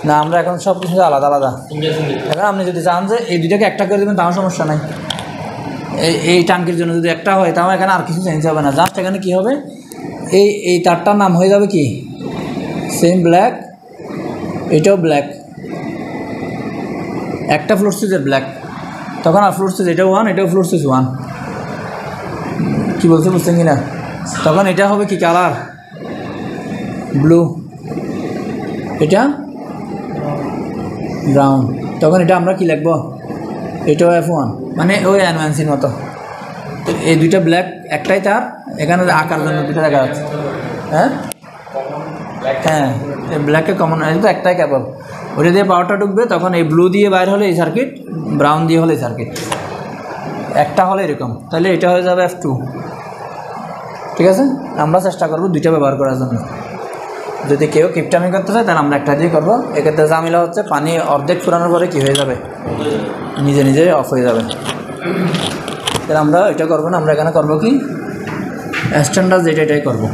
Speaker 1: না, আমরা এখন সব কিছু আলাদা আলাদা। এখন আপনি যদি চান যে এই দুটাকে একটা করে দেবেন তাও সমস্যা নাই। এই টাঙ্কির জন্য যদি একটা হয় তাও এখানে আর কিছু চেঞ্জ হবে না, জাস্ট এখানে কী হবে, এই তারটার নাম হয়ে যাবে কি সেম ব্ল্যাক, এটাও ব্ল্যাক, একটা ফ্লোর সুইচের ব্ল্যাক, তখন আর ফ্লোর সুইচ এটাও 1, এটাও ফ্লোর সুইচ 1। কী বলতে বুঝছেন কি না? তখন এটা হবে কি কালার ব্লু, এটা ব্রাউন, তখন এটা আমরা কি লিখবো, এটাও F1, মানে ওই অ্যানভান্সির মতো। এই দুইটা ব্ল্যাক, একটাই তার, এখানে আঁকার জন্য দুটো দেখা যাচ্ছে। হ্যাঁ হ্যাঁ, এই ব্ল্যাকে কমন, এটা তো একটাই কেবল, ওটা দিয়ে পাওয়ারটা ঢুকবে, তখন এই ব্লু দিয়ে বাইর হলে এই সার্কিট, ব্রাউন দিয়ে হলে এই সার্কিট, একটা হলে এরকম। তাহলে এটা হয়ে যাবে F2, ঠিক আছে? আমরা চেষ্টা করবো দুইটা ব্যবহার করার জন্য। যদি কেউ কিপটামি করতে চায় তাহলে আমরা একটা দিয়ে করবো। এক্ষেত্রে ঝামেলা হচ্ছে পানি অর্ধেক ফুরানোর পরে কী হয়ে যাবে, নিজে নিজে অফ হয়ে যাবে। তাহলে আমরা এটা করবো না, আমরা এখানে করবো কি স্ট্যান্ডার্ড যেটা এটাই করবো।